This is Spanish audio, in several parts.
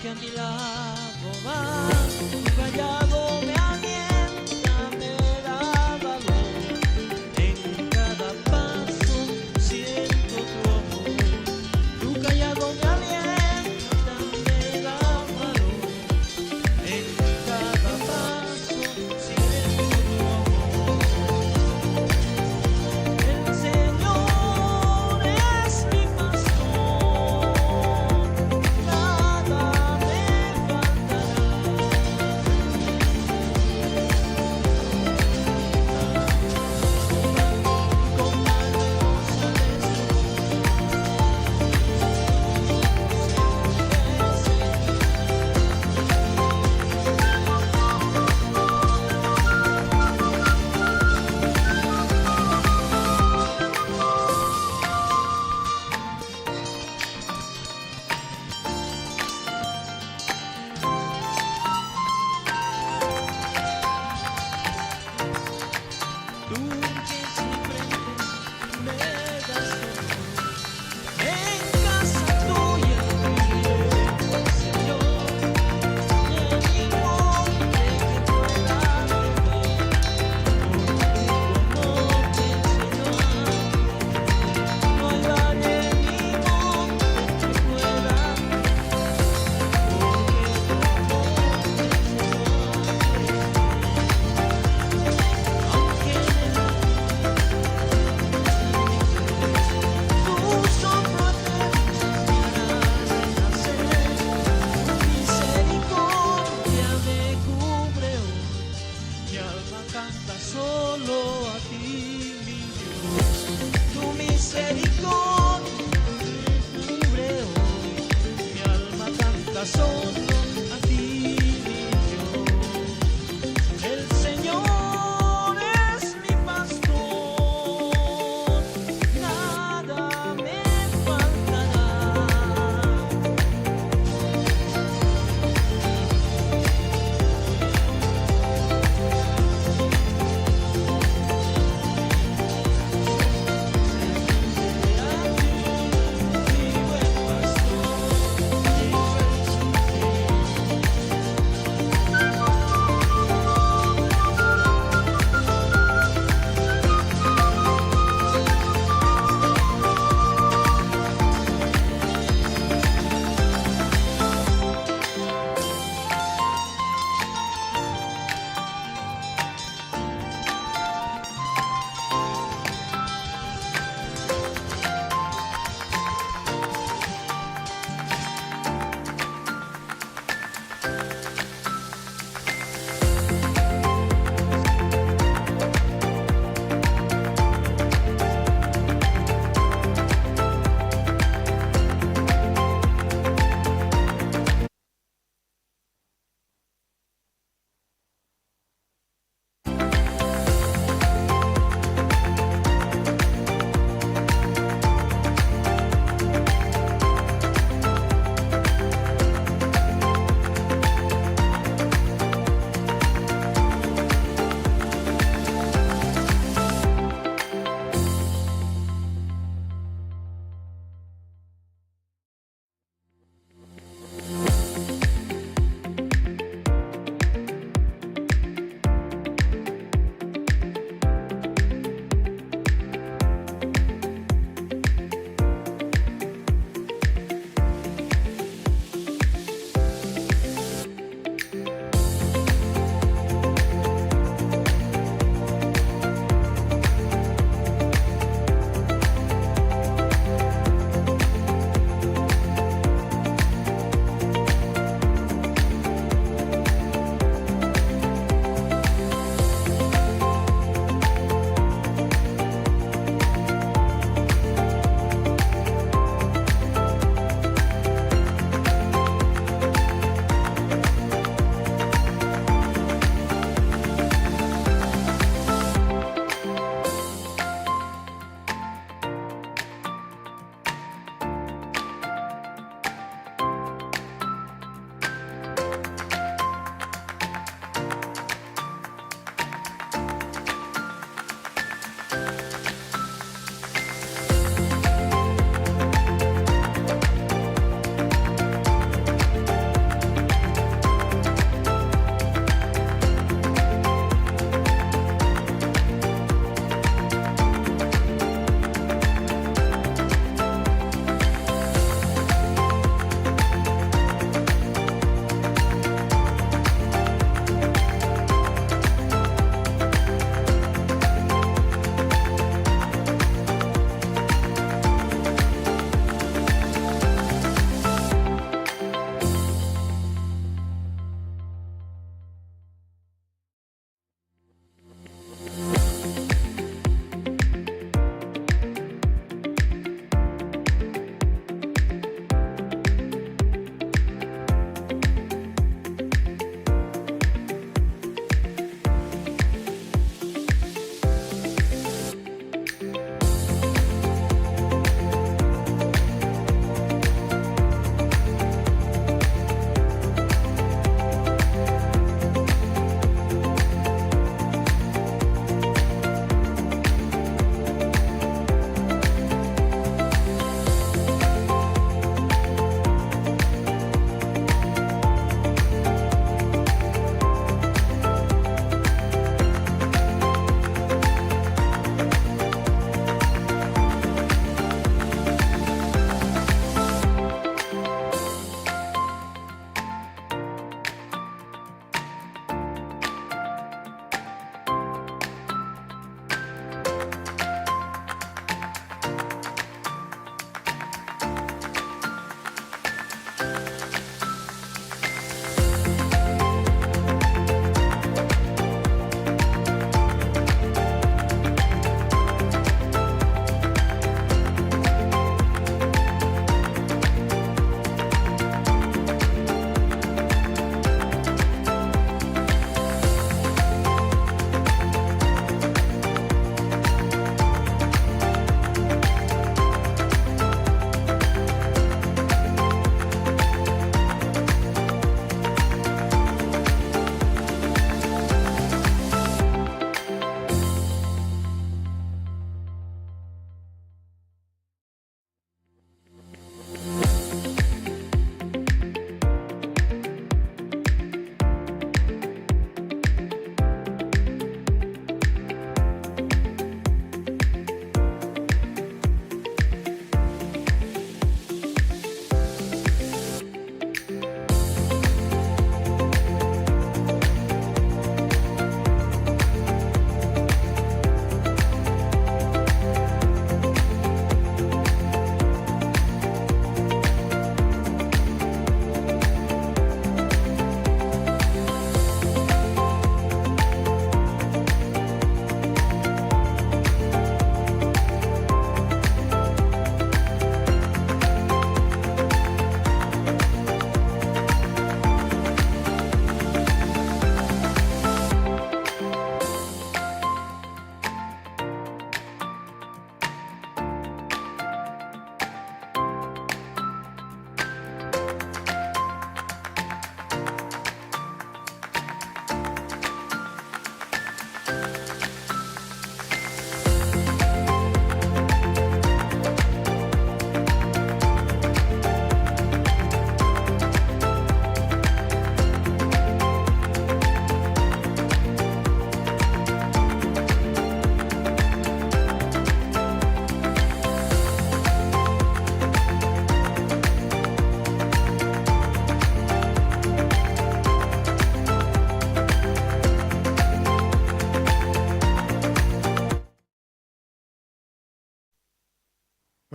que a mi lado vas, tu callado me alienta, me da valor. En cada paso siento tu amor, tu callado me alienta, me da valor. En cada paso siento tu amor. El Señor es mi pastor, nada me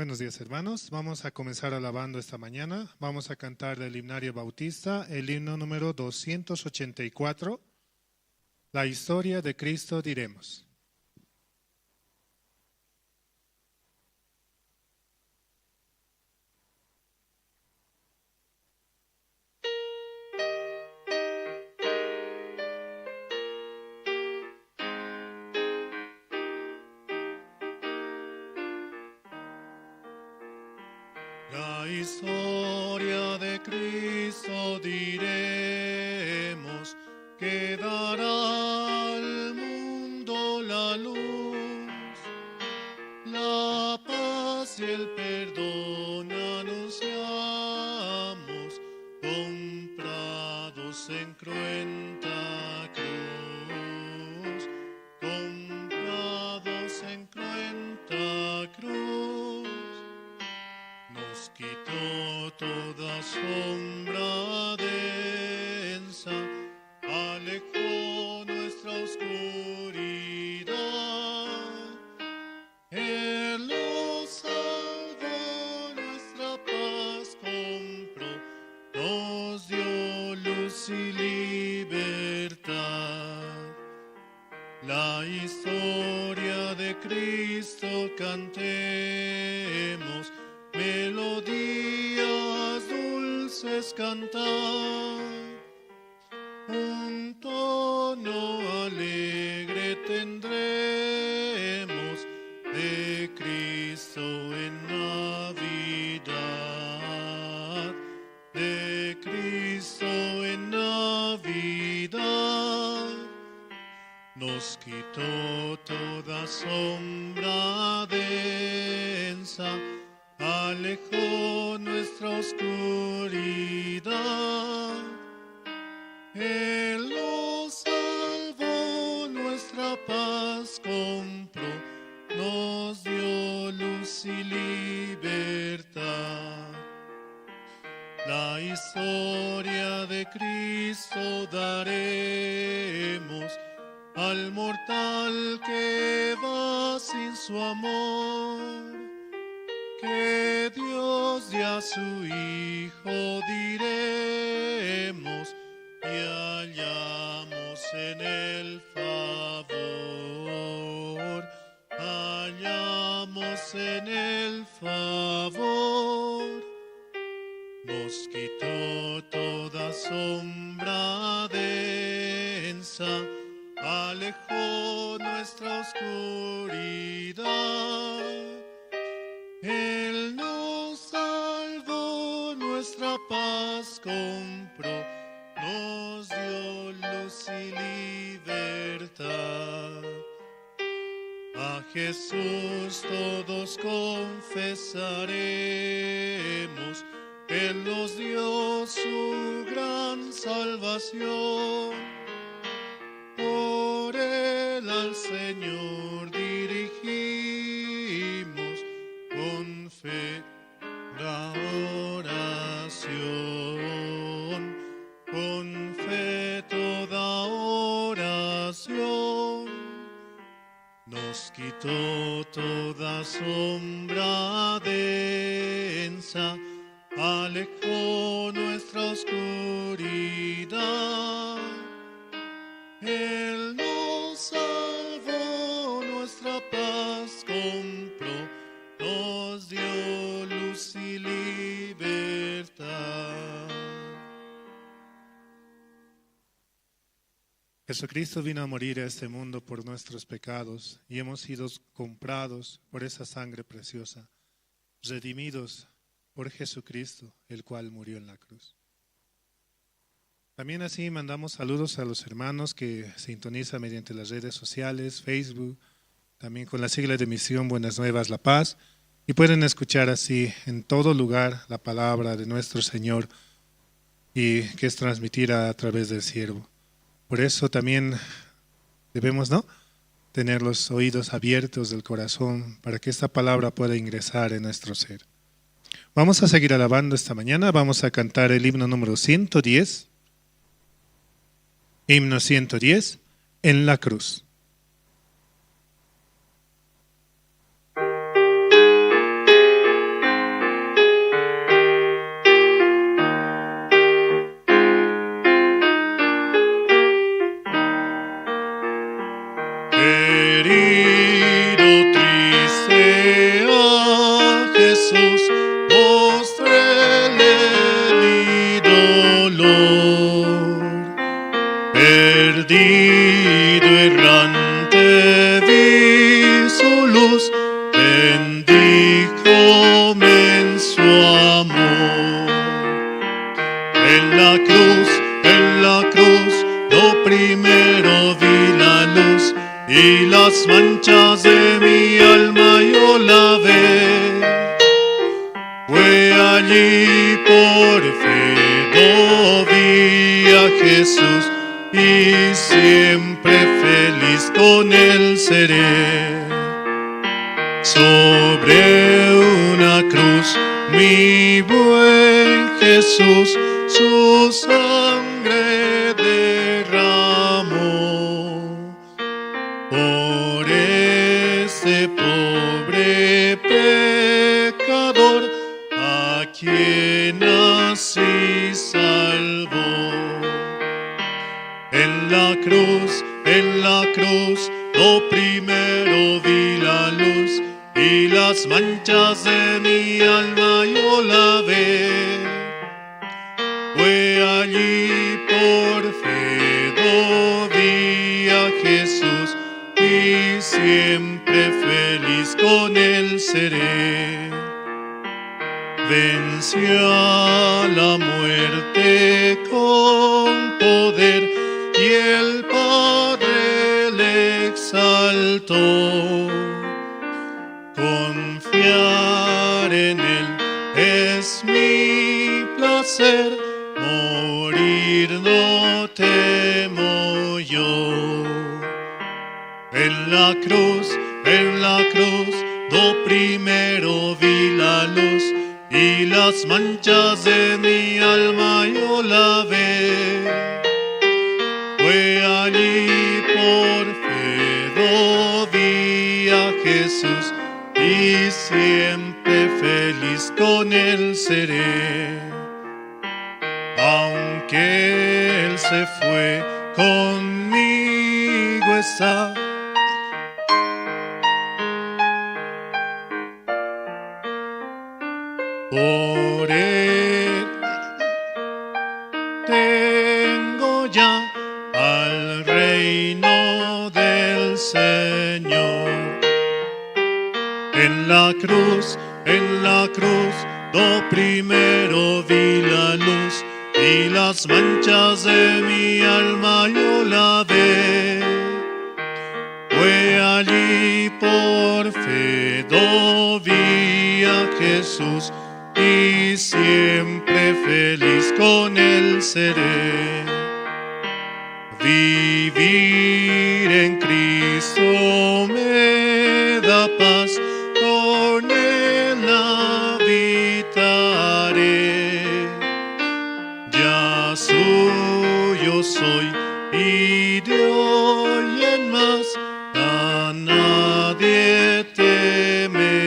Buenos días, hermanos. Vamos a comenzar alabando esta mañana. Vamos a cantar del himnario bautista, el himno número 284, La historia de Cristo diremos. La historia de Cristo diremos, que dará al mundo la luz, la paz y el perdón anunciamos, comprados en cruenta cruz, comprados en cruenta cruz. Nos quitó toda sombra densa, alejó nuestra oscuridad. Él nos salvó, nuestra paz compró, nos dio luz y libertad. La historia de Cristo cantemos, melodías dulces cantar, un tono alegre tendremos de Cristo en Navidad, de Cristo en Navidad. Nos quitó toda sombra densa, alejó nuestra oscuridad. Él nos salvó, nuestra paz compró, nos dio luz y libertad. La historia de Cristo daremos al mortal que va sin su amor, que Dios dio a su Hijo diremos, y hallamos en el favor, hallamos en el favor. Nos quitó toda sombra densa, alejó nuestra oscuridad. Él nos salvó, nuestra paz compró, nos dio luz y libertad. A Jesús todos confesaremos, Él nos dio su gran salvación. Por Él al Señor dirigimos con fe la oración, con fe toda oración. Nos quitó toda sombra densa, alejó nuestra oscuridad. Él nos salvó, nuestra paz compró, nos dio luz y libertad. Jesucristo vino a morir a este mundo por nuestros pecados y hemos sido comprados por esa sangre preciosa, redimidos por Jesucristo, el cual murió en la cruz. También así mandamos saludos a los hermanos que sintonizan mediante las redes sociales, Facebook, también con la sigla de misión Buenas Nuevas La Paz, y pueden escuchar así en todo lugar la palabra de nuestro Señor y que es transmitida a través del siervo. Por eso también debemos, tener los oídos abiertos del corazón para que esta palabra pueda ingresar en nuestro ser. Vamos a seguir alabando esta mañana, vamos a cantar el himno número 110. Himno 110, en la cruz. perdido errante vi su luz, bendíjome en su amor. En la cruz, lo primero vi la luz y las manchas de mi alma yo lavé. Fue allí por fe lo vi a Jesús y siempre feliz con él seré. Sobre una cruz mi buen Jesús su sangre derramó por ese pobre pecador a quien así salvó. En la cruz, lo primero vi la luz y las manchas de mi alma yo lavé. Fue allí por fe lo vi a Jesús y siempre feliz con él seré. Venció a la muerte con poder y el Padre le exaltó. Confiar en él es mi placer, morir no temo yo. En la cruz, lo primero vi la luz y las manchas de mi alma yo lavé. Fue allí por fe lo vi a Jesús y siempre feliz con él seré. Aunque él se fue, conmigo está. Por él tengo ya al reino del Señor. En la cruz, lo primero vi la luz y las manchas de mi alma yo lavé. Fue allí por fe lo vi a Jesús y siempre feliz con él seré. Vivir en Cristo me da paz, con él habitaré. Ya suyo soy y de hoy en más a nadie temeré.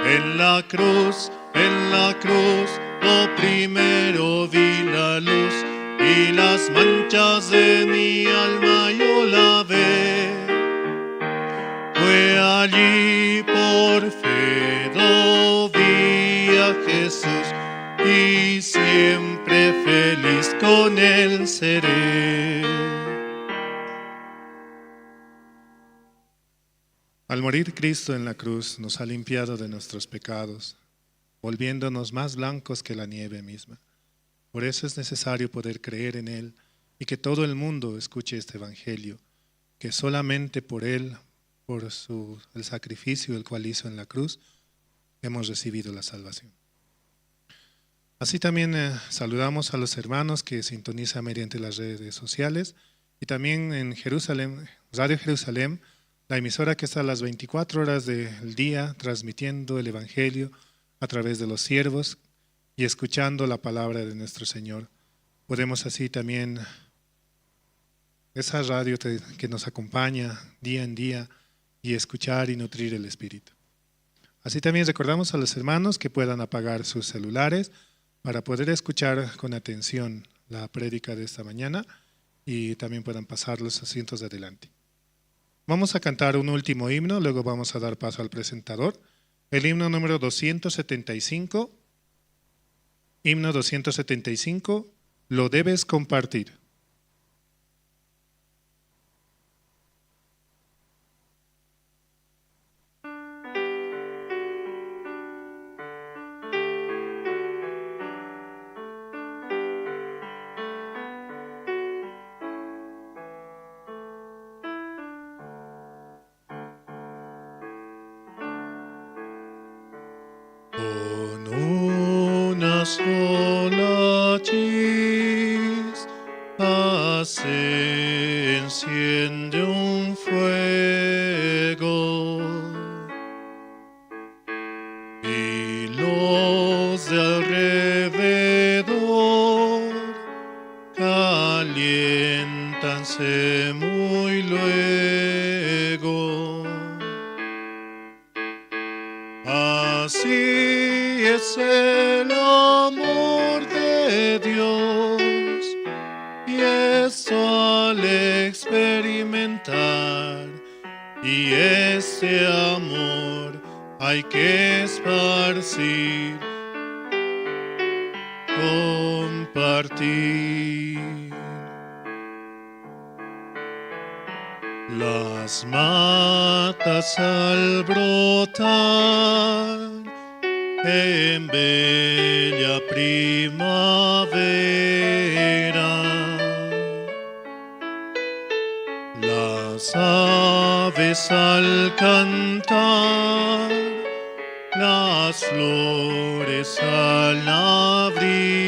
En la cruz, lo primero vi la luz y las manchas de mi alma yo lavé. Fue allí por fe lo vi a Jesús y siempre feliz con él seré. Al morir Cristo en la cruz nos ha limpiado de nuestros pecados, volviéndonos más blancos que la nieve misma. Por eso es necesario poder creer en Él y que todo el mundo escuche este Evangelio, que solamente por Él, por el sacrificio el cual hizo en la cruz, hemos recibido la salvación. Así también saludamos a los hermanos que sintonizan mediante las redes sociales y también en Jerusalén, Radio Jerusalén, la emisora que está a las 24 horas del día transmitiendo el Evangelio a través de los siervos y escuchando la palabra de nuestro Señor. Podemos así también, esa radio que nos acompaña día en día y escuchar y nutrir el Espíritu. Así también recordamos a los hermanos que puedan apagar sus celulares para poder escuchar con atención la prédica de esta mañana y también puedan pasar los asientos de adelante. Vamos a cantar un último himno, luego vamos a dar paso al presentador. El himno número 275, himno 275, Lo debes compartir. Con una sola chispa se enciende un fuego y los de alrededor caliéntanse muy luego. Así es el amor de Dios, y esto al experimentar, y ese amor hay que esparcir, compartir. Las matas al brotar en bella primavera, las aves al cantar, las flores al abrirse,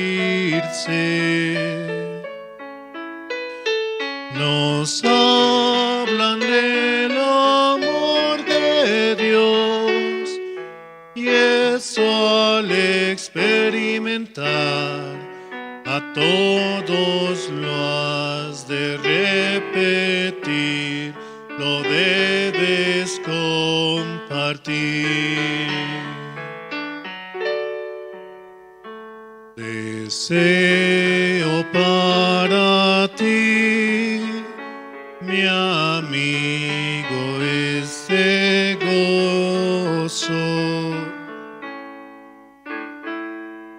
nos hablan del amor de Dios, y eso al experimentar a todos lo has de repetir, lo debes compartir. Deseo para ti, mi amigo, este gozo.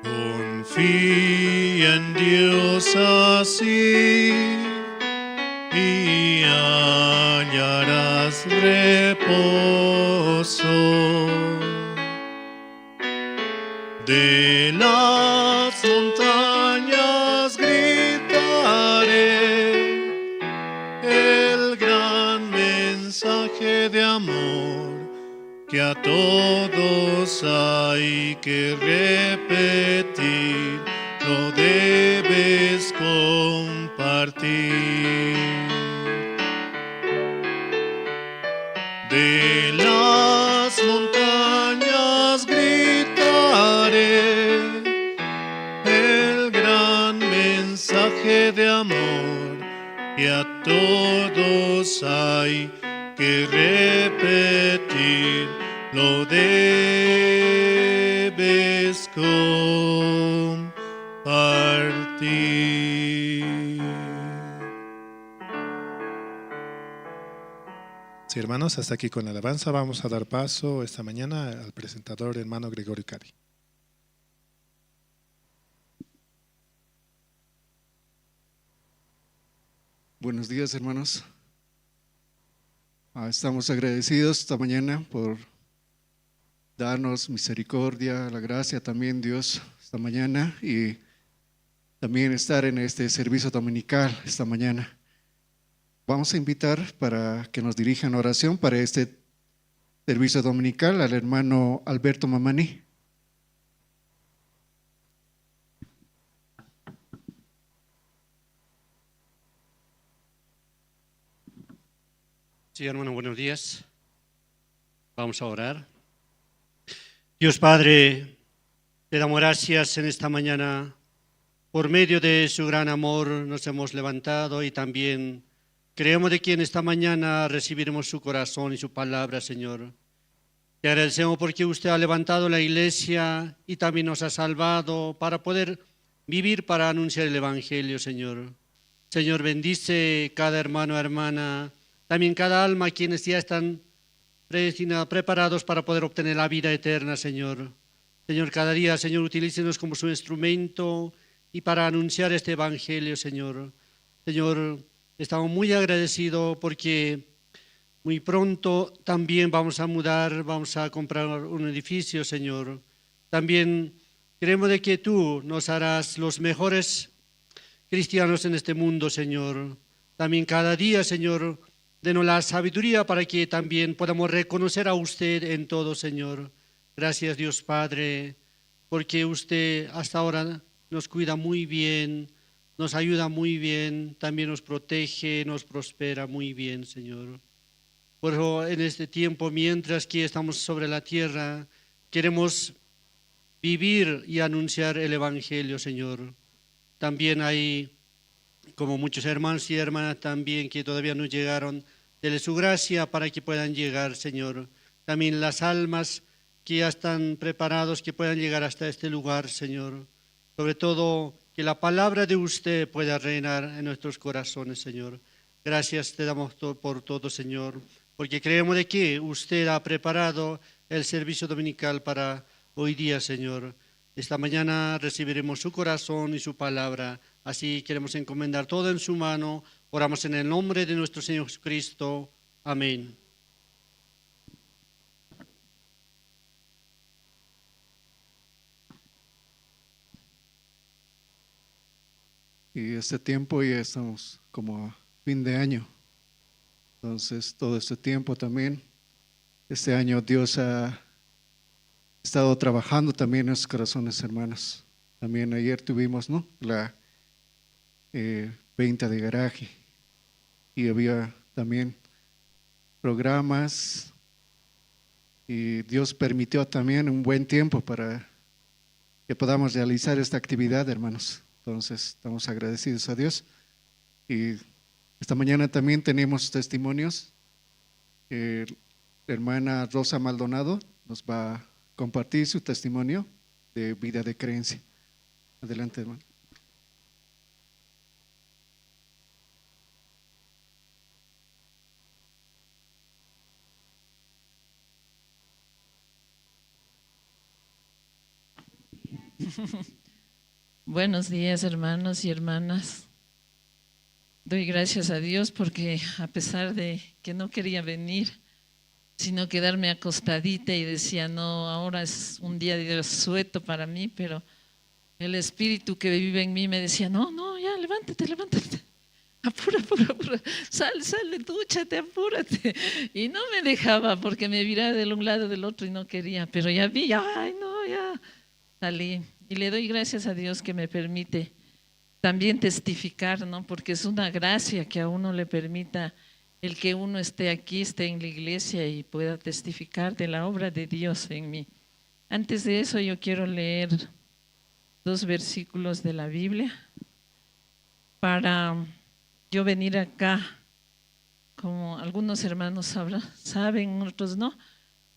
Confía en Dios así y hallarás reposo. De las montañas gritaré el gran mensaje de amor que a todos hay que repetir, lo debes compartir. De las montañas gritaré el gran mensaje de amor que a todos hay que repetir, lo debes compartir. Sí, hermanos, hasta aquí con la alabanza. Vamos a dar paso esta mañana al presentador, hermano Gregorio Cari. Buenos días, hermanos. Estamos agradecidos esta mañana por darnos misericordia, la gracia también, Dios, esta mañana, y también estar en este servicio dominical esta mañana. Vamos a invitar para que nos dirijan oración para este servicio dominical al hermano Alberto Mamani. Sí, hermano, buenos días. Vamos a orar. Dios Padre, te damos gracias en esta mañana. Por medio de su gran amor nos hemos levantado y también creemos de que en esta mañana recibiremos su corazón y su palabra, Señor. Te agradecemos porque usted ha levantado la iglesia y también nos ha salvado para poder vivir para anunciar el Evangelio, Señor. Señor, bendice cada hermano, hermana, también cada alma, quienes ya están preparados para poder obtener la vida eterna, Señor. Señor, cada día, Señor, utilícenos como su instrumento y para anunciar este evangelio, Señor. Señor, estamos muy agradecidos porque muy pronto también vamos a mudar, vamos a comprar un edificio, Señor. También queremos de que tú nos harás los mejores cristianos en este mundo, Señor. También cada día, Señor, denos la sabiduría para que también podamos reconocer a usted en todo, Señor. Gracias, Dios Padre, porque usted hasta ahora nos cuida muy bien, nos ayuda muy bien, también nos protege, nos prospera muy bien, Señor. Por eso en este tiempo, mientras que estamos sobre la tierra, queremos vivir y anunciar el Evangelio, Señor. También hay como muchos hermanos y hermanas también que todavía no llegaron, dele su gracia para que puedan llegar, Señor. También las almas que ya están preparados, que puedan llegar hasta este lugar, Señor. Sobre todo, que la palabra de usted pueda reinar en nuestros corazones, Señor. Gracias te damos por todo, Señor, porque creemos de que usted ha preparado el servicio dominical para hoy día, Señor. Esta mañana recibiremos su corazón y su palabra. Así queremos encomendar todo en su mano. Oramos en el nombre de nuestro Señor Jesucristo. Amén. Y este tiempo ya estamos como a fin de año. Entonces, todo este tiempo también, este año Dios ha estado trabajando también en nuestros corazones, hermanos. También ayer tuvimos, ¿no?, la venta de garaje y había también programas y Dios permitió también un buen tiempo para que podamos realizar esta actividad, hermanos. Entonces, estamos agradecidos a Dios. Y esta mañana también tenemos testimonios. La hermana Rosa Maldonado nos va a compartir su testimonio de vida de creencia. Adelante, hermano. Buenos días, hermanos y hermanas. Doy gracias a Dios porque a pesar de que no quería venir, sino quedarme acostadita y decía, no, ahora es un día de asueto para mí, pero el espíritu que vive en mí me decía, no, ya, levántate, apura, sal, dúchate, apúrate. Y no me dejaba porque me viraba de un lado del otro y no quería, pero ya vi, ay, no, ya salí. Y le doy gracias a Dios que me permite también testificar, ¿no? Porque es una gracia que a uno le permita el que uno esté aquí, esté en la iglesia y pueda testificar de la obra de Dios en mí. Antes de eso yo quiero leer 2 versículos de la Biblia para yo venir acá, como algunos hermanos saben, otros no.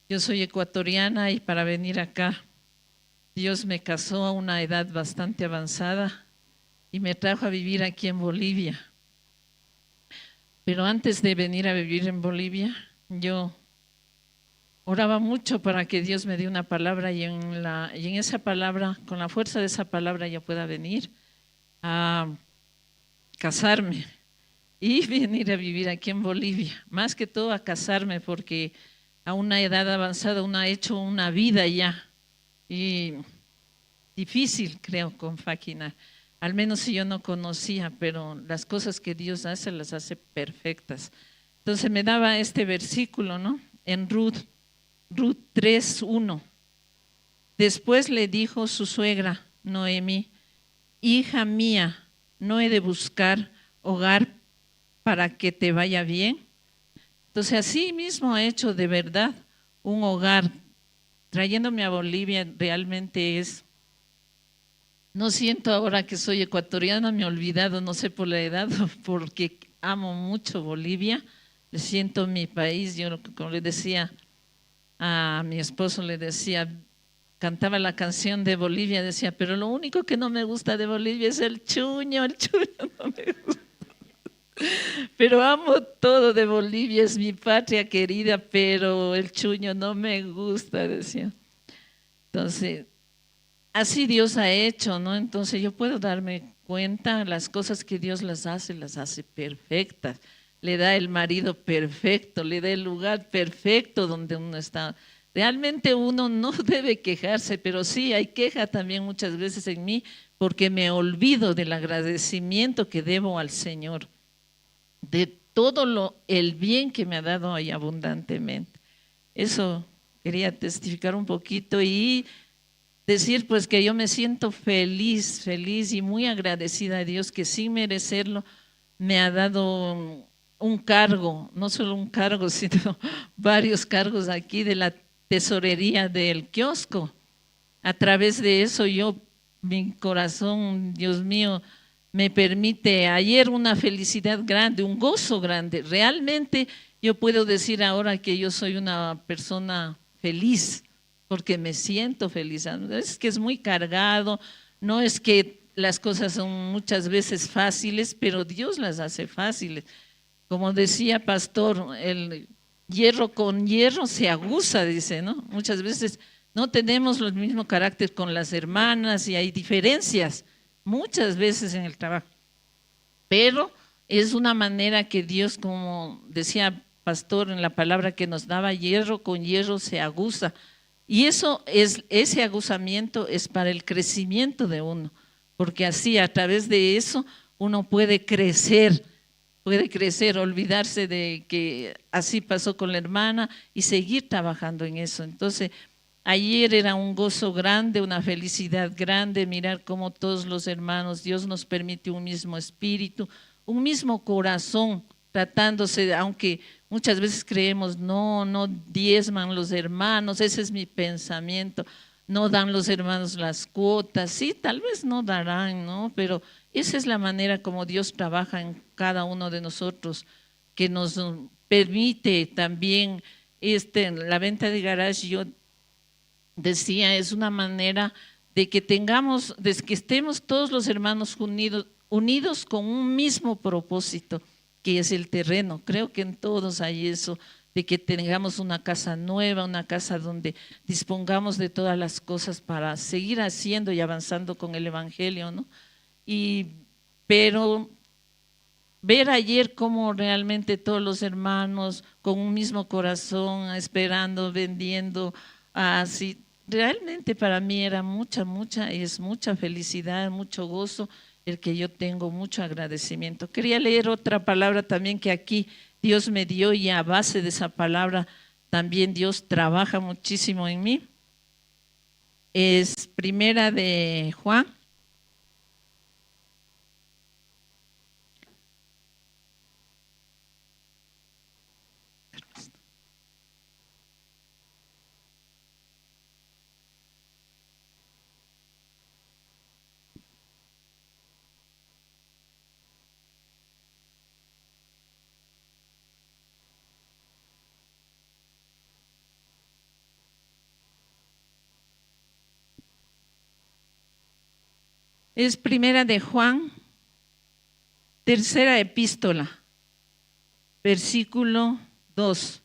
Yo soy ecuatoriana y para venir acá Dios me casó a una edad bastante avanzada y me trajo a vivir aquí en Bolivia. Pero antes de venir a vivir en Bolivia, yo oraba mucho para que Dios me dé una palabra y en esa palabra, con la fuerza de esa palabra, yo pueda venir a casarme y venir a vivir aquí en Bolivia. Más que todo a casarme porque a una edad avanzada uno ha hecho una vida ya. Y difícil, creo, compaginar. Al menos si yo no conocía, pero las cosas que Dios hace, las hace perfectas. Entonces me daba este versículo, ¿no? En Ruth 3:1. Después le dijo su suegra, Noemí, hija mía, ¿no he de buscar hogar para que te vaya bien? Entonces así mismo he hecho de verdad un hogar. Trayéndome a Bolivia realmente no siento ahora que soy ecuatoriana, me he olvidado, no sé por la edad, porque amo mucho Bolivia, le siento mi país. Yo como le decía a mi esposo, cantaba la canción de Bolivia, decía, pero lo único que no me gusta de Bolivia es el chuño no me gusta. Pero amo todo de Bolivia, es mi patria querida, pero el chuño no me gusta, decía. Entonces, así Dios ha hecho, ¿no? Entonces yo puedo darme cuenta, las cosas que Dios las hace perfectas. Le da el marido perfecto, le da el lugar perfecto donde uno está. Realmente uno no debe quejarse, pero sí hay queja también muchas veces en mí porque me olvido del agradecimiento que debo al Señor, de todo el bien que me ha dado ahí abundantemente. Eso quería testificar un poquito y decir pues que yo me siento feliz, feliz y muy agradecida a Dios que sin merecerlo me ha dado un cargo, no solo un cargo, sino varios cargos aquí de la tesorería del kiosco. A través de eso mi corazón, Dios mío, me permite ayer una felicidad grande, un gozo grande. Realmente yo puedo decir ahora que yo soy una persona feliz, porque me siento feliz. Es que es muy cargado, no es que las cosas son muchas veces fáciles, pero Dios las hace fáciles. Como decía Pastor, el hierro con hierro se aguza, dice, ¿no? Muchas veces no tenemos el mismo carácter con las hermanas y hay diferencias muchas veces en el trabajo, pero es una manera que Dios, como decía Pastor en la palabra que nos daba, hierro con hierro se aguza. Y ese aguzamiento es para el crecimiento de uno, porque así a través de eso uno puede crecer, olvidarse de que así pasó con la hermana y seguir trabajando en eso. Entonces, ayer era un gozo grande, una felicidad grande, mirar cómo todos los hermanos, Dios nos permite un mismo espíritu, un mismo corazón, tratándose, aunque muchas veces creemos, no diezman los hermanos, ese es mi pensamiento, no dan los hermanos las cuotas, sí, tal vez no darán, ¿no? Pero esa es la manera como Dios trabaja en cada uno de nosotros, que nos permite también, la venta de garage, yo decía, es una manera de que estemos todos los hermanos unidos con un mismo propósito, que es el terreno. Creo que en todos hay eso, de que tengamos una casa nueva, una casa donde dispongamos de todas las cosas para seguir haciendo y avanzando con el Evangelio, ¿no? Pero ver ayer cómo realmente todos los hermanos con un mismo corazón, esperando, vendiendo, así, realmente para mí era mucha felicidad, mucho gozo, el que yo tengo mucho agradecimiento. Quería leer otra palabra también que aquí Dios me dio y a base de esa palabra también Dios trabaja muchísimo en mí. Es primera de Juan. Es primera de Juan, tercera epístola, versículo 2.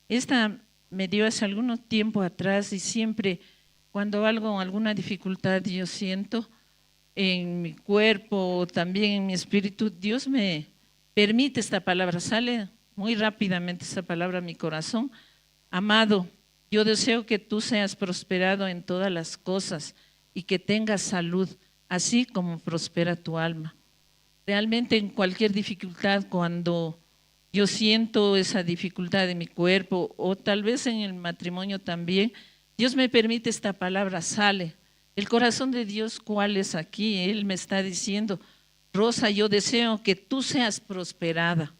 Esta me dio hace algún tiempo atrás y siempre cuando alguna dificultad yo siento en mi cuerpo o también en mi espíritu, Dios me permite esta palabra, sale muy rápidamente esta palabra a mi corazón. Amado, yo deseo que tú seas prosperado en todas las cosas y que tengas salud, así como prospera tu alma. Realmente en cualquier dificultad, cuando yo siento esa dificultad en mi cuerpo o tal vez en el matrimonio también, Dios me permite esta palabra, sale. El corazón de Dios, ¿cuál es aquí? Él me está diciendo, Rosa, yo deseo que tú seas prosperada.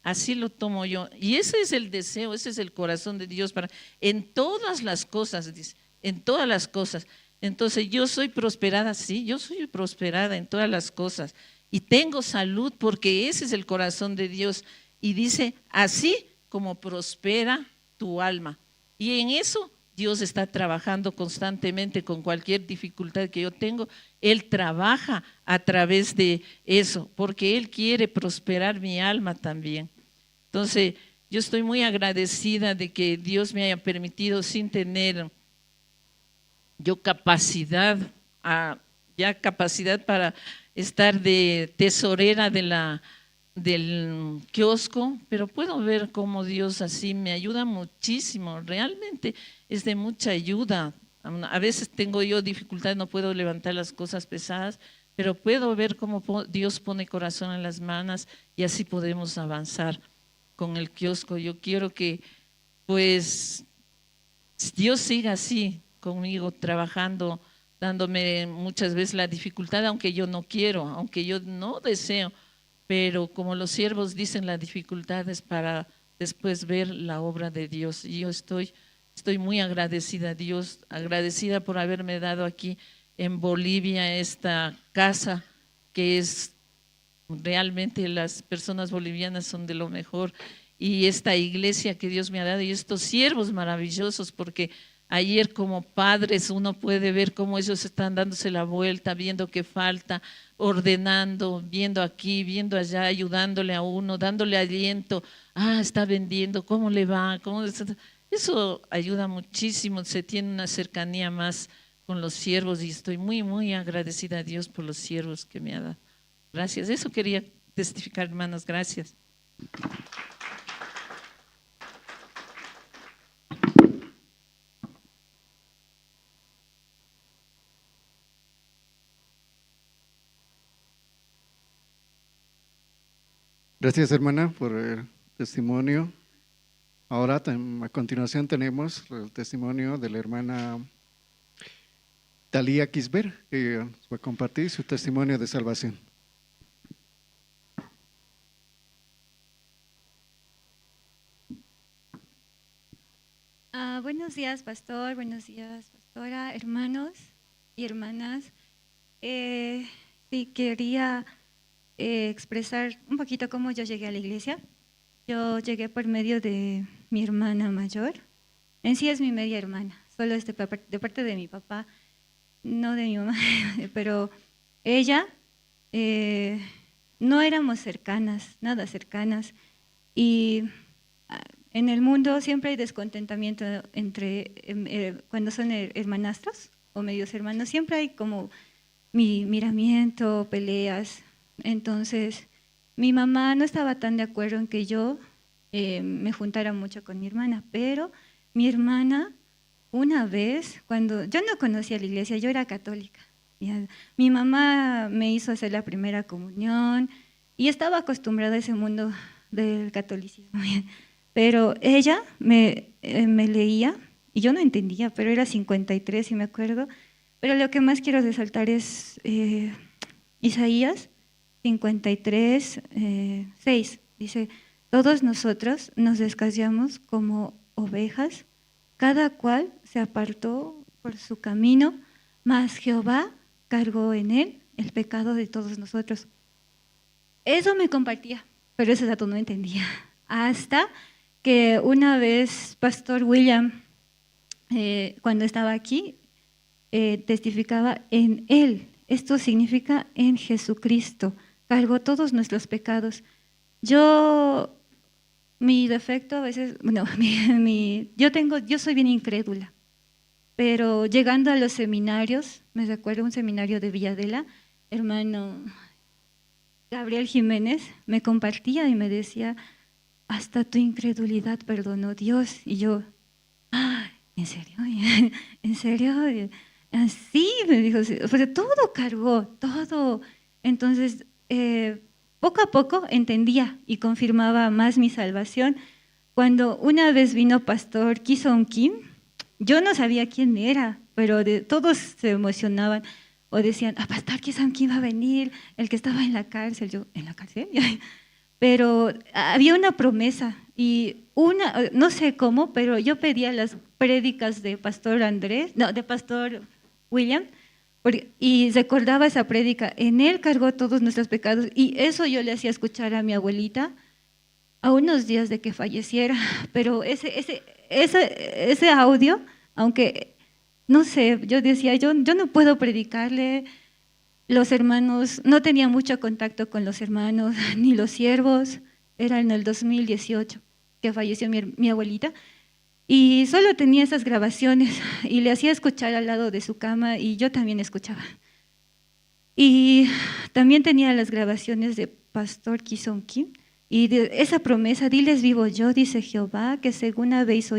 Así lo tomo yo. Y ese es el deseo, ese es el corazón de Dios para en todas las cosas, dice, en todas las cosas. Entonces yo soy prosperada, sí, yo soy prosperada en todas las cosas y tengo salud porque ese es el corazón de Dios. Y dice, así como prospera tu alma. Y en eso Dios está trabajando constantemente con cualquier dificultad que yo tengo. Él trabaja a través de eso porque Él quiere prosperar mi alma también. Entonces yo estoy muy agradecida de que Dios me haya permitido sin tener yo capacidad ya capacidad para estar de tesorera del kiosco, pero puedo ver cómo Dios así me ayuda muchísimo, realmente es de mucha ayuda. A veces tengo yo dificultad, no puedo levantar las cosas pesadas, pero puedo ver cómo Dios pone corazón en las manos y así podemos avanzar con el kiosco. Yo quiero que pues Dios siga así conmigo, trabajando, dándome muchas veces la dificultad, aunque yo no quiero, aunque yo no deseo, pero como los siervos dicen, la dificultad es para después ver la obra de Dios. Y yo estoy muy agradecida a Dios, agradecida por haberme dado aquí en Bolivia esta casa, que es realmente, las personas bolivianas son de lo mejor, y esta iglesia que Dios me ha dado y estos siervos maravillosos, porque ayer como padres uno puede ver cómo ellos están dándose la vuelta, viendo qué falta, ordenando, viendo aquí, viendo allá, ayudándole a uno, dándole aliento. Está vendiendo, ¿cómo le va? Eso ayuda muchísimo, se tiene una cercanía más con los siervos y estoy muy, muy agradecida a Dios por los siervos que me ha dado. Gracias, eso quería testificar, hermanos, gracias. Gracias, hermana, por el testimonio. Ahora, a continuación, tenemos el testimonio de la hermana Talía Quisber, que va a compartir su testimonio de salvación. Buenos días, pastor, buenos días, pastora, hermanos y hermanas. Sí, quería expresar un poquito cómo yo llegué a la iglesia. Yo llegué por medio de mi hermana mayor. En sí es mi media hermana, solo es de parte de mi papá, no de mi mamá, pero ella, no éramos cercanas, nada cercanas, y en el mundo siempre hay descontentamiento entre cuando son hermanastros o medios hermanos, siempre hay como miramiento, peleas. Entonces mi mamá no estaba tan de acuerdo en que yo me juntara mucho con mi hermana, pero mi hermana una vez, cuando yo no conocía la iglesia, yo era católica, mi mamá me hizo hacer la primera comunión y estaba acostumbrada a ese mundo del catolicismo. Pero ella me leía y yo no entendía, pero era 53 y me acuerdo. Pero lo que más quiero resaltar es Isaías 53, 6. Dice, todos nosotros nos descarriamos como ovejas, cada cual se apartó por su camino, mas Jehová cargó en él el pecado de todos nosotros. Eso me compartía, pero ese dato no entendía. Hasta que una vez Pastor William, cuando estaba aquí, testificaba en Él. Esto significa en Jesucristo. Cargó todos nuestros pecados. Mi defecto a veces, bueno, yo soy bien incrédula, pero llegando a los seminarios, me recuerdo un seminario de Villadela, hermano Gabriel Jiménez me compartía y me decía, hasta tu incredulidad perdonó Dios. Y yo, ¿en serio? ¿En serio? Así me dijo, pero todo cargó, todo. Entonces, poco a poco entendía y confirmaba más mi salvación. Cuando una vez vino Pastor Ki-Sung Kim, yo no sabía quién era, pero todos se emocionaban o decían, Pastor Ki-Sung Kim va a venir, el que estaba en la cárcel. Yo, ¿en la cárcel? Pero había una promesa y no sé cómo, pero yo pedía las prédicas de Pastor de Pastor William, y recordaba esa prédica, en él cargó todos nuestros pecados, y eso yo le hacía escuchar a mi abuelita a unos días de que falleciera, pero ese audio, aunque, no sé, yo decía, yo no puedo predicarle. Los hermanos, no tenía mucho contacto con los hermanos, ni los siervos. Era en el 2018 que falleció mi abuelita. Y solo tenía esas grabaciones y le hacía escuchar al lado de su cama y yo también escuchaba. Y también tenía las grabaciones de Pastor Kison Kim y de esa promesa, diles vivo yo, dice Jehová, que según habéis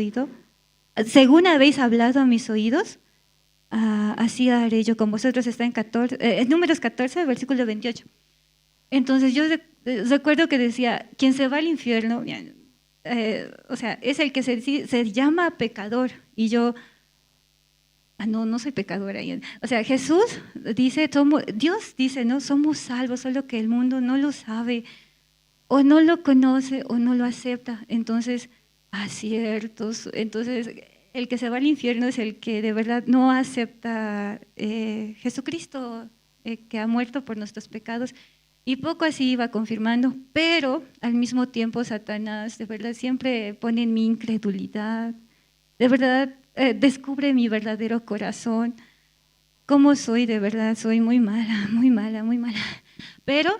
hablado a mis oídos, así haré yo con vosotros. Está en Números 14, versículo 28. Entonces yo recuerdo que decía, quien se va al infierno, o sea, es el que se llama pecador. Y yo, no soy pecadora. O sea, Jesús dice, Dios dice, no, somos salvos, solo que el mundo no lo sabe, o no lo conoce, o no lo acepta. Entonces, aciertos. Entonces, el que se va al infierno es el que de verdad no acepta Jesucristo, que ha muerto por nuestros pecados. Y poco así iba confirmando, pero al mismo tiempo Satanás de verdad siempre pone en mi incredulidad, de verdad descubre mi verdadero corazón, cómo soy de verdad, soy muy mala, muy mala, muy mala. Pero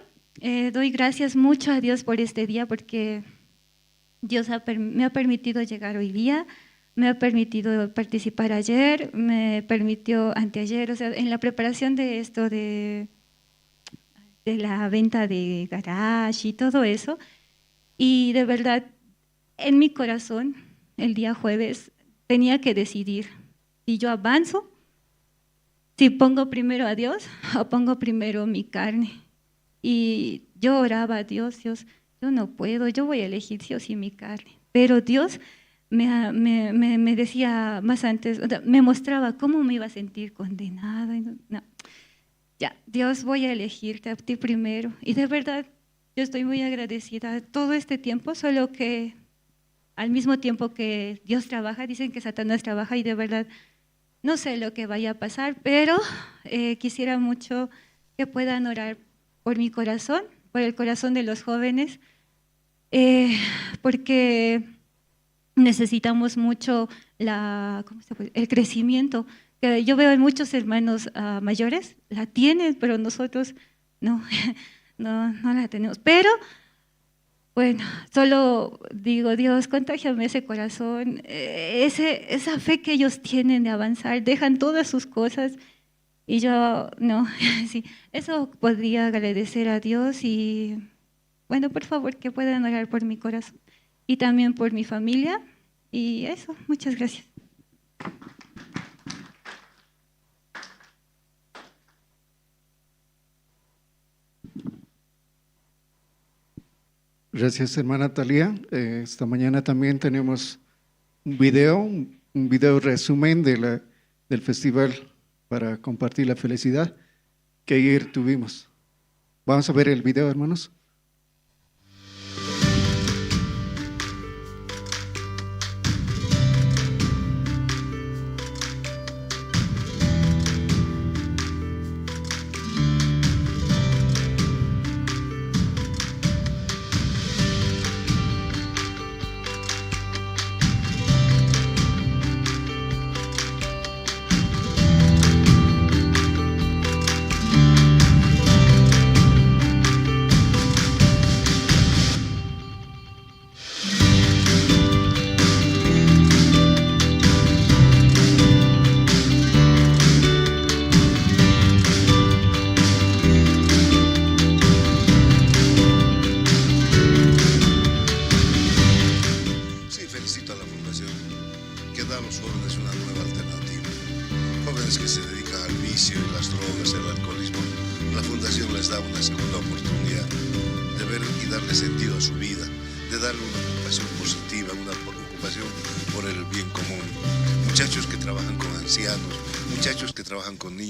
doy gracias mucho a Dios por este día, porque Dios me ha permitido llegar hoy día, me ha permitido participar ayer, me permitió anteayer, o sea, en la preparación de esto de la venta de garage y todo eso. Y de verdad, en mi corazón, el día jueves, tenía que decidir si yo avanzo, si pongo primero a Dios o pongo primero mi carne. Y yo oraba a Dios, Dios, yo no puedo, yo voy a elegir sí o sí mi carne. Pero Dios me decía más antes, me mostraba cómo me iba a sentir condenada. No. Ya, Dios, voy a elegirte a ti primero. Y de verdad, yo estoy muy agradecida todo este tiempo, solo que al mismo tiempo que Dios trabaja, dicen que Satanás trabaja y de verdad no sé lo que vaya a pasar, pero quisiera mucho que puedan orar por mi corazón, por el corazón de los jóvenes, porque necesitamos mucho el crecimiento. Que yo veo en muchos hermanos mayores, la tienen, pero nosotros no la tenemos. Pero, bueno, solo digo, Dios, contágiame ese corazón, esa fe que ellos tienen de avanzar, dejan todas sus cosas y yo, no, sí, eso podría agradecer a Dios y, bueno, por favor, que puedan orar por mi corazón y también por mi familia y eso, muchas gracias. Gracias, hermana Talía. Esta mañana también tenemos un video resumen del festival para compartir la felicidad que ayer tuvimos. Vamos a ver el video, hermanos.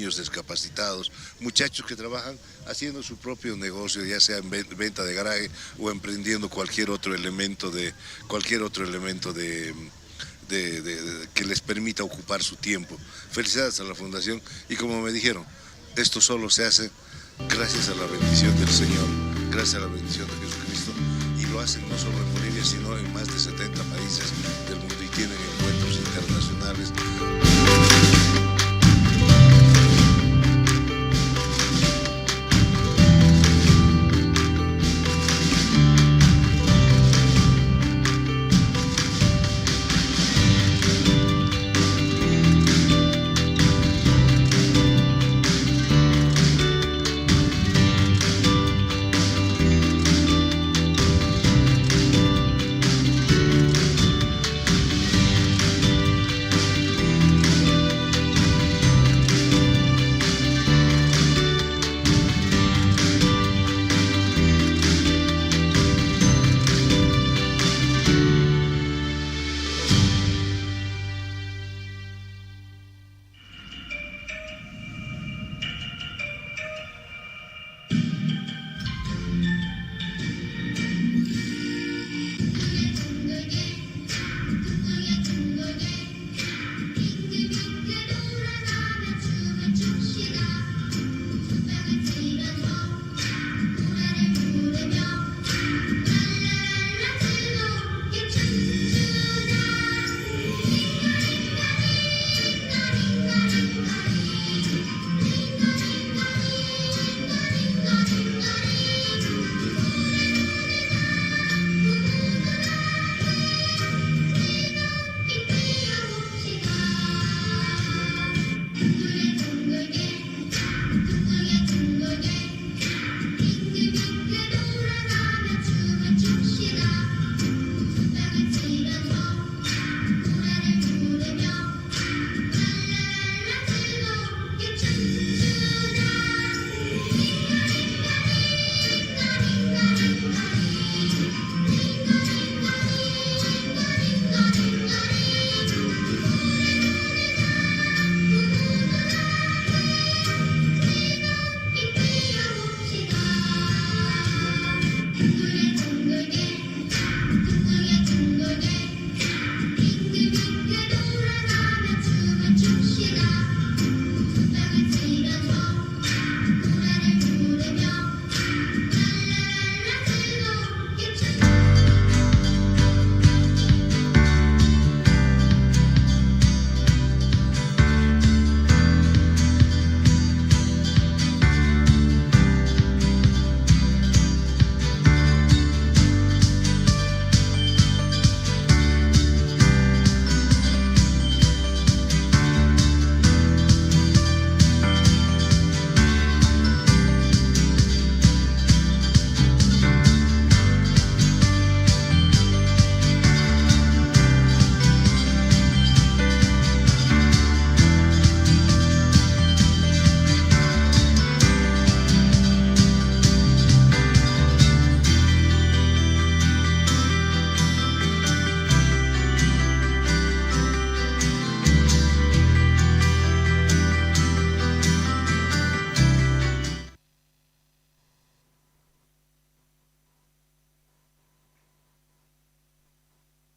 Discapacitados, muchachos que trabajan haciendo su propio negocio, ya sea en venta de garaje o emprendiendo cualquier otro elemento que les permita ocupar su tiempo. Felicidades a la Fundación y como me dijeron, esto solo se hace gracias a la bendición del Señor, gracias a la bendición de Jesucristo, y lo hacen no solo en Bolivia, sino en más de 70 países del mundo y tienen encuentros internacionales.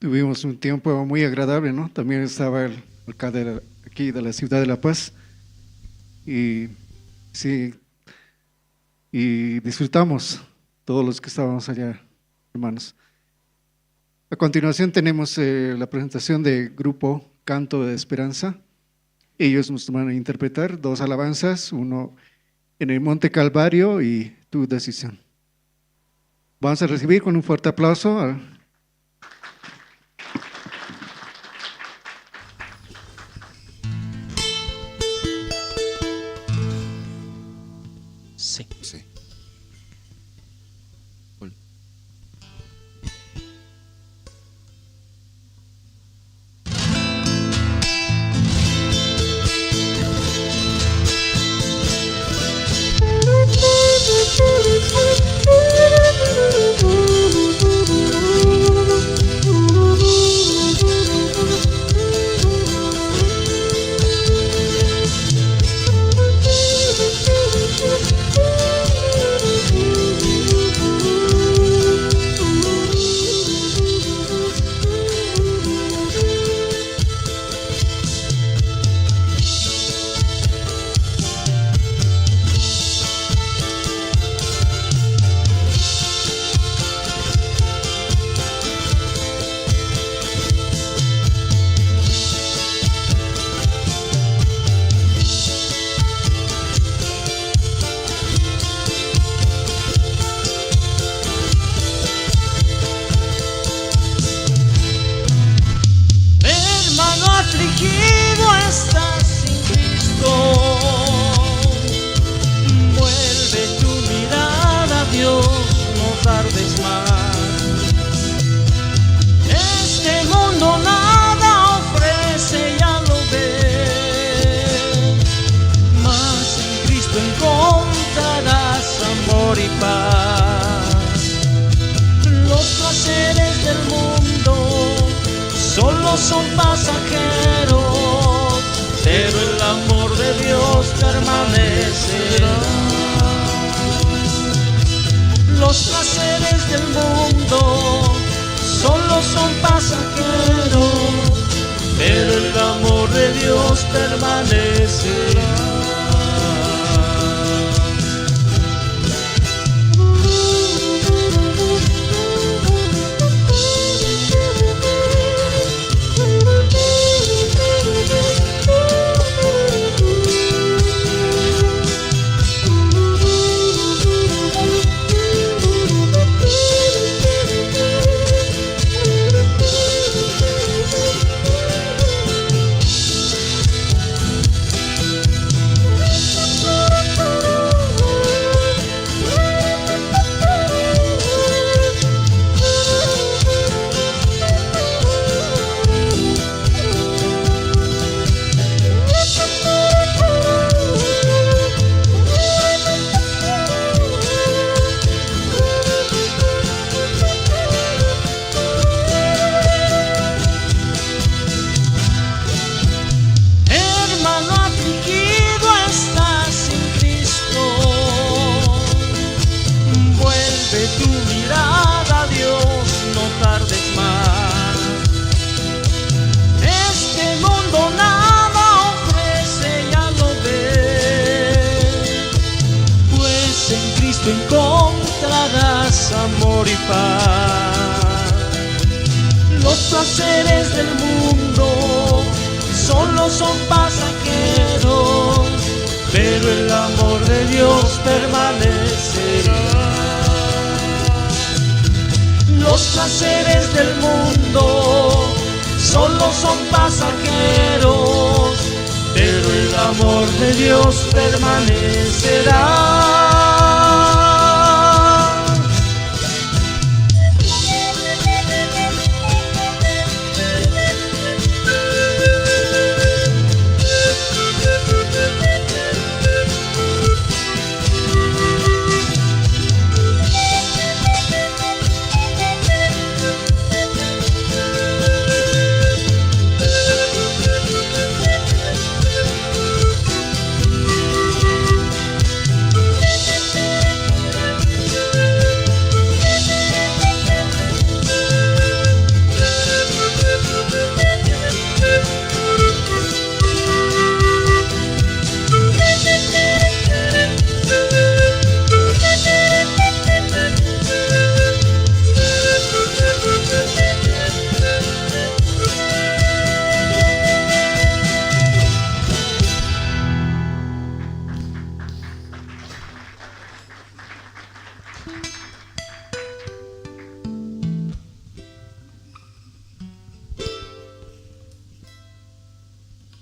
tuvimos un tiempo muy agradable, ¿no? También estaba el alcalde aquí de la ciudad de La Paz y sí, y disfrutamos todos los que estábamos allá, hermanos. A continuación tenemos la presentación del grupo Canto de Esperanza. Ellos nos van a interpretar 2 alabanzas, uno en el Monte Calvario y Tu Decisión. Vamos a recibir con un fuerte aplauso a Sí. Sí. Hermano afligido estás sin Cristo, vuelve tu mirada a Dios, no tardes más. Este mundo nada ofrece, ya lo ves, mas en Cristo encontrarás amor y paz. Los placeres del mundo solo son pasajeros, pero el amor de Dios permanecerá. Los placeres del mundo solo son pasajeros, pero el amor de Dios permanecerá. Hermano afligido estás sin Cristo, vuelve tu mirada a Dios, no tardes más. Este mundo nada ofrece, ya lo ves, pues en Cristo encontrarás amor y paz. Los placeres del mundo solo son pasajeros, pero el amor de Dios permanecerá. Los placeres del mundo solo son pasajeros, pero el amor de Dios permanecerá.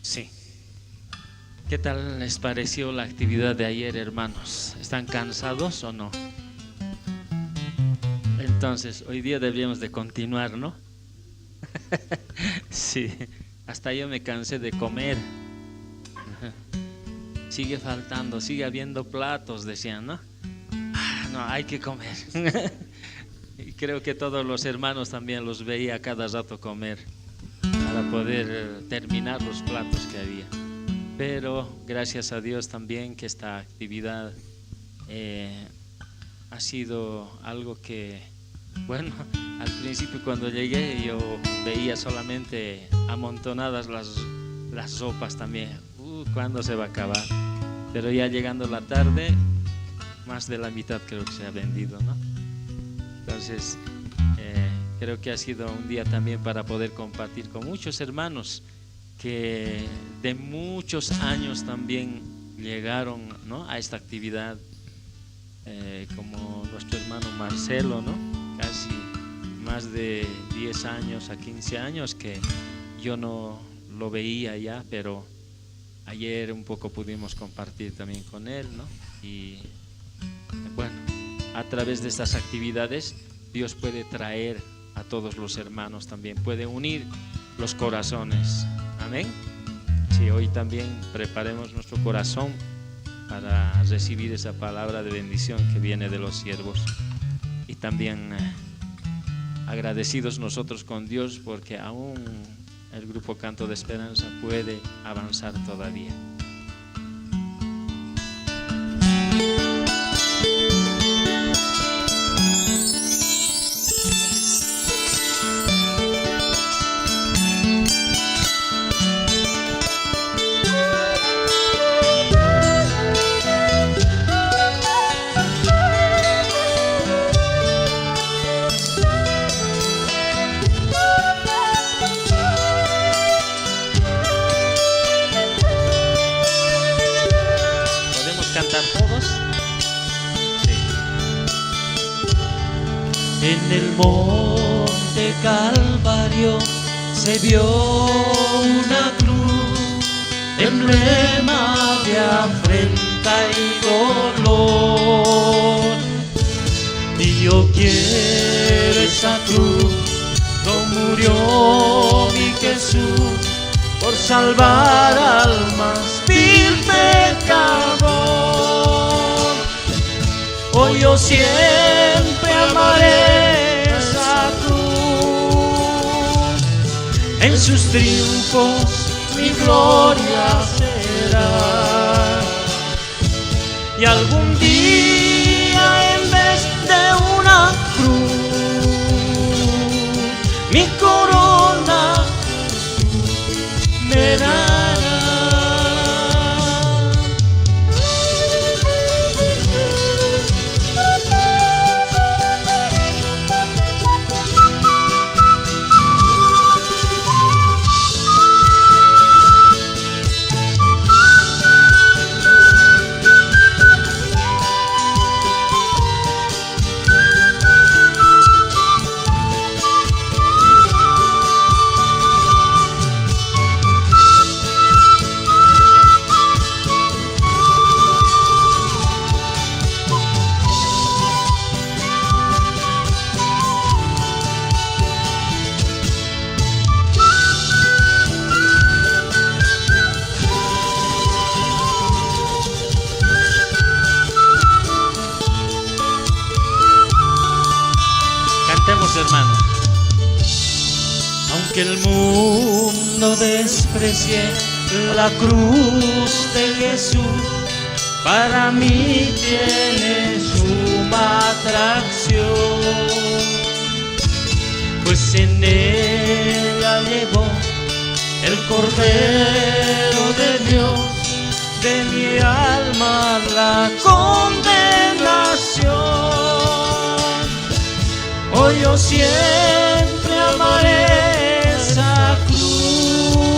Sí. ¿Qué tal les pareció la actividad de ayer, hermanos? ¿Están cansados o no? Entonces, hoy día deberíamos de continuar, ¿no? Sí, hasta yo me cansé de comer. Sigue faltando, sigue habiendo platos, decían, ¿no? No, hay que comer. Y creo que todos los hermanos también los veía cada rato comer para poder terminar los platos que había. Pero gracias a Dios también que esta actividad ha sido algo que, bueno, al principio cuando llegué yo veía solamente amontonadas las sopas también. ¿Cuándo se va a acabar? Pero ya llegando la tarde, más de la mitad creo que se ha vendido, ¿no? Entonces, creo que ha sido un día también para poder compartir con muchos hermanos que de muchos años también llegaron, ¿no?, a esta actividad, como nuestro hermano Marcelo, ¿no? Casi más de 10 años a 15 años que yo no lo veía ya, pero ayer un poco pudimos compartir también con él, ¿no? Y bueno, a través de estas actividades Dios puede traer a todos los hermanos también, puede unir los corazones. Amén. Sí, hoy también preparemos nuestro corazón para recibir esa palabra de bendición que viene de los siervos. Y también agradecidos nosotros con Dios porque aún el grupo Canto de Esperanza puede avanzar todavía. En el monte Calvario se vio una cruz, emblema de afrenta y dolor. Y yo quiero esa cruz, donde murió mi Jesús, por salvar almas vil pecador. Hoy yo siempre amaré esa cruz, en sus triunfos mi gloria será. Y algún día en vez de una cruz, mi corona me dará. Hermanos, aunque el mundo desprecie la cruz de Jesús, para mí tiene suma atracción, pues en ella llevó el Cordero de Dios de mi alma la condenación. Hoy yo siempre amaré esa cruz,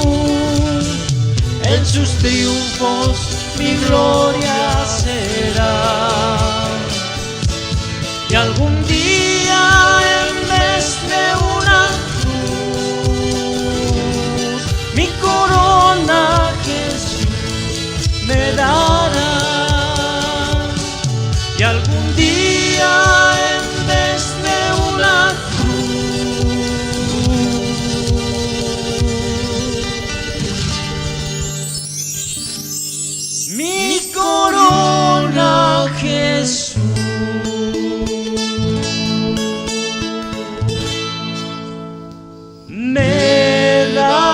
en sus triunfos mi gloria será. y algún día en vez de una cruz mi corona Jesús me darás, y algún día en vez de una cruz mi corona Jesús me dará,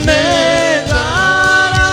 me dará.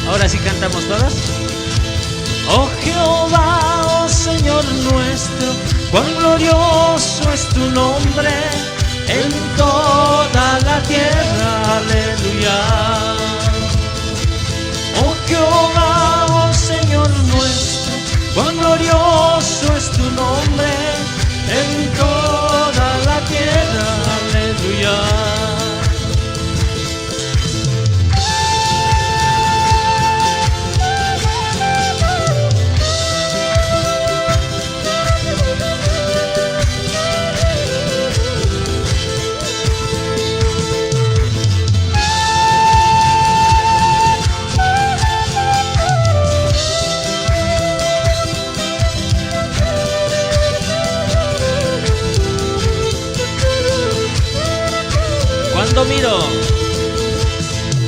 Ahora sí cantamos todas. Oh Jehová, oh Señor nuestro, cuán glorioso es tu nombre en toda la tierra, aleluya. Oh Jehová, oh Señor nuestro, cuán glorioso es tu nombre en toda la tierra, aleluya.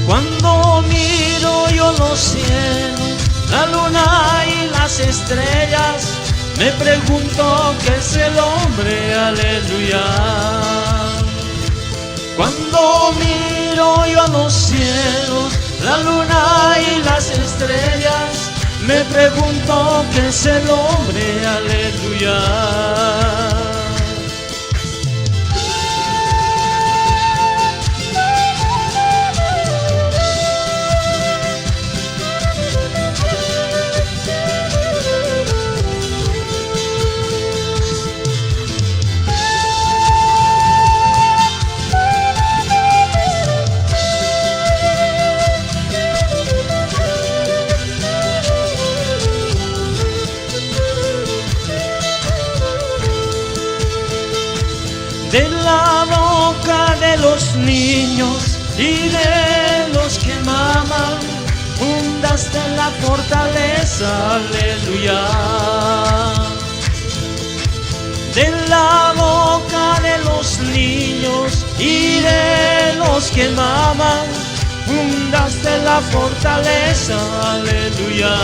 Cuando miro yo los cielos, la luna y las estrellas, me pregunto qué es el hombre, aleluya. Cuando miro yo los cielos, la luna y las estrellas, me pregunto qué es el hombre, aleluya. De la boca de los niños y de los que maman, fundaste la fortaleza, aleluya. De la boca de los niños y de los que maman, fundaste la fortaleza, aleluya.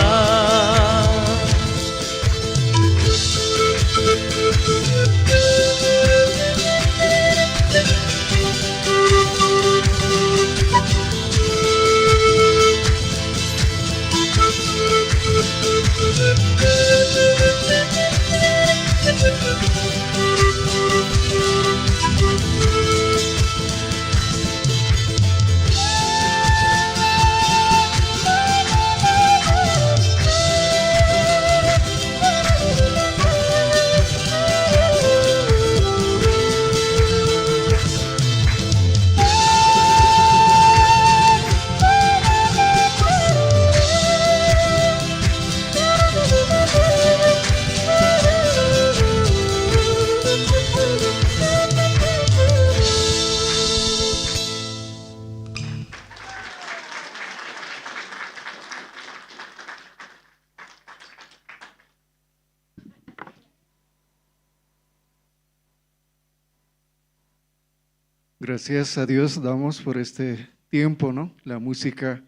Gracias a Dios damos por este tiempo, ¿no? La música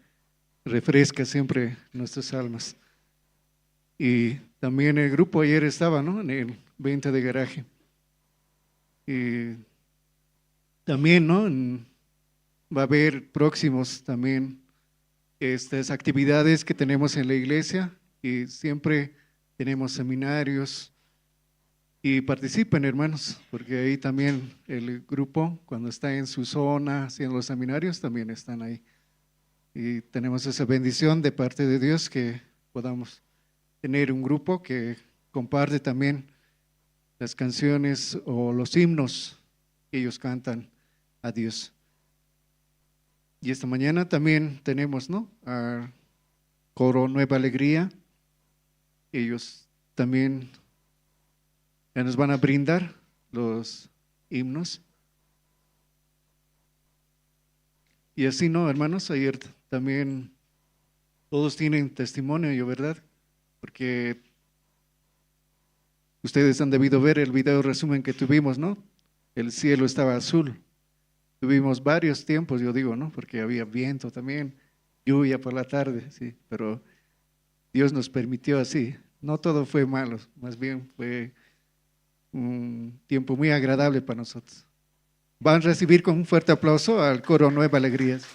refresca siempre nuestras almas. Y también el grupo ayer estaba, ¿no? En el 20 de garaje. Y también, ¿no? Va a haber próximos también estas actividades que tenemos en la iglesia y siempre tenemos seminarios y participen, hermanos, porque ahí también el grupo, cuando está en su zona haciendo los seminarios, también están ahí. Y tenemos esa bendición de parte de Dios que podamos tener un grupo que comparte también las canciones o los himnos que ellos cantan a Dios. Y esta mañana también tenemos, ¿no? Al coro Nueva Alegría. Ellos también ya nos van a brindar los himnos. Y así, ¿no, hermanos? Ayer también todos tienen testimonio, ¿verdad? Porque ustedes han debido ver el video resumen que tuvimos, ¿no? El cielo estaba azul. Tuvimos varios tiempos, yo digo, ¿no? Porque había viento también, lluvia por la tarde, sí. Pero Dios nos permitió así. No todo fue malo, más bien fue un tiempo muy agradable para nosotros. Van a recibir con un fuerte aplauso al coro Nueva Alegrías.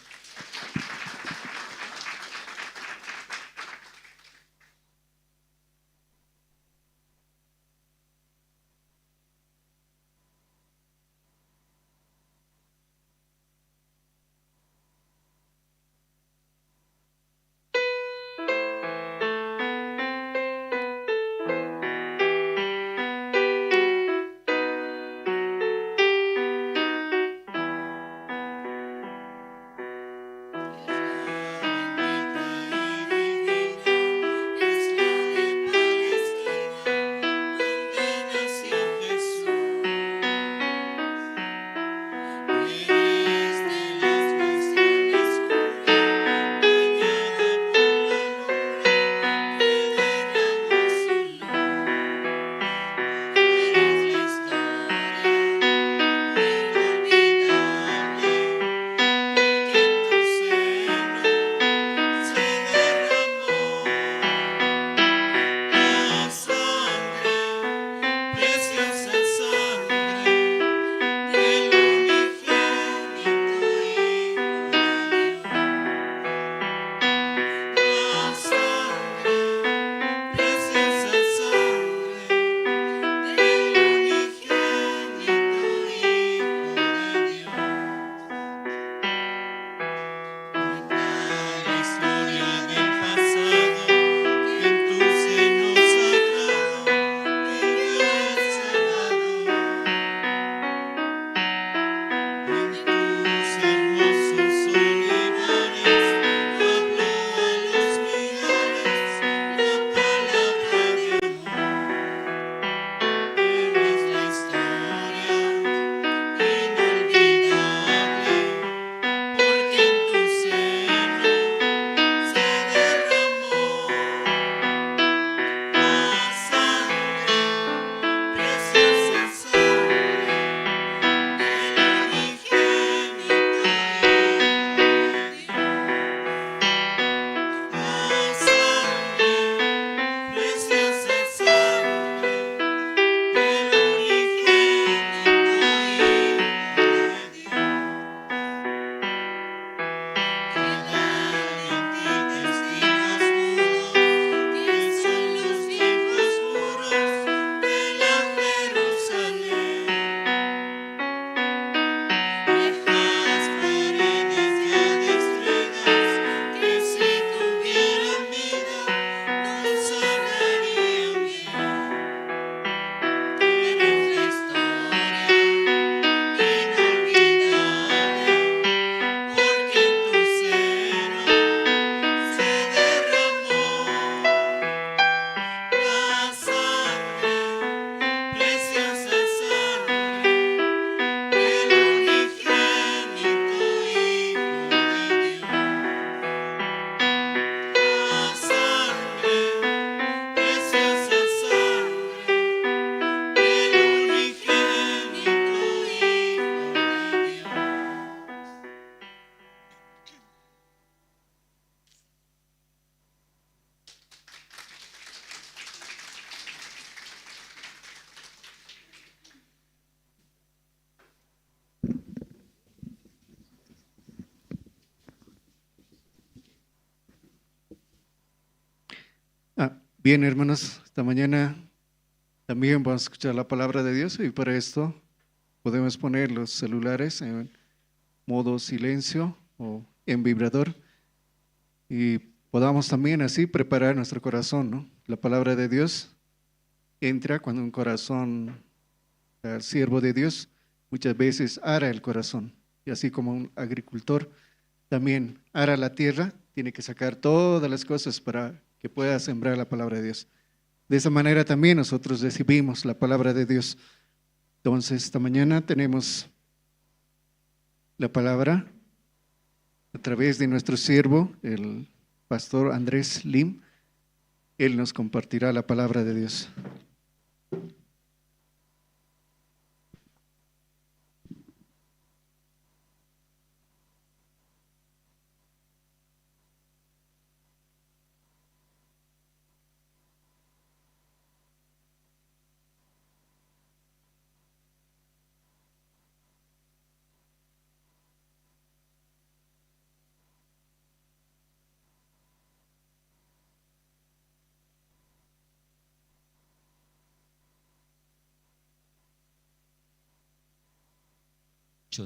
Bien, hermanos, esta mañana también vamos a escuchar la palabra de Dios y para esto podemos poner los celulares en modo silencio o en vibrador y podamos también así preparar nuestro corazón, ¿no? La palabra de Dios entra cuando un corazón, el siervo de Dios, muchas veces ara el corazón. Y así como un agricultor también ara la tierra, tiene que sacar todas las cosas para que pueda sembrar la palabra de Dios. De esa manera también nosotros recibimos la palabra de Dios. Entonces, esta mañana tenemos la palabra a través de nuestro siervo, el pastor Andrés Lim. Él nos compartirá la palabra de Dios.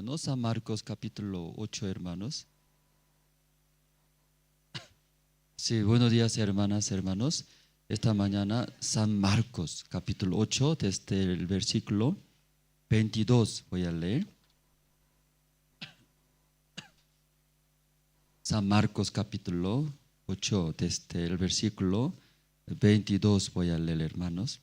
¿No? San Marcos capítulo 8, hermanos. Sí, buenos días, hermanas, hermanos. Esta mañana San Marcos capítulo 8, desde el versículo 22 voy a leer. San Marcos capítulo 8, desde el versículo 22 voy a leer, hermanos.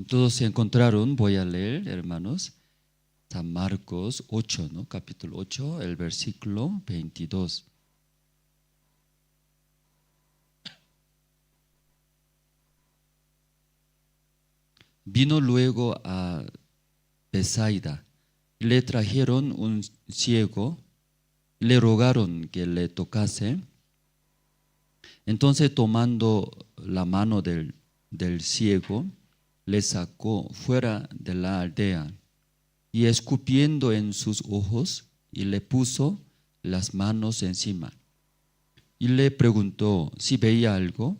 Todos se encontraron, voy a leer, hermanos, San Marcos 8, ¿no? Capítulo 8, el versículo 22. Vino luego a Betsaida, le trajeron un ciego, le rogaron que le tocase. Entonces, tomando la mano del ciego, le sacó fuera de la aldea y escupiendo en sus ojos y le puso las manos encima y le preguntó si veía algo.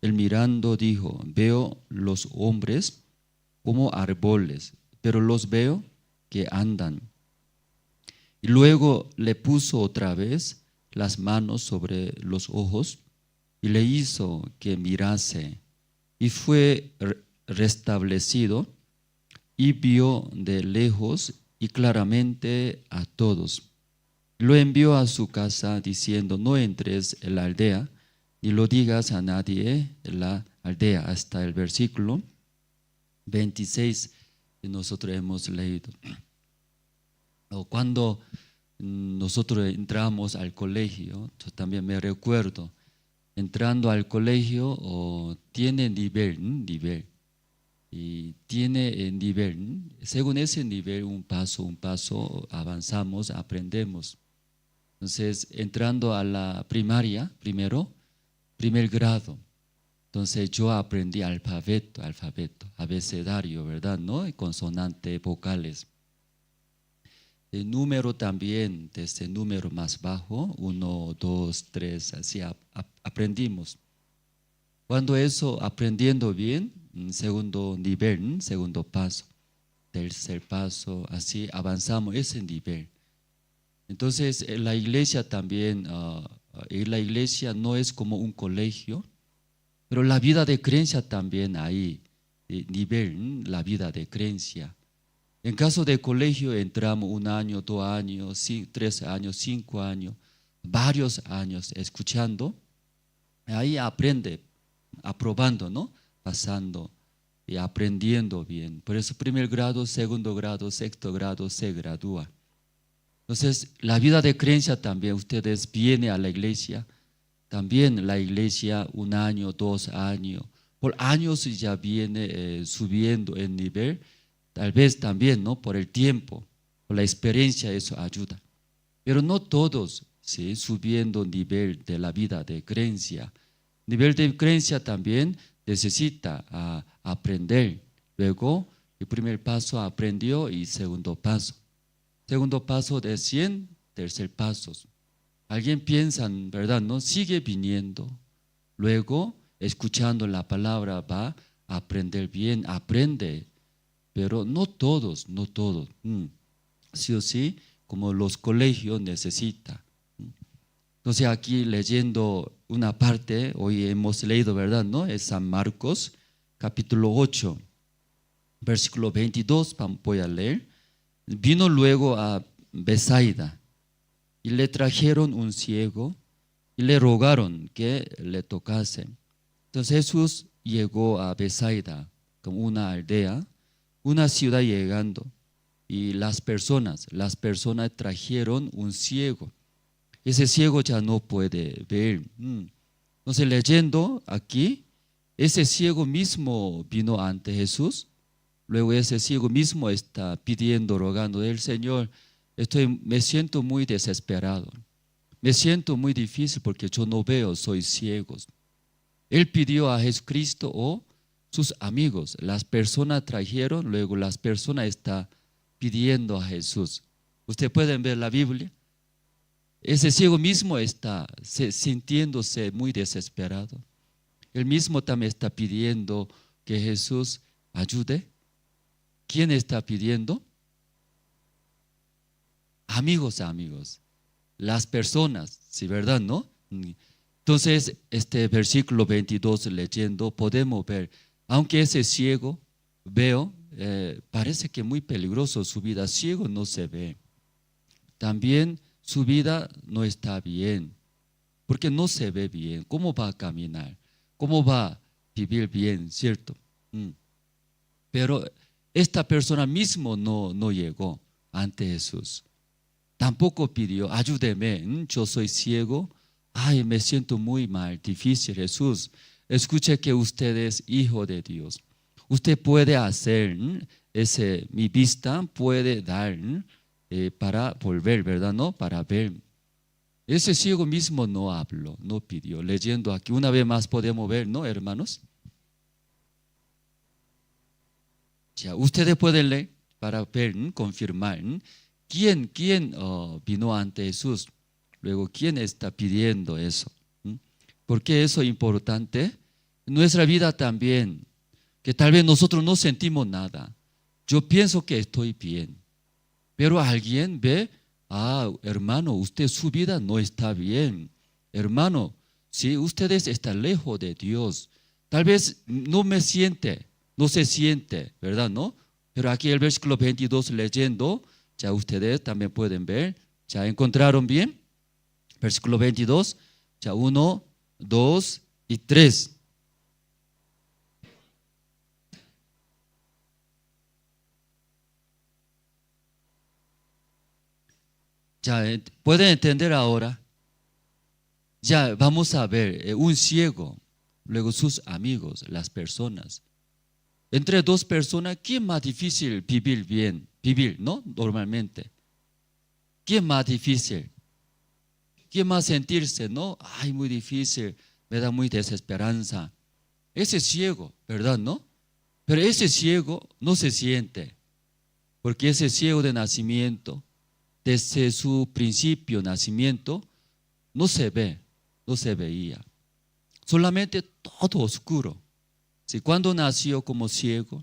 Él mirando dijo: veo los hombres como árboles, pero los veo que andan. Y luego le puso otra vez las manos sobre los ojos y le hizo que mirase y fue restablecido y vio de lejos y claramente a todos. Lo envió a su casa diciendo: no entres en la aldea ni lo digas a nadie en la aldea. Hasta el versículo 26 que nosotros hemos leído. Cuando nosotros entramos al colegio, yo también me recuerdo, entrando al colegio tiene nivel. Y tiene nivel, según ese nivel, un paso, avanzamos, aprendemos. Entonces, entrando a la primaria, primer grado, entonces yo aprendí alfabeto, abecedario, ¿verdad? ¿No? Y consonante, vocales. El número también, desde el número más bajo, 1, 2, 3, así aprendimos. Cuando eso, aprendiendo bien, segundo nivel, segundo paso, tercer paso, así avanzamos ese nivel. Entonces, la iglesia también, la iglesia no es como un colegio, pero la vida de creencia también hay nivel, la vida de creencia. En caso de colegio entramos 1 año, 2 años, 3 años, 5 años, varios años escuchando, ahí aprende, aprobando, ¿no? Pasando y aprendiendo bien. Por eso primer grado, segundo grado, sexto grado se gradúa. Entonces, la vida de creencia también, ustedes vienen a la iglesia, también la iglesia 1 año, 2 años, por años ya viene subiendo el nivel, tal vez también, ¿no? Por el tiempo, por la experiencia, eso ayuda. Pero no todos, ¿sí? Subiendo el nivel de la vida de creencia. Nivel de creencia también necesita aprender. Luego, el primer paso aprendió y segundo paso. segundo paso de 100, tercer paso. Alguien piensa, ¿verdad? ¿No? Sigue viniendo. Luego, escuchando la palabra, va a aprender bien, aprende. Pero no todos, no todos. Sí o sí, como los colegios necesita. Entonces aquí leyendo una parte, hoy hemos leído, ¿verdad? ¿No? Es San Marcos, capítulo 8, versículo 22, voy a leer. Vino luego a Betsaida y le trajeron un ciego y le rogaron que le tocase. Entonces Jesús llegó a Betsaida, como una aldea, una ciudad llegando, y las personas trajeron un ciego. Ese ciego ya no puede ver. Entonces leyendo aquí, ese ciego mismo vino ante Jesús. Luego ese ciego mismo está pidiendo, rogando del Señor, me siento muy desesperado, me siento muy difícil porque yo no veo, soy ciego. Él pidió a Jesucristo o sus amigos, las personas trajeron, luego las personas están pidiendo a Jesús. Ustedes pueden ver la Biblia. Ese ciego mismo está sintiéndose muy desesperado. Él mismo también está pidiendo que Jesús ayude. ¿Quién está pidiendo? Amigos. Las personas, ¿sí, verdad, no? Entonces, este versículo 22 leyendo, podemos ver, aunque ese ciego, veo, parece que muy peligroso su vida, ciego no se ve. También su vida no está bien, porque no se ve bien. ¿Cómo va a caminar? ¿Cómo va a vivir bien, cierto? Pero esta persona mismo no llegó ante Jesús. Tampoco pidió, ayúdeme, yo soy ciego, ay, me siento muy mal, difícil. Jesús, escuche que usted es hijo de Dios. Usted puede hacer mi vista puede dar para volver, ¿verdad? ¿No? Para ver. Ese ciego mismo no habló, no pidió. Leyendo aquí, una vez más podemos ver, ¿no, hermanos? Ya, ustedes pueden leer para ver, confirmar. ¿Quién vino ante Jesús? Luego, ¿quién está pidiendo eso? ¿Por qué eso es importante? En nuestra vida también, que tal vez nosotros no sentimos nada. Yo pienso que estoy bien, pero alguien ve, hermano, su vida no está bien. Hermano, si ustedes están lejos de Dios, tal vez no se siente, ¿verdad? ¿No? Pero aquí el versículo 22 leyendo, ya ustedes también pueden ver, ¿ya encontraron bien? Versículo 22, ya 1, 2 y 3. Ya pueden entender ahora. Ya vamos a ver un ciego, luego sus amigos, las personas. Entre dos personas, ¿quién más difícil vivir, ¿no? Normalmente. ¿Quién más difícil? ¿Quién más sentirse, no? Ay, muy difícil, me da muy desesperanza. Ese ciego, ¿verdad, no? Pero ese ciego no se siente, porque ese ciego de nacimiento, desde su principio nacimiento, no se veía. Solamente todo oscuro. Si cuando nació como ciego,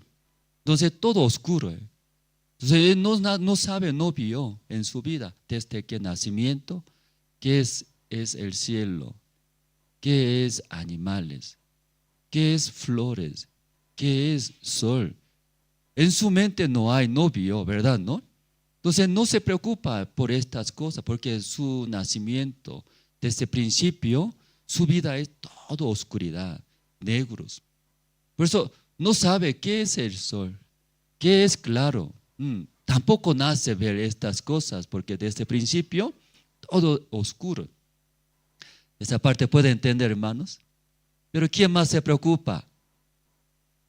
entonces todo oscuro. Entonces él no sabe, no vio en su vida desde que nacimiento qué es el cielo, qué es animales, qué es flores, qué es sol. En su mente no vio, ¿verdad? ¿No? Entonces no se preocupa por estas cosas, porque su nacimiento, desde el principio, su vida es todo oscuridad, negros. Por eso no sabe qué es el sol, qué es claro. Tampoco nace ver estas cosas, porque desde el principio, todo oscuro. Esa parte puede entender, hermanos. Pero ¿quién más se preocupa?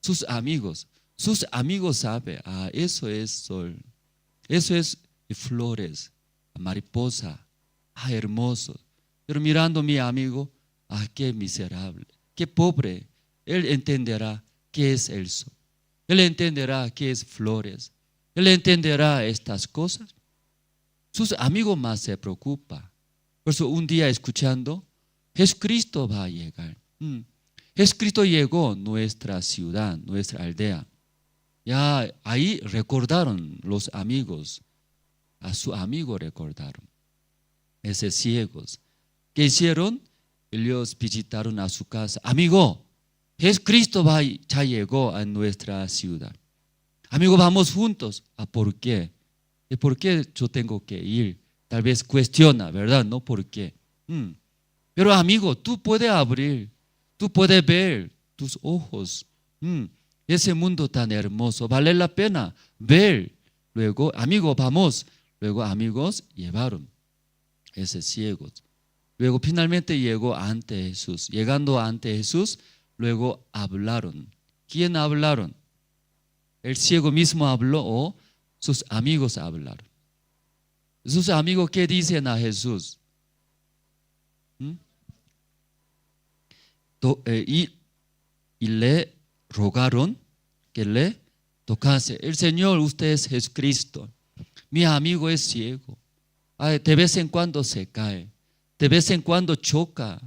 Sus amigos. Sus amigos saben, eso es sol. Eso es flores, mariposa, hermoso. Pero mirando a mi amigo, qué miserable, qué pobre. Él entenderá qué es el sol. Él entenderá qué es flores. Él entenderá estas cosas. sus amigos más se preocupan. Por eso un día escuchando, Jesucristo va a llegar. Jesucristo llegó a nuestra ciudad, nuestra aldea. Ya ahí recordaron los amigos, a su amigo recordaron. Esos ciegos. ¿Qué hicieron? Ellos visitaron a su casa. Amigo, Jesucristo ya llegó a nuestra ciudad. Amigo, vamos juntos. ¿Por qué? ¿Y por qué yo tengo que ir? Tal vez cuestiona, ¿verdad? No, ¿por qué? Pero amigo, tú puedes abrir, tú puedes ver tus ojos. Ese mundo tan hermoso, vale la pena ver. Luego, amigo, vamos. Luego, amigos llevaron esos ciegos. Luego, finalmente llegó ante Jesús. Llegando ante Jesús, luego hablaron. ¿Quién hablaron? ¿El ciego mismo habló o sus amigos hablaron? Sus amigos, ¿qué dicen a Jesús? Y le rogaron que le tocase. El Señor, usted es Jesucristo. Mi amigo es ciego. De vez en cuando se cae. De vez en cuando choca.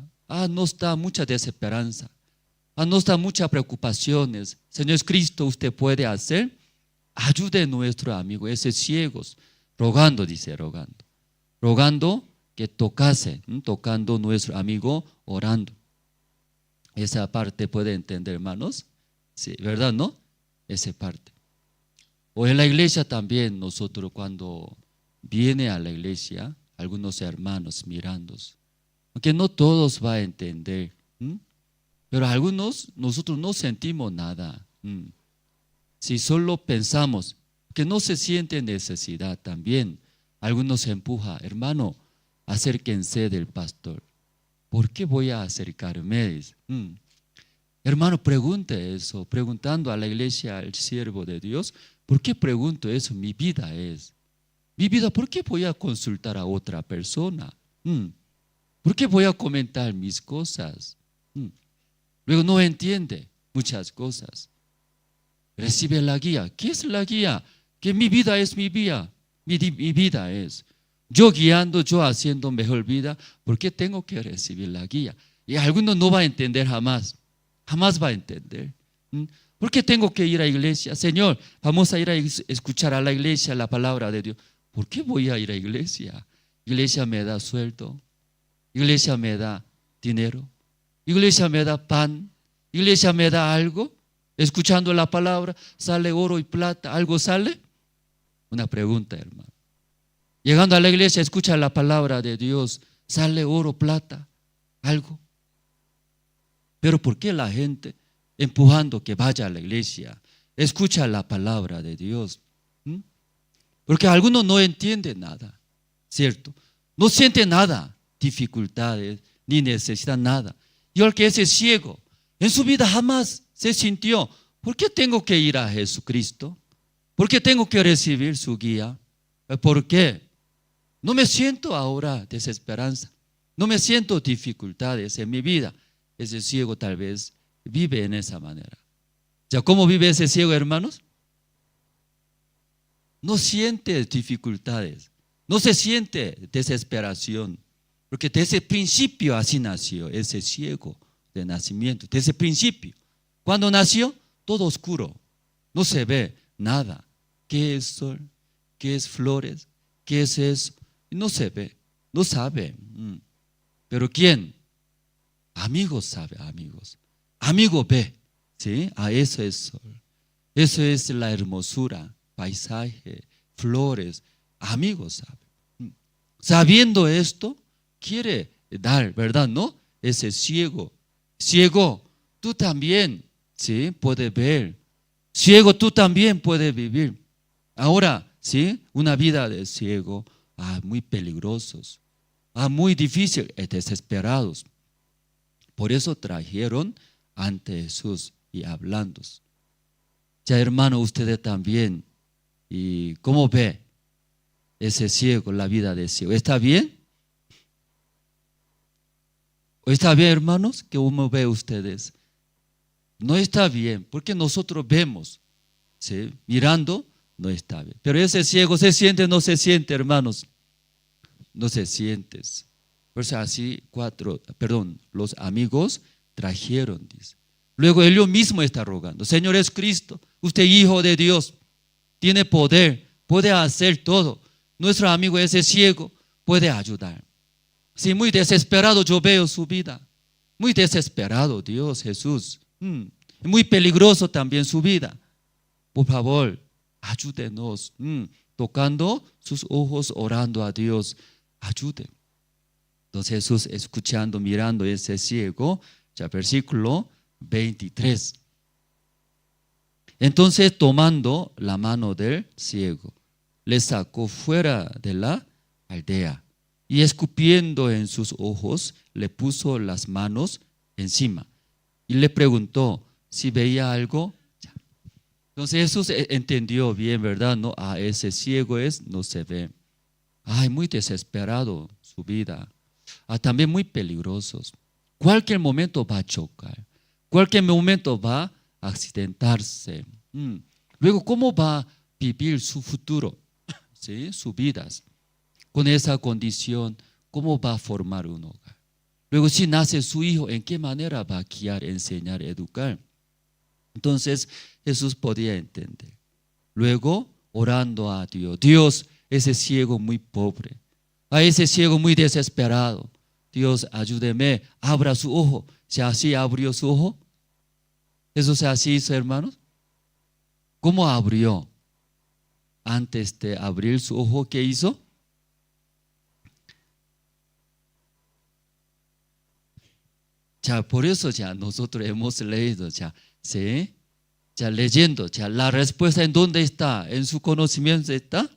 Nos da mucha desesperanza. Nos da muchas preocupaciones. Señor Cristo, usted puede hacer. Ayude a nuestro amigo, esos ciegos. Rogando, dice, rogando. Rogando que tocase, tocando nuestro amigo, orando. Esa parte puede entender, hermanos. Sí, ¿verdad, no? Esa parte. O en la iglesia también, nosotros cuando viene a la iglesia, algunos hermanos mirando, aunque no todos van a entender, pero algunos, nosotros no sentimos nada. Si solo pensamos que no se siente necesidad también, algunos empujan, hermano, acérquense del pastor. ¿Por qué voy a acercarme? Hermano, pregunte eso, preguntando a la iglesia, al siervo de Dios, ¿por qué pregunto eso? Mi vida es. Mi vida, ¿por qué voy a consultar a otra persona? ¿Por qué voy a comentar mis cosas? Luego no entiende muchas cosas. Recibe la guía. ¿Qué es la guía? Que mi vida es mi vida. Mi vida es. Yo guiando, yo haciendo mejor vida, ¿por qué tengo que recibir la guía? Y alguno no va a entender jamás. Jamás va a entender. ¿Por qué tengo que ir a la iglesia? Señor, vamos a ir a escuchar a la iglesia la palabra de Dios. ¿Por qué voy a ir a la iglesia? Iglesia me da sueldo. Iglesia me da dinero. Iglesia me da pan. Iglesia me da algo. Escuchando la palabra, ¿sale oro y plata? ¿Algo sale? Una pregunta, hermano. Llegando a la iglesia, escucha la palabra de Dios, ¿sale oro, plata? ¿Algo? Pero ¿por qué la gente empujando que vaya a la iglesia, escucha la palabra de Dios? Porque algunos no entienden nada, ¿cierto? No sienten nada, dificultades, ni necesidad, nada. Y el que es ciego, en su vida jamás se sintió, ¿por qué tengo que ir a Jesucristo? ¿Por qué tengo que recibir su guía? ¿Por qué? No me siento ahora desesperanza, no me siento dificultades en mi vida. Ese ciego tal vez vive en esa manera. ¿Ya cómo vive ese ciego, hermanos? No siente dificultades, no se siente desesperación, porque desde el principio así nació ese ciego de nacimiento, desde el principio. Cuando nació, todo oscuro, no se ve nada. ¿Qué es sol? ¿Qué es flores? ¿Qué es eso? No se ve, no sabe. Pero ¿quién? Amigos sabe, amigos. Amigo ve, ¿sí? Eso es sol. Eso es la hermosura, paisaje, flores. Amigos sabe. Sabiendo esto, quiere dar, ¿verdad? ¿No? Ese ciego. Ciego, tú también, ¿sí? Puedes ver. Ciego, tú también puedes vivir. Ahora, ¿sí? Una vida de ciego, muy peligrosos, muy difícil, desesperados. Por eso trajeron ante Jesús y hablando. Ya hermano, ustedes también, ¿y cómo ve ese ciego, la vida de ciego? ¿Está bien? ¿O está bien, hermanos? ¿Cómo ve ustedes? No está bien, porque nosotros vemos, ¿sí? Mirando, no está bien. Pero ese ciego se siente, no se siente, hermanos. no se sientes. Por eso así los amigos trajeron, dice. Luego ellos mismos está rogando, Señor Jesucristo, usted hijo de Dios, tiene poder, puede hacer todo. Nuestro amigo ese ciego puede ayudar. Sí, muy desesperado yo veo su vida. Muy desesperado, Dios, Jesús. Muy peligroso también su vida. Por favor, ayúdenos. Tocando sus ojos, orando a Dios, ayude. Entonces Jesús escuchando, mirando ese ciego, ya versículo 23. Entonces tomando la mano del ciego, le sacó fuera de la aldea y escupiendo en sus ojos, le puso las manos encima y le preguntó si veía algo. Entonces Jesús entendió bien, ¿verdad? No, a ese ciego no se ve. Ay, muy desesperado su vida. También muy peligrosos. Cualquier momento va a chocar. Cualquier momento va a accidentarse. Luego, ¿cómo va a vivir su futuro? ¿Sí? Sus vidas. Con esa condición, ¿cómo va a formar un hogar? Luego, si nace su hijo, ¿en qué manera va a guiar, enseñar, educar? Entonces, Jesús podía entender. Luego, orando a Dios. Dios, ese ciego muy pobre. A ese ciego muy desesperado. Dios, ayúdeme, abra su ojo. Si así abrió su ojo. ¿Eso se así hizo, hermanos? ¿Cómo abrió? Antes de abrir su ojo, ¿qué hizo? Ya, por eso ya nosotros hemos leído, ya, ¿sí? Ya leyendo, ya la respuesta ¿en dónde está? ¿En su conocimiento está?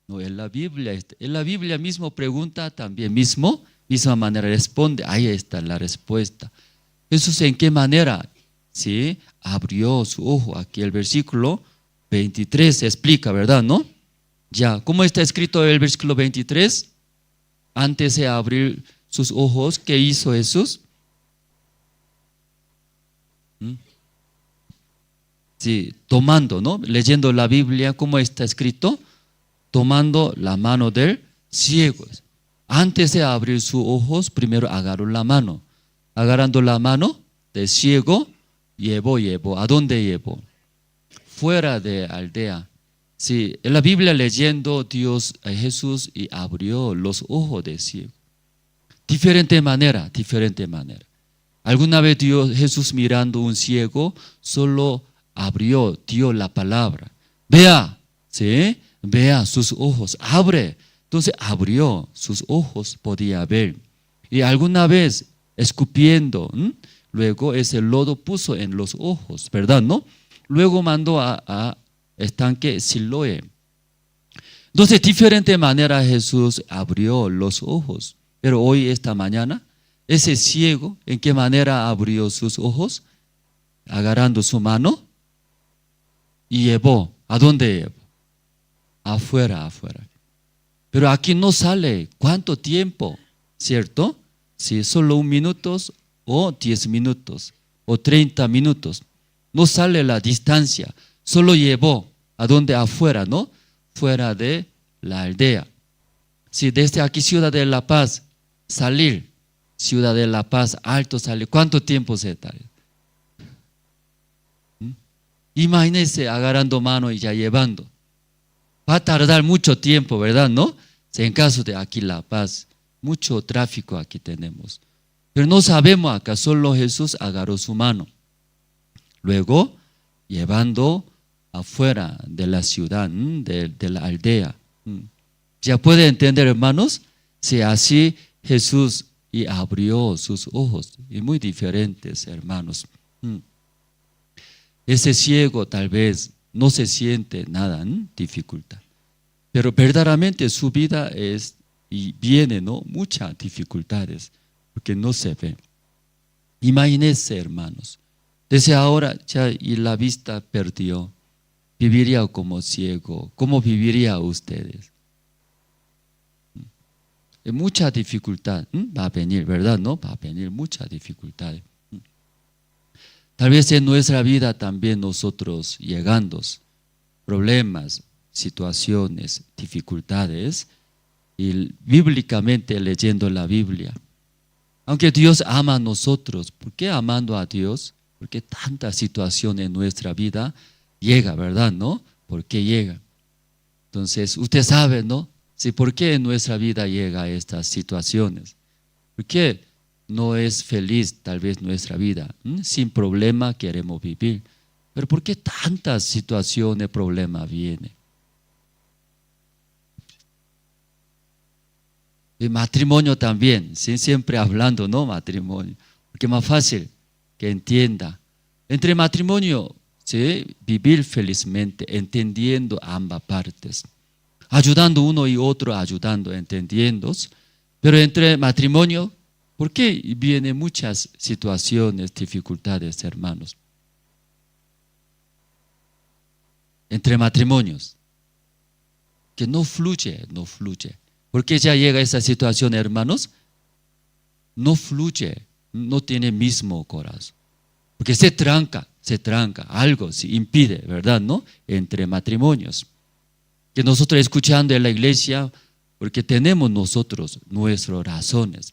No, en la Biblia está. En la Biblia mismo pregunta también, misma manera responde, ahí está la respuesta. Jesús, ¿en qué manera? Sí, abrió su ojo. Aquí el versículo 23 se explica, ¿verdad? ¿No? Ya, ¿cómo está escrito el versículo 23? Antes de abrir sus ojos, ¿qué hizo Jesús? Sí, tomando, ¿no? Leyendo la Biblia, ¿cómo está escrito? Tomando la mano del ciego. Antes de abrir sus ojos, primero agarró la mano. Agarrando la mano del ciego, llevó. ¿A dónde llevó? Fuera de aldea. Sí, en la Biblia leyendo Dios a Jesús y abrió los ojos del ciego. Diferente manera. Alguna vez Jesús mirando un ciego, solo abrió, dio la palabra. Vea, ¿sí? Vea sus ojos, abre. Entonces abrió sus ojos, podía ver. Y alguna vez escupiendo, luego ese lodo puso en los ojos, ¿verdad? ¿No? Luego mandó a estanque Siloé. Entonces, diferente manera Jesús abrió los ojos. Pero hoy, esta mañana, ese ciego, ¿en qué manera abrió sus ojos? Agarrando su mano y llevó. ¿A dónde llevó? Afuera. Pero aquí no sale cuánto tiempo, ¿cierto? Si solo 1 minuto o 10 minutos o 30 minutos. No sale la distancia, solo llevó. ¿A dónde? Afuera, ¿no? Fuera de la aldea. Si desde aquí, Ciudad de La Paz, salir, Ciudad de La Paz, Alto salir, ¿cuánto tiempo se tarda? Imagínense agarrando mano y ya llevando. Va a tardar mucho tiempo, ¿verdad? ¿No? En caso de aquí La Paz, mucho tráfico aquí tenemos. Pero no sabemos acá, solo Jesús agarró su mano. Luego, llevando afuera de la ciudad, de la aldea. ¿Ya puede entender, hermanos? Si así Jesús y abrió sus ojos, y muy diferentes, hermanos. Ese ciego tal vez no se siente nada, dificultad. Pero verdaderamente su vida viene, ¿no? Muchas dificultades, porque no se ve. Imagínense, hermanos, desde ahora ya y la vista perdió, viviría como ciego. ¿Cómo viviría ustedes? Mucha dificultad va a venir, ¿verdad? ¿No? Va a venir mucha dificultad. Tal vez en nuestra vida también nosotros llegando problemas, situaciones, dificultades, y bíblicamente leyendo la Biblia. Aunque Dios ama a nosotros, ¿por qué amando a Dios? Porque tanta situación en nuestra vida llega, ¿verdad? ¿No? ¿Por qué llega? Entonces, usted sabe, ¿no? Sí, ¿por qué en nuestra vida llega a estas situaciones? ¿Por qué no es feliz tal vez nuestra vida? Sin problema queremos vivir. Pero ¿por qué tantas situaciones, problemas vienen? El matrimonio también, ¿sí? Siempre hablando, ¿no? Matrimonio, porque es más fácil que entienda. Entre matrimonio, ¿sí? Vivir felizmente, entendiendo ambas partes, ayudando uno y otro, ayudando, entendiendo. Pero entre matrimonio, ¿por qué vienen muchas situaciones, dificultades, hermanos? Entre matrimonios, que no fluye, no fluye. ¿Por qué ya llega esa situación, hermanos? No fluye, no tiene mismo corazón. Porque se tranca, algo se impide, ¿verdad? ¿No? Entre matrimonios. Que nosotros escuchando en la iglesia, porque tenemos nosotros nuestras razones.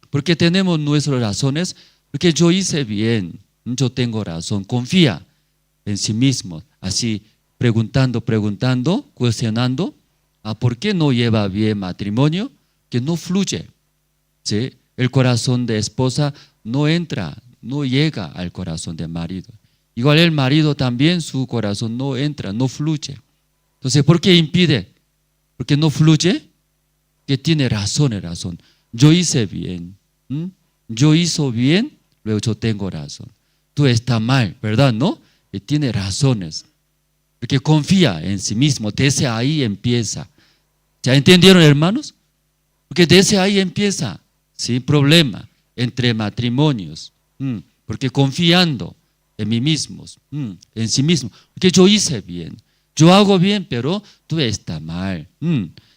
Porque tenemos nuestras razones, porque yo hice bien, yo tengo razón. Confía en sí mismo, así preguntando, cuestionando. ¿Por qué no lleva bien matrimonio? Que no fluye, ¿sí? El corazón de esposa no entra, no llega al corazón del marido. Igual el marido también, su corazón no entra, no fluye. Entonces, ¿por qué impide? Porque no fluye, que tiene razón. Yo hice bien, yo hice bien, luego yo tengo razón. Tú estás mal, ¿verdad? ¿No? Y tiene razones. Porque confía en sí mismo, desde ahí empieza. ¿Ya entendieron, hermanos? Porque desde ahí empieza, sin problema, entre matrimonios. Porque confiando en mí mismo, en sí mismo. Porque yo hice bien, yo hago bien, pero tú estás mal.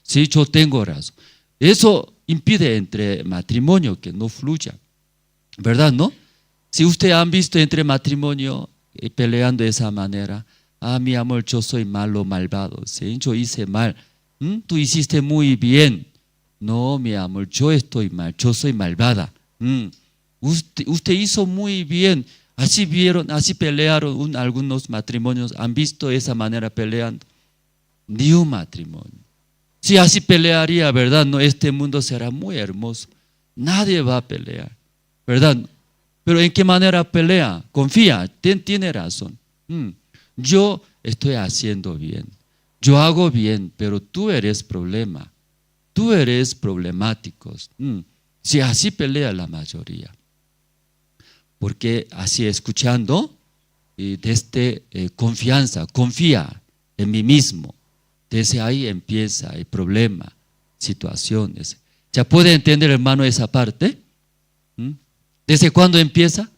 Sí, yo tengo razón. Eso impide entre matrimonio que no fluya, ¿verdad? ¿No? Si ustedes han visto entre matrimonio peleando de esa manera, mi amor, yo soy malo, malvado, ¿sí? Yo hice mal, tú hiciste muy bien. No, mi amor, yo estoy mal, yo soy malvada. Usted hizo muy bien. Así vieron, así pelearon algunos matrimonios. ¿Han visto esa manera peleando? Ni un matrimonio. Si así pelearía, ¿verdad? No, este mundo será muy hermoso. Nadie va a pelear, ¿verdad? Pero ¿en qué manera pelea? Confía, tiene razón. Yo estoy haciendo bien, yo hago bien, pero tú eres problema, tú eres problemático. Si así pelea la mayoría, porque así escuchando, y desde confianza, confía en mí mismo, desde ahí empieza el problema, situaciones. ¿Ya puede entender, hermano, esa parte? ¿Desde cuándo empieza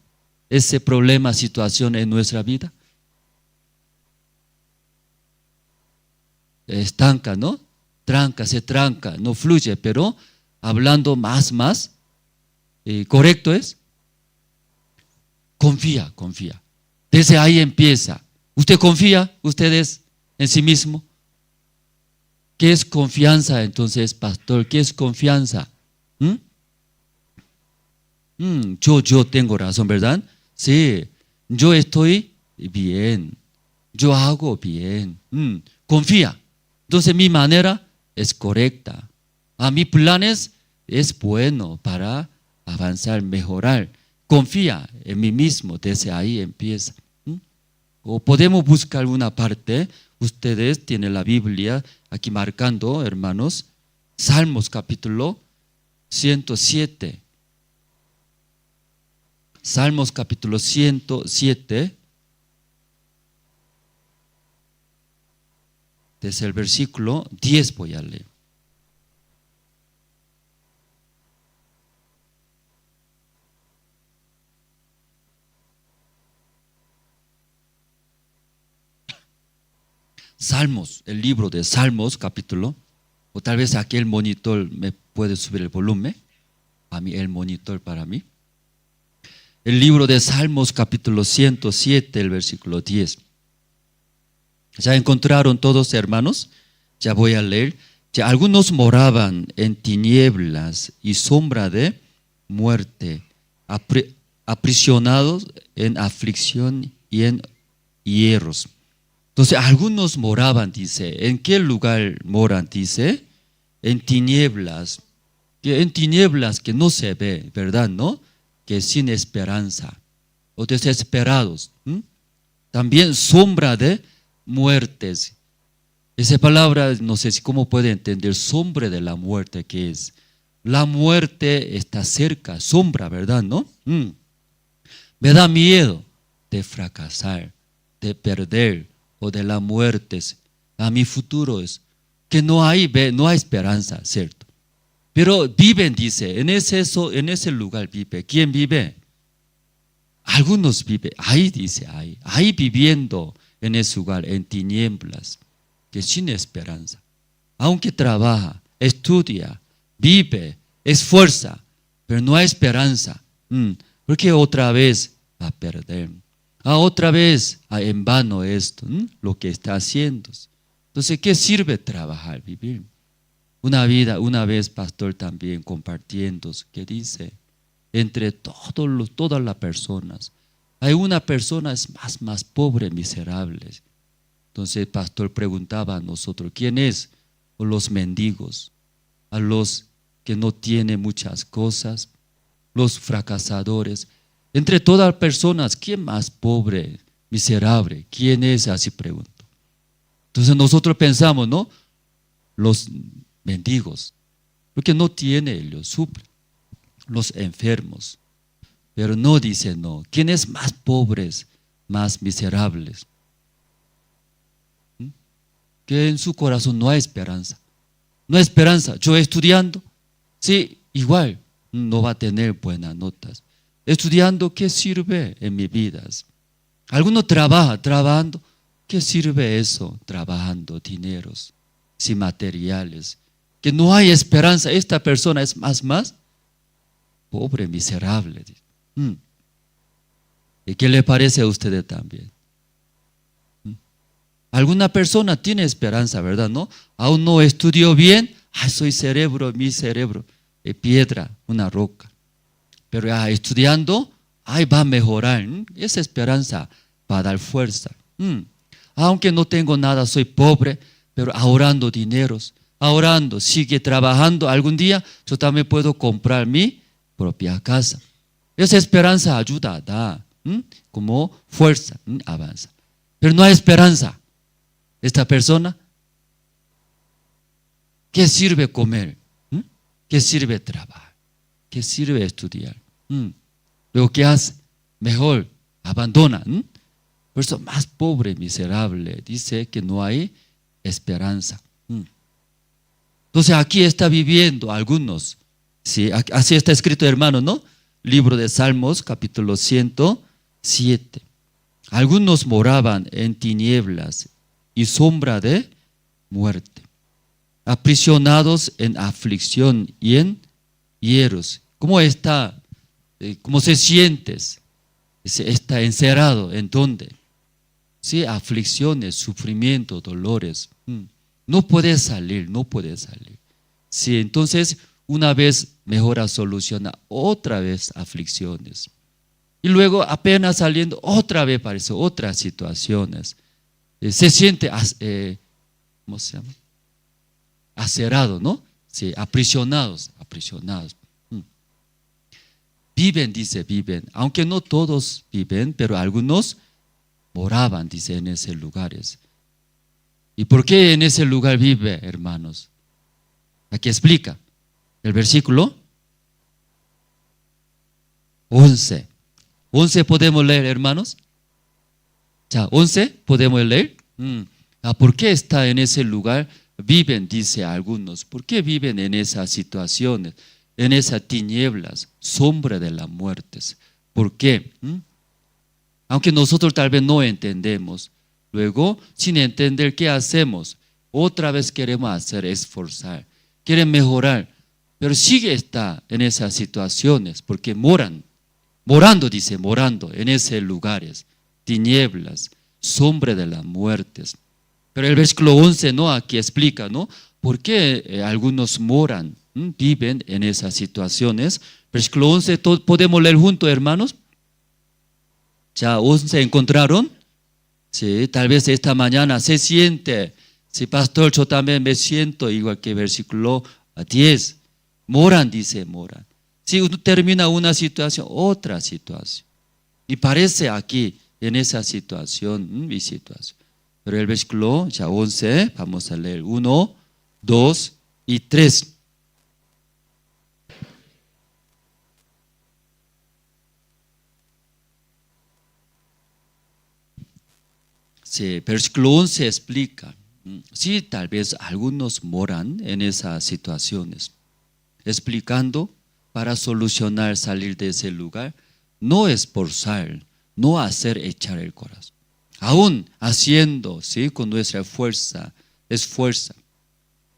ese problema, situación en nuestra vida? Estanca, ¿no? Se tranca, no fluye, pero hablando más, ¿correcto es? Confía. Desde ahí empieza. ¿Usted confía, ustedes, en sí mismo? ¿Qué es confianza entonces, pastor? ¿Qué es confianza? Yo tengo razón, ¿verdad? Sí, yo estoy bien, yo hago bien. Confía. Entonces mi manera es correcta. Mi planes es bueno para avanzar, mejorar. Confía en mí mismo, desde ahí empieza. O podemos buscar una parte, ustedes tienen la Biblia aquí marcando, hermanos, Salmos capítulo 107. Salmos capítulo 107. Desde el versículo 10 voy a leer. Salmos, el libro de Salmos, capítulo, o tal vez aquí el monitor me puede subir el volumen, a mí el monitor para mí. El libro de Salmos, capítulo 107, el versículo 10. ¿Ya encontraron todos, hermanos? Ya voy a leer. Algunos moraban en tinieblas y sombra de muerte, aprisionados en aflicción y en hierros. Entonces, algunos moraban, dice. ¿En qué lugar moran? Dice, en tinieblas. En tinieblas que no se ve, ¿verdad? ¿No? Que sin esperanza, o desesperados. También sombra de muertes. Esa palabra, no sé si cómo puede entender, sombra de la muerte, ¿qué es? La muerte está cerca, sombra, ¿verdad? ¿No? Me da miedo de fracasar, de perder o de la muerte. A mi futuro es que no hay esperanza, ¿cierto? Pero viven, dice, en ese lugar vive. ¿Quién vive? Algunos viven, ahí dice, ahí viviendo en ese lugar, en tinieblas, que sin esperanza. Aunque trabaja, estudia, vive, esfuerza, pero no hay esperanza. Porque otra vez va a perder. Otra vez en vano esto, lo que está haciendo. Entonces, ¿qué sirve trabajar, vivir? Una vez, pastor, también compartiendo, que dice, entre todas las personas, hay una persona es más pobre, miserable. Entonces el pastor preguntaba a nosotros, ¿quién es? O los mendigos, a los que no tienen muchas cosas, los fracasadores. Entre todas las personas, ¿quién más pobre, miserable? ¿Quién es? Así preguntó. Entonces nosotros pensamos, ¿no? Los mendigos, porque no tiene, ellos sufren. Los enfermos. Pero no dice no. ¿Quién es más pobres, más miserables? Que en su corazón no hay esperanza. No hay esperanza. Yo estudiando, sí, igual no va a tener buenas notas. Estudiando, ¿qué sirve en mi vida? Alguno trabajando, ¿qué sirve eso? Trabajando dineros, sin materiales. Que no hay esperanza. Esta persona es más pobre, miserable. ¿Y qué le parece a ustedes también? Alguna persona tiene esperanza, ¿verdad? ¿No? Aún no estudió bien, soy mi cerebro, piedra, una roca. Pero estudiando, va a mejorar. Esa esperanza va a dar fuerza. Aunque no tengo nada, soy pobre, pero ahorrando dineros, sigue trabajando. Algún día yo también puedo comprar mi propia casa. Esa esperanza ayuda, da como fuerza, avanza. Pero no hay esperanza. Esta persona, ¿qué sirve comer? ¿Qué sirve trabajar? ¿Qué sirve estudiar? Luego, ¿qué hace? Mejor, abandona. Por eso, más pobre, miserable, dice que no hay esperanza. Entonces, aquí está viviendo algunos. Sí, así está escrito, hermano, ¿no? Libro de Salmos, capítulo 107. Algunos moraban en tinieblas y sombra de muerte, aprisionados en aflicción y en hierros. ¿Cómo está? ¿Cómo se sientes? Está encerrado. ¿En dónde? Sí, aflicciones, sufrimiento, dolores. No puede salir. Sí, entonces una vez mejora, soluciona, otra vez aflicciones. Y luego apenas saliendo, otra vez aparece otras situaciones. Se siente, ¿cómo se llama? Acerado, ¿no? Sí, aprisionados. Viven, aunque no todos viven, pero algunos moraban, dice, en esos lugares. ¿Y por qué en ese lugar vive, hermanos? Aquí explica el versículo 11. 11 podemos leer, hermanos. 11 podemos leer. ¿Por qué está en ese lugar? Viven, dice algunos. ¿Por qué viven en esas situaciones? En esas tinieblas, sombra de las muertes. ¿Por qué? Aunque nosotros tal vez no entendemos. Luego, sin entender, ¿qué hacemos? Otra vez queremos esforzar. Quieren mejorar. Pero sigue está en esas situaciones porque morando en esos lugares, tinieblas, sombra de las muertes. Pero el versículo 11, ¿no? Aquí explica, ¿no? ¿Por qué algunos moran, viven en esas situaciones? Versículo 11, ¿podemos leer juntos, hermanos? ¿Ya 11 encontraron? Sí, tal vez esta mañana se siente, sí, pastor, yo también me siento igual que versículo 10. Moran, dice, moran. Si uno termina una situación, otra situación. Y parece aquí, en esa situación, mi situación. Pero el versículo ya 11, vamos a leer 1, 2 y 3. Sí, versículo 11 explica, sí, tal vez algunos moran en esas situaciones, explicando para solucionar, salir de ese lugar, no esforzar, no hacer echar el corazón. Aún haciendo, ¿sí? Con nuestra fuerza, esfuerza,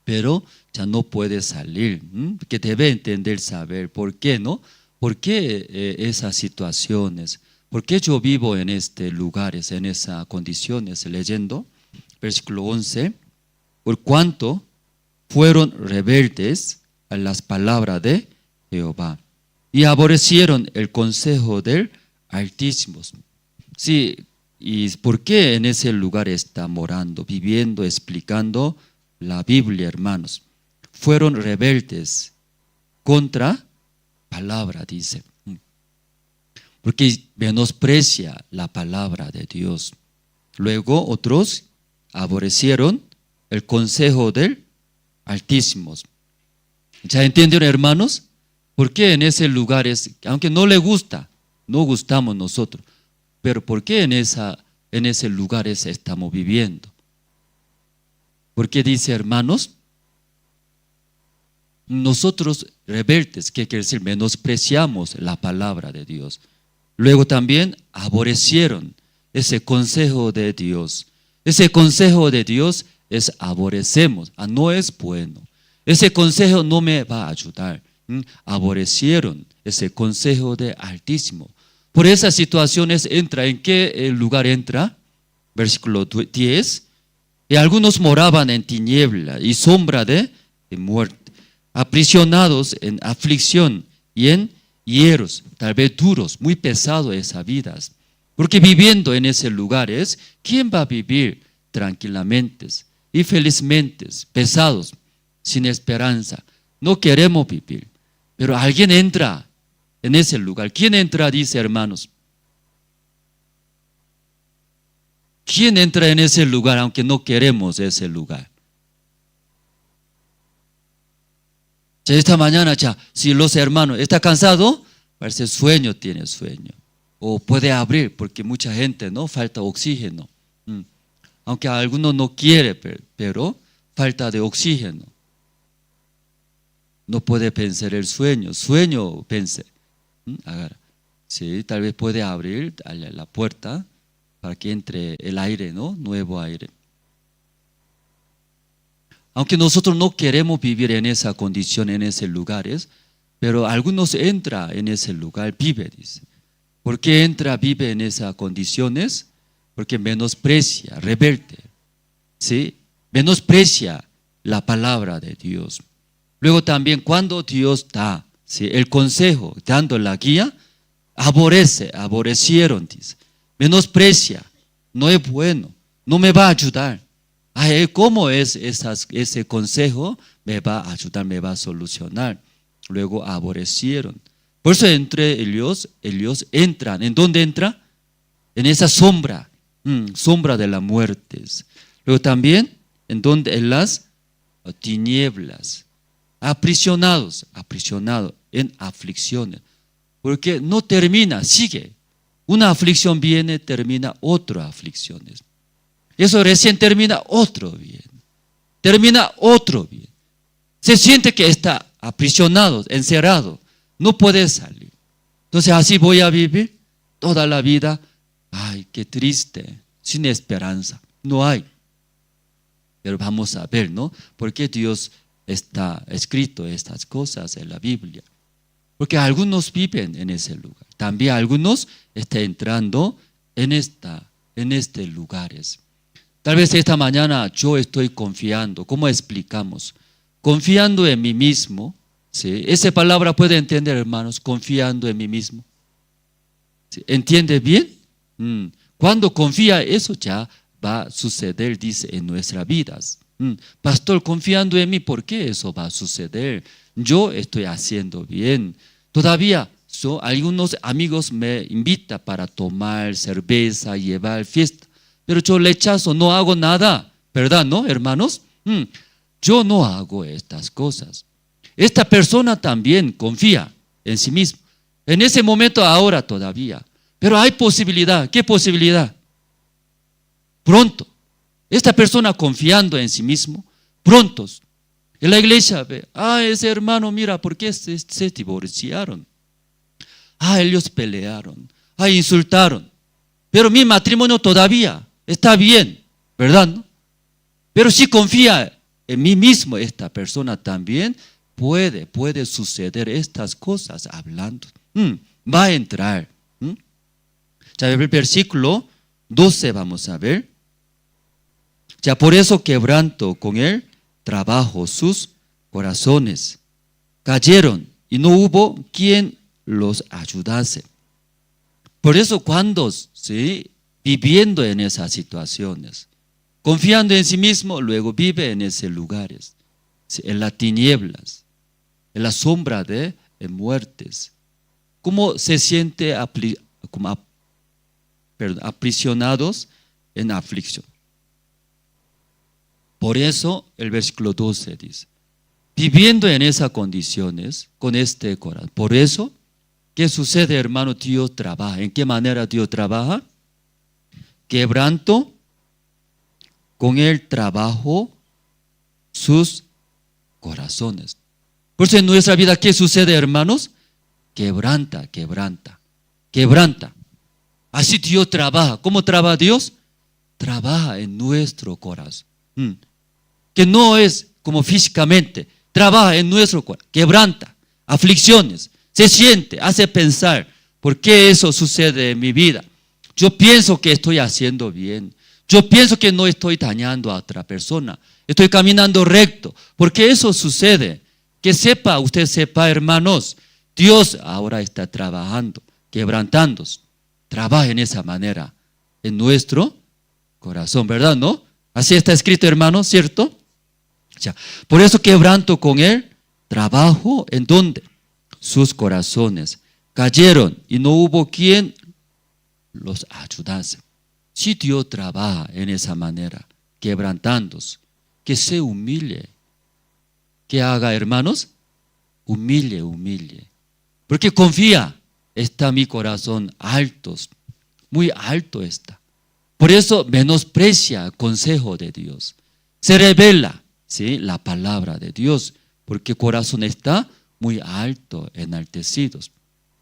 pero ya no puede salir, que debe entender, saber por qué, ¿no? ¿Por qué esas situaciones? ¿Por qué yo vivo en estos lugares, en esas condiciones? Leyendo, versículo 11, por cuanto fueron rebeldes a las palabras de Jehová y aborrecieron el consejo del Altísimo. Sí, ¿y por qué en ese lugar está morando, viviendo, explicando la Biblia, hermanos? Fueron rebeldes contra palabra, dice. Porque menosprecia la palabra de Dios. Luego otros aborrecieron el consejo del Altísimo. ¿Ya entienden, hermanos? ¿Por qué en ese lugar aunque no le gusta, no gustamos nosotros, pero por qué en ese lugar estamos viviendo? Porque dice, hermanos, nosotros rebeldes, ¿qué quiere decir? Menospreciamos la palabra de Dios. Luego también aborrecieron ese consejo de Dios. Ese consejo de Dios es aborrecemos, no es bueno. Ese consejo no me va a ayudar. Aborrecieron ese consejo de Altísimo. Por esas situaciones entra, ¿en qué lugar entra? Versículo 10. Y algunos moraban en tiniebla y sombra de muerte, aprisionados en aflicción y en hieros, tal vez duros, muy pesados esas vidas. Porque viviendo en esos lugares, ¿quién va a vivir tranquilamente y felizmente, pesados, sin esperanza? No queremos vivir. Pero alguien entra en ese lugar. ¿Quién entra? Dice, hermanos. ¿Quién entra en ese lugar aunque no queremos ese lugar? Esta mañana ya, si los hermanos está cansado, parece sueño, tiene sueño. O puede abrir porque mucha gente no falta oxígeno. Aunque alguno no quiere, pero falta de oxígeno. No puede pensar el sueño. Sueño, pense. Sí, tal vez puede abrir la puerta para que entre el aire, ¿no? Nuevo aire. Aunque nosotros no queremos vivir en esa condición, en esos lugares, pero algunos entran en ese lugar, vive, dice. ¿Por qué entra, vive en esas condiciones? Porque menosprecia, rebelde, ¿sí? Menosprecia la palabra de Dios. Luego también cuando Dios da, ¿sí?, el consejo, dando la guía, aborrecieron, dice. Menosprecia, no es bueno, no me va a ayudar. Ay, ¿cómo es ese consejo? Me va a ayudar, me va a solucionar. Luego aborrecieron. Por eso entre ellos entran. ¿En dónde entra? En esa sombra, sombra de la muerte. Luego también, en las tinieblas, aprisionados en aflicciones. Porque no termina, sigue. Una aflicción viene, termina otra aflicción. Eso recién termina otro bien. Termina otro bien. Se siente que está aprisionado, encerrado. No puede salir. Entonces así voy a vivir toda la vida. Ay, qué triste, sin esperanza. No hay. Pero vamos a ver, ¿no? ¿Por qué Dios está escrito estas cosas en la Biblia? Porque algunos viven en ese lugar. También algunos están entrando en estos lugares. Tal vez esta mañana yo estoy confiando. ¿Cómo explicamos? Confiando en mí mismo. ¿Sí? Esa palabra puede entender, hermanos, confiando en mí mismo. ¿Sí? ¿Entiende bien? Cuando confía, eso ya va a suceder, dice, en nuestras vidas. Pastor, confiando en mí, ¿por qué eso va a suceder? Yo estoy haciendo bien. Todavía algunos amigos me invitan para tomar cerveza, llevar fiesta, pero yo rechazo, no hago nada, ¿verdad? ¿No, hermanos? Yo no hago estas cosas. Esta persona también confía en sí mismo. En ese momento, ahora todavía. Pero hay posibilidad. ¿Qué posibilidad? Pronto. Esta persona confiando en sí mismo, prontos. En la iglesia ve, ese hermano, mira, ¿por qué se divorciaron? Ellos pelearon, insultaron. Pero mi matrimonio todavía está bien, ¿verdad? ¿No? Pero si confía en mí mismo, esta persona también puede suceder estas cosas hablando. Va a entrar. Ya el versículo 12 vamos a ver. Ya por eso quebranto con él trabajo sus corazones. Cayeron y no hubo quien los ayudase. Por eso cuando viviendo en esas situaciones, confiando en sí mismo, luego vive en esos lugares, en las tinieblas, en la sombra de muertes. ¿Cómo se siente aprisionados en aflicción? Por eso el versículo 12 dice, viviendo en esas condiciones, con este corazón. Por eso, ¿qué sucede, hermano? Dios trabaja. ¿En qué manera Dios trabaja? Quebranto con el trabajo sus corazones. Por eso en nuestra vida, ¿qué sucede, hermanos? Quebranta. Así Dios trabaja. ¿Cómo trabaja Dios? Trabaja en nuestro corazón. Que no es como físicamente, trabaja en nuestro corazón, quebranta, aflicciones, se siente, hace pensar, ¿por qué eso sucede en mi vida? Yo pienso que estoy haciendo bien, yo pienso que no estoy dañando a otra persona, estoy caminando recto, ¿por qué eso sucede? Que usted sepa, hermanos, Dios ahora está trabajando, quebrantándose, trabaja en esa manera, en nuestro corazón, ¿verdad? ¿No? Así está escrito, hermano, ¿cierto? Ya. Por eso quebranto con él, trabajo en donde sus corazones cayeron y no hubo quien los ayudase. Si Dios trabaja en esa manera, quebrantándose, que se humille, que haga, hermanos, humille, porque confía, está mi corazón altos, muy alto está. Por eso menosprecia el consejo de Dios. Se revela, la palabra de Dios, porque el corazón está muy alto, enaltecidos.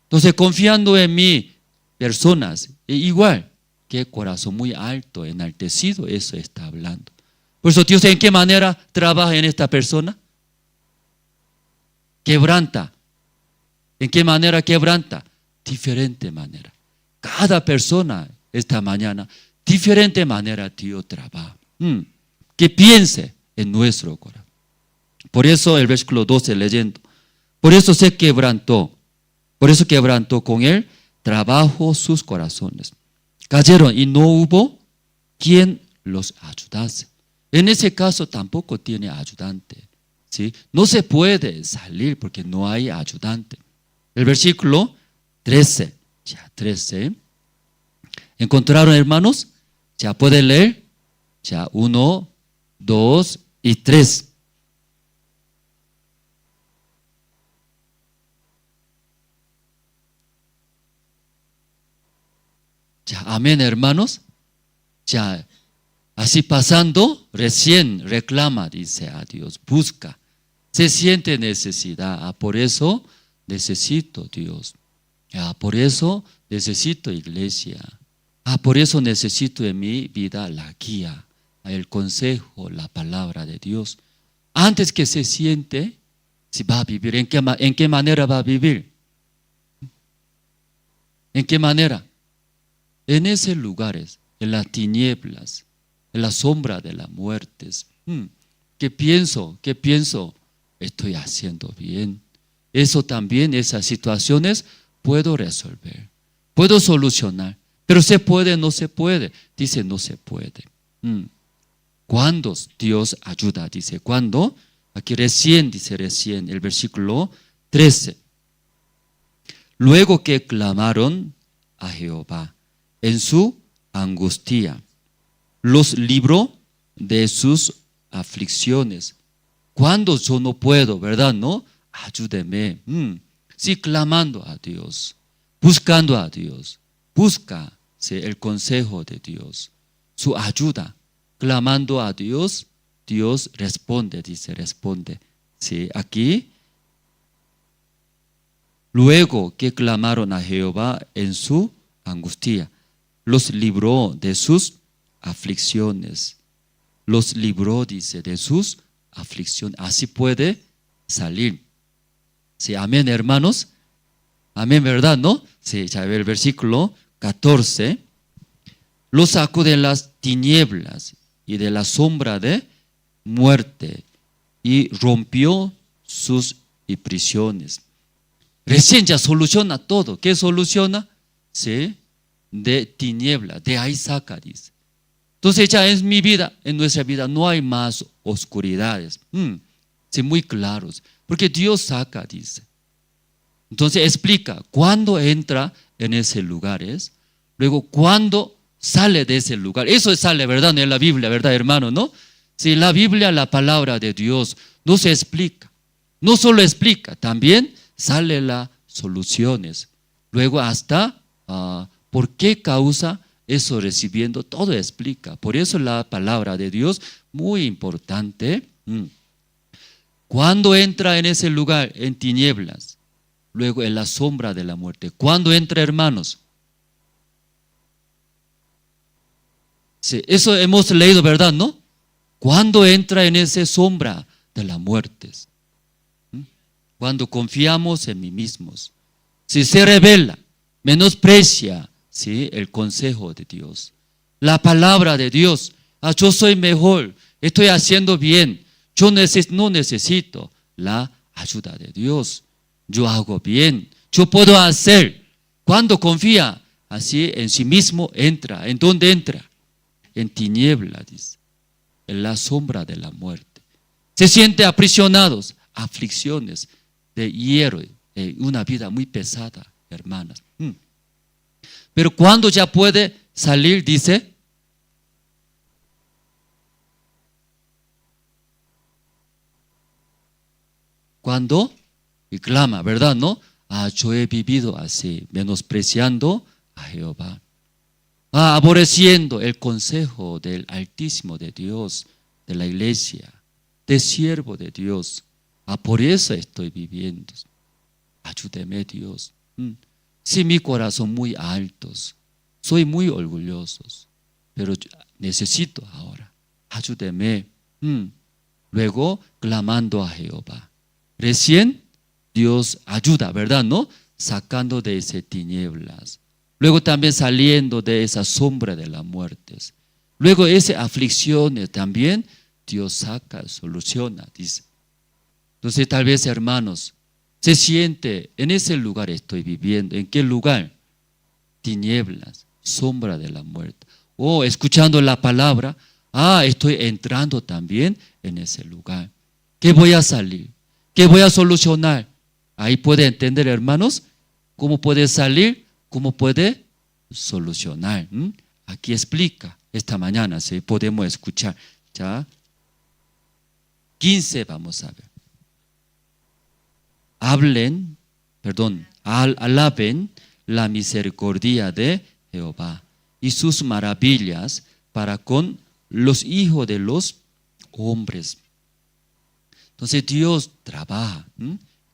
Entonces, confiando en mí, personas, igual que corazón muy alto, enaltecido, eso está hablando. Por eso Dios, ¿en qué manera trabaja en esta persona? Quebranta. ¿En qué manera quebranta? Diferente manera. Cada persona esta mañana, diferente manera Dios trabaja. Que piense en nuestro corazón. Por eso el versículo 12 leyendo. Por eso se quebrantó. Por eso quebrantó con él trabajo sus corazones. Cayeron y no hubo quien los ayudase. En ese caso tampoco tiene ayudante. ¿Sí? No se puede salir porque no hay ayudante. El versículo 13. Ya 13. ¿Encontraron, hermanos? Ya pueden leer. Ya 1, 2 y 3. Ya, amén, hermanos. Ya, así pasando, recién reclama, dice a Dios, busca. Se siente necesidad. Por eso necesito Dios. Por eso necesito iglesia. Por eso necesito en mi vida la guía, el consejo, la palabra de Dios. Antes que se siente, si va a vivir, ¿en qué manera va a vivir? ¿En qué manera? En esos lugares, en las tinieblas, en la sombra de la muerte. ¿Qué pienso? ¿Qué pienso? Estoy haciendo bien. Eso también, esas situaciones, puedo resolver, puedo solucionar. Pero ¿se puede? No se puede. Dice, no se puede. ¿Cuándo Dios ayuda? Dice, ¿cuándo? Aquí recién, dice recién, el versículo 13. Luego que clamaron a Jehová en su angustia, los libró de sus aflicciones. Cuando yo no puedo, ¿verdad? ¿No? Ayúdeme. Sí, clamando a Dios, buscando a Dios. Busca el consejo de Dios, su ayuda. Clamando a Dios, Dios responde, dice, responde. Sí, aquí. Luego que clamaron a Jehová en su angustia, los libró de sus aflicciones. Los libró, dice, de sus aflicciones. Así puede salir. Sí, amén, hermanos. Amén, ¿verdad? ¿No? Sí, ya ve el versículo 14. Los sacó de las tinieblas y de la sombra de muerte y rompió sus prisiones. Recién ya soluciona todo. ¿Qué soluciona? Sí, de tiniebla, de ahí saca, dice. Entonces ya en mi vida, en nuestra vida, no hay más oscuridades. Sí, muy claros. Porque Dios saca, dice. Entonces explica, cuando entra en ese lugar es, luego cuando sale de ese lugar. Eso sale, ¿verdad? En la Biblia, ¿verdad, hermano? ¿No? Si la Biblia, la palabra de Dios, no se explica. No solo explica, también sale las soluciones. Luego hasta por qué causa eso recibiendo, todo explica. Por eso la palabra de Dios, muy importante. Cuando entra en ese lugar, en tinieblas, luego en la sombra de la muerte. ¿Cuándo entra, hermanos? Sí, eso hemos leído, ¿verdad? ¿No? Cuando entra en esa sombra de la muerte. Cuando confiamos en mí mismos. Si se revela, menosprecia, ¿sí?, el consejo de Dios. La palabra de Dios. Yo soy mejor, estoy haciendo bien. Yo no necesito la ayuda de Dios. Yo hago bien, yo puedo hacer. Cuando confía así en sí mismo, entra. ¿En dónde entra? En tiniebla, dice, en la sombra de la muerte. Se siente aprisionados, aflicciones de hierro, una vida muy pesada, hermanas. Pero cuando ya puede salir, dice, cuando y clama, ¿verdad? ¿No? Yo he vivido así, menospreciando a Jehová, aborreciendo el consejo del Altísimo de Dios, de la iglesia, de siervo de Dios. Por eso estoy viviendo. Ayúdeme, Dios. Sí, mi corazón muy altos, soy muy orgulloso, pero necesito ahora. Ayúdeme. Luego clamando a Jehová. Recién Dios ayuda, ¿verdad? ¿No? Sacando de esas tinieblas. Luego también saliendo de esa sombra de las muertes. Luego esas aflicciones también Dios saca, soluciona, dice. Entonces tal vez, hermanos, se siente, en ese lugar estoy viviendo. ¿En qué lugar? Tinieblas, sombra de la muerte. Escuchando la palabra, estoy entrando también en ese lugar. ¿Qué voy a salir? ¿Qué voy a solucionar? Ahí puede entender, hermanos, cómo puede salir, cómo puede solucionar. Aquí explica esta mañana, ¿sí? Podemos escuchar. ¿Ya? 15 vamos a ver. Alaben la misericordia de Jehová y sus maravillas para con los hijos de los hombres. Entonces Dios trabaja,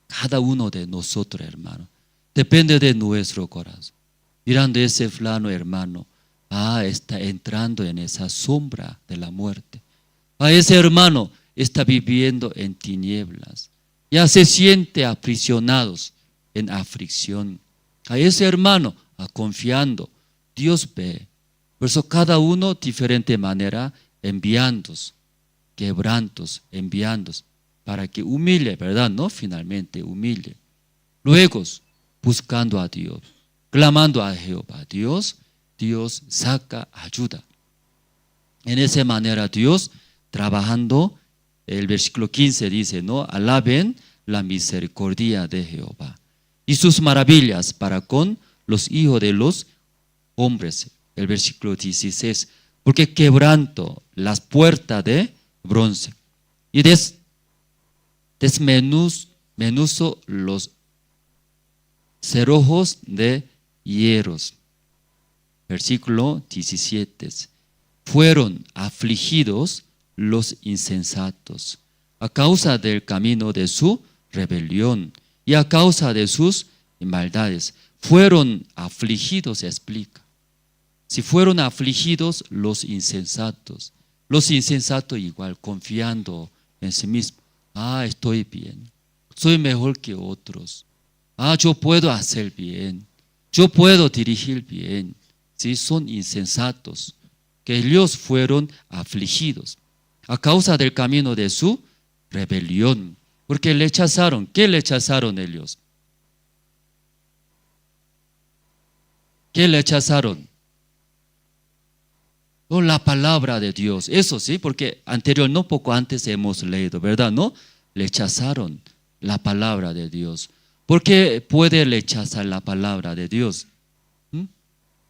cada uno de nosotros, hermano. Depende de nuestro corazón. Mirando ese fulano, hermano, está entrando en esa sombra de la muerte. Ese hermano está viviendo en tinieblas. Ya se siente aprisionados en aflicción. A ese hermano, confiando, Dios ve. Por eso cada uno diferente manera enviándos, quebrantos, enviándos, para que humille, ¿verdad? No, finalmente humille. Luego, buscando a Dios, clamando a Jehová. Dios saca ayuda. En esa manera Dios trabajando, el versículo 15 dice, ¿no? Alaben la misericordia de Jehová y sus maravillas para con los hijos de los hombres. El versículo 16, porque quebranto las puertas de bronce y desmenuzo los cerrojos de hierros. Versículo 17, fueron afligidos los insensatos a causa del camino de su rebelión y a causa de sus maldades. Fueron afligidos, explica. Si fueron afligidos los insensatos igual confiando en sí mismos. Estoy bien, soy mejor que otros. Yo puedo hacer bien, yo puedo dirigir bien. ¿Sí? Son insensatos, que ellos fueron afligidos a causa del camino de su rebelión, porque rechazaron. ¿Qué rechazaron ellos? ¿Qué rechazaron? La palabra de Dios. Eso sí, porque no poco antes hemos leído, ¿verdad? ¿No? Rechazaron la palabra de Dios. ¿Por qué puede rechazar la palabra de Dios?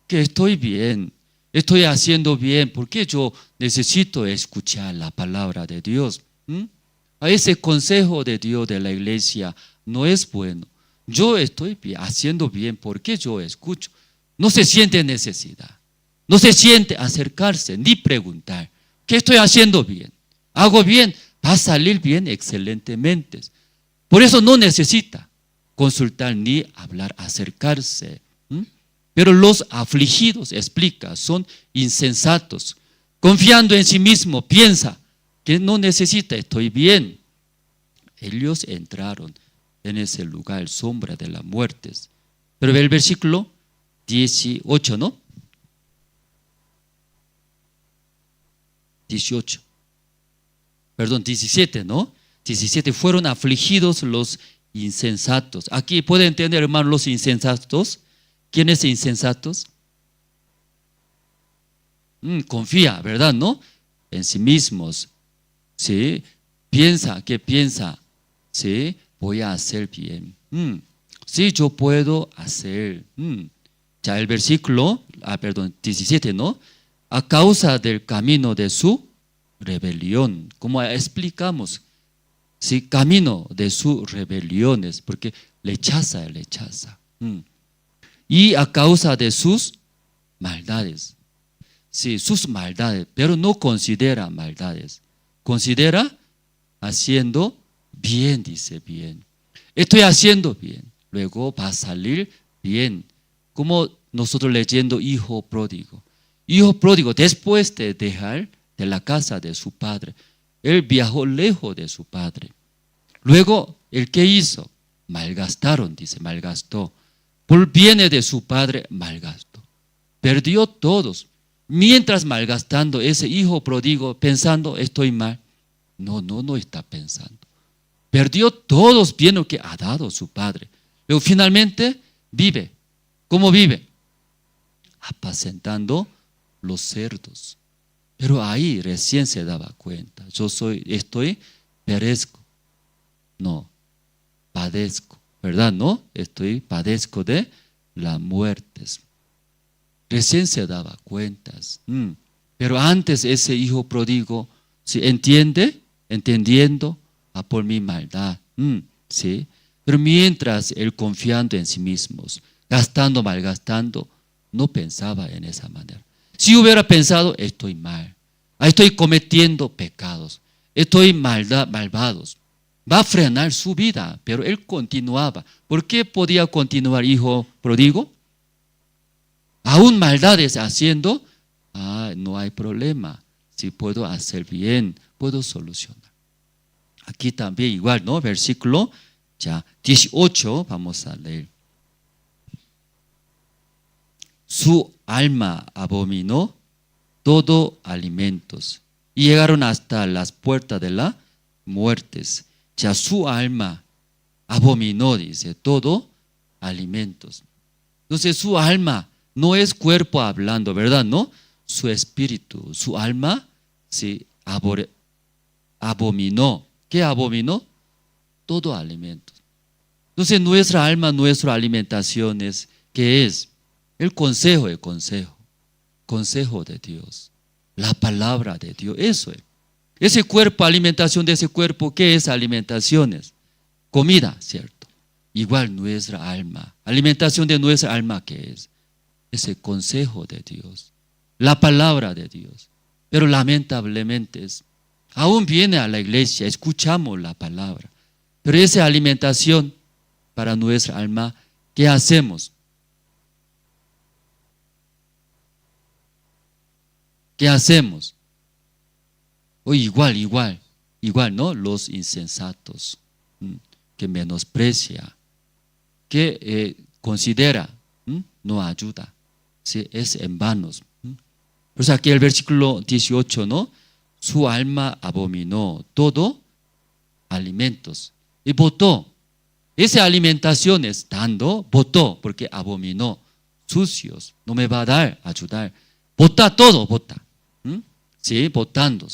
Que estoy bien, estoy haciendo bien, porque yo necesito escuchar la palabra de Dios. A ese consejo de Dios de la iglesia no es bueno. Yo estoy haciendo bien porque yo escucho. No se siente necesidad, no se siente acercarse ni preguntar, ¿qué estoy haciendo bien? ¿Hago bien? Va a salir bien excelentemente. Por eso no necesita consultar ni hablar, acercarse. Pero los afligidos, explica, son insensatos, confiando en sí mismo, piensa que no necesita, estoy bien. Ellos entraron en ese lugar, sombra de la muerte. Pero el versículo 18, ¿no? 17, ¿no? 17, fueron afligidos los insensatos. Aquí pueden entender, hermano, los insensatos. ¿Quiénes insensatos? Confía, ¿verdad? ¿No? En sí mismos. ¿Sí? ¿Qué piensa? ¿Sí? Voy a hacer bien. Sí, yo puedo hacer. Ya el versículo, 17, ¿no? A causa del camino de su rebelión. Como explicamos, sí, camino de sus rebeliones, porque rechaza. Y a causa de sus maldades. Sí, sus maldades, pero no considera maldades. Considera haciendo bien, dice bien. Estoy haciendo bien, luego va a salir bien. Como nosotros leyendo hijo pródigo. Hijo pródigo, después de dejar de la casa de su padre, él viajó lejos de su padre. Luego, ¿el qué hizo? Malgastaron, dice, malgastó. Por bienes de su padre malgastó. Perdió todos. Mientras malgastando ese hijo pródigo pensando estoy mal. No está pensando. Perdió todos los bienes que ha dado su padre. Pero finalmente vive. ¿Cómo vive? Apacentando los cerdos. Pero ahí recién se daba cuenta. Perezco. No, padezco. ¿Verdad? ¿No? Padezco de la muerte. Recién se daba cuentas. Pero antes ese hijo pródigo, ¿sí? Entendiendo por mi maldad. ¿Sí? Pero mientras él confiando en sí mismos, gastando, malgastando, no pensaba en esa manera. Si hubiera pensado, estoy mal, estoy cometiendo pecados, estoy malvados. Va a frenar su vida, pero él continuaba. ¿Por qué podía continuar hijo pródigo? Aún maldades haciendo, no hay problema. Si puedo hacer bien, puedo solucionar. Aquí también igual, ¿no? Versículo 18, vamos a leer. Su alma abominó todo alimentos y llegaron hasta las puertas de la muerte. Ya su alma abominó, dice, todo alimentos. Entonces su alma no es cuerpo hablando, ¿verdad? No, su espíritu, su alma se abominó. ¿Qué abominó? Todo alimento. Entonces nuestra alma, nuestra alimentación es, ¿qué es? El consejo de Dios, la palabra de Dios, eso es. Ese cuerpo, alimentación de ese cuerpo, ¿qué es alimentaciones? Comida, ¿cierto? Igual nuestra alma, alimentación de nuestra alma, ¿qué es? Ese consejo de Dios, la palabra de Dios. Pero lamentablemente aún viene a la iglesia, escuchamos la palabra, pero esa alimentación para nuestra alma, ¿qué hacemos? ¿Qué hacemos? O igual, ¿no? Los insensatos, que menosprecia, que considera, no ayuda, ¿sí? Es en vanos. Pues aquí el versículo 18, ¿no? Su alma abominó todo alimentos y botó. Esa alimentación es dando, botó, porque abominó, sucios, no me va a dar, ayudar. Bota todo, bota. Sí, botando.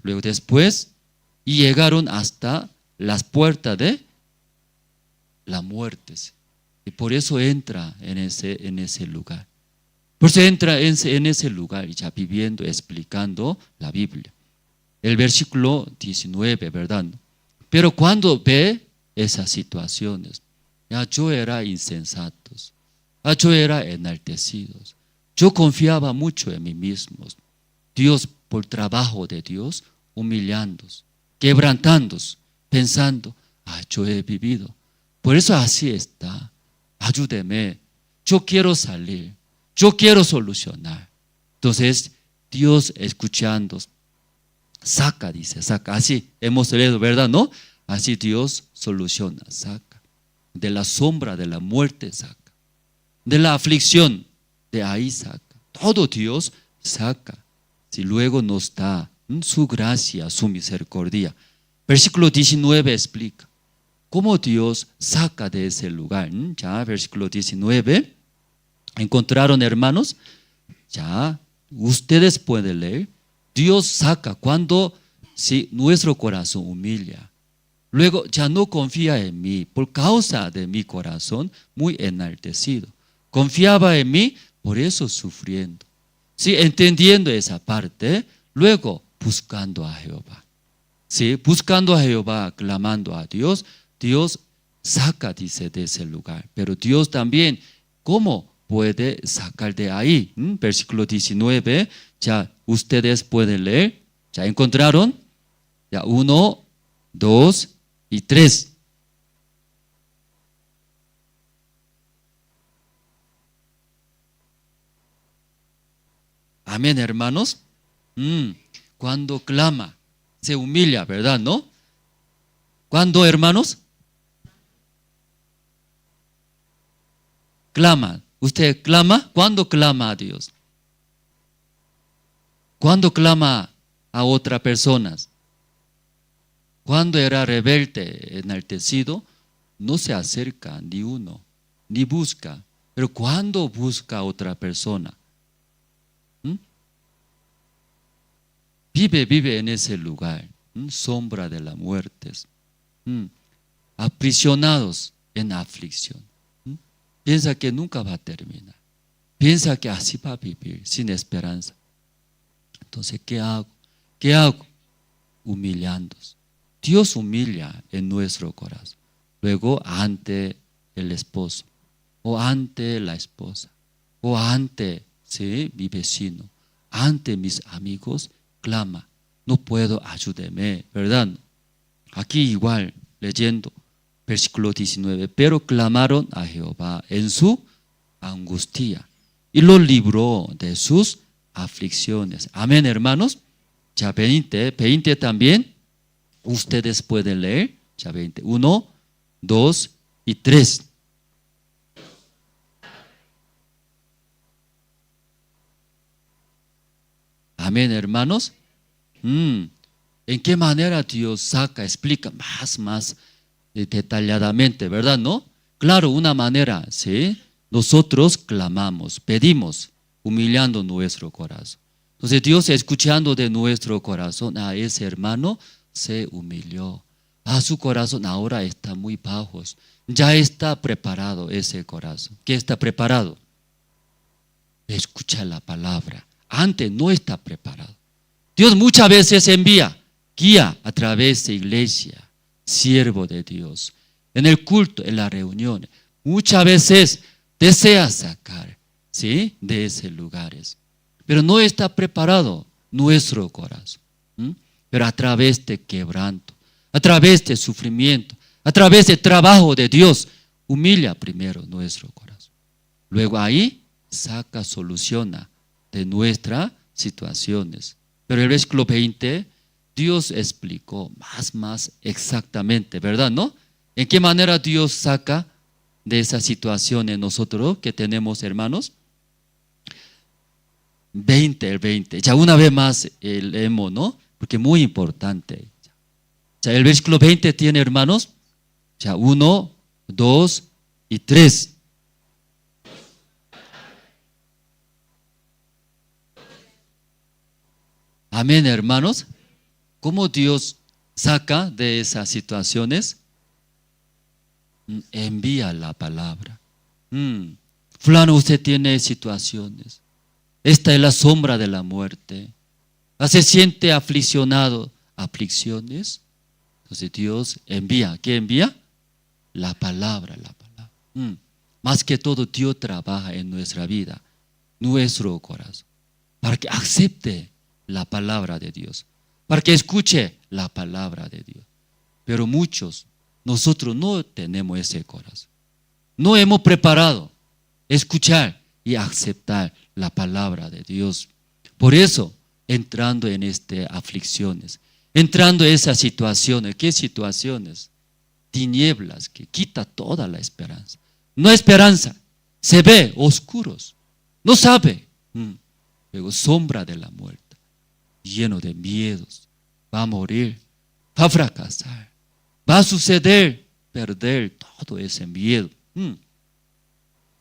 Luego después, y llegaron hasta las puertas de la muerte. Y por eso entra en ese lugar. Por eso entra en ese lugar, ya viviendo, explicando la Biblia. El versículo 19, ¿verdad? Pero cuando ve esas situaciones, ya yo era insensato, yo era enaltecido, yo confiaba mucho en mí mismo. Dios, por trabajo de Dios, humillando, quebrantando, pensando, yo he vivido. Por eso así está. Ayúdeme. Yo quiero salir. Yo quiero solucionar. Entonces, Dios escuchando, saca, dice, saca. Así hemos leído, ¿verdad? ¿No? Así Dios soluciona, saca. De la sombra de la muerte saca. De la aflicción, de ahí saca. Todo Dios saca. Si luego nos da su gracia, su misericordia. Versículo 19 explica cómo Dios saca de ese lugar. Ya, versículo 19. ¿Encontraron, hermanos? Ya, ustedes pueden leer. Dios saca cuando nuestro corazón humilla. Luego ya no confía en mí por causa de mi corazón muy enaltecido. Confiaba en mí, por eso sufriendo. Sí, entendiendo esa parte, luego buscando a Jehová. Sí, buscando a Jehová, clamando a Dios, Dios saca, dice, de ese lugar. Pero Dios también, ¿cómo puede sacar de ahí? Versículo 19, ya ustedes pueden leer. ¿Ya encontraron? Ya 1, 2 y 3. Amén, hermanos. Cuando clama, se humilla, ¿verdad? ¿No? ¿Cuándo, hermanos? Clama. ¿Usted clama? ¿Cuándo clama a Dios? ¿Cuándo clama a otras personas? Cuando era rebelde, enaltecido, no se acerca ni uno, ni busca. Pero cuando busca a otra persona, vive en ese lugar, sombra de la muerte, aprisionados en aflicción. Piensa que nunca va a terminar. Piensa que así va a vivir, sin esperanza. Entonces, ¿qué hago? ¿Qué hago? Humillándose. Dios humilla en nuestro corazón. Luego, ante el esposo, o ante la esposa, o ante mi vecino, ante mis amigos, clama. No puedo, ayúdeme, ¿verdad? Aquí igual, leyendo, versículo 19. Pero clamaron a Jehová en su angustia y lo libró de sus aflicciones. Amén, hermanos. Ya 20 también. Ustedes pueden leer. Ya 20. 1, 2 y 3. Amén, hermanos. ¿En qué manera Dios saca, explica más detalladamente, verdad, no? Claro, una manera, ¿sí? Nosotros clamamos, pedimos, humillando nuestro corazón. Entonces Dios, escuchando de nuestro corazón, a ese hermano se humilló. A su corazón ahora está muy bajo. Ya está preparado ese corazón. ¿Qué está preparado? Escucha la palabra. Antes no está preparado. Dios muchas veces envía, guía a través de iglesia, siervo de Dios. En el culto, en la reunión, muchas veces desea sacar, ¿sí?, de esos lugares. Pero no está preparado nuestro corazón. Pero a través de quebranto, a través de sufrimiento, a través del trabajo de Dios, humilla primero nuestro corazón. Luego ahí saca, soluciona de nuestras situaciones. Pero el versículo 20, Dios explicó más exactamente, ¿verdad, no? ¿En qué manera Dios saca de esa situación en nosotros que tenemos, hermanos? El 20. Ya una vez más leemos, ¿no? Porque es muy importante. Ya el versículo 20 tiene, hermanos, ya 1, 2 y 3. Amén, hermanos. ¿Cómo Dios saca de esas situaciones? Envía la palabra. Fulano, usted tiene situaciones. Esta es la sombra de la muerte. Se siente afliccionado, aflicciones. Entonces Dios envía. ¿Qué envía? La palabra. Más que todo, Dios trabaja en nuestra vida, nuestro corazón, para que acepte la palabra de Dios, para que escuche la palabra de Dios. Pero muchos, nosotros no tenemos ese corazón. No hemos preparado escuchar y aceptar la palabra de Dios. Por eso, entrando en estas aflicciones, entrando en esas situaciones. ¿Qué situaciones? Tinieblas que quita toda la esperanza. No hay esperanza, se ve oscuros, no sabe. Luego sombra de la muerte, lleno de miedos. Va a morir, va a fracasar, va a suceder, perder todo ese miedo.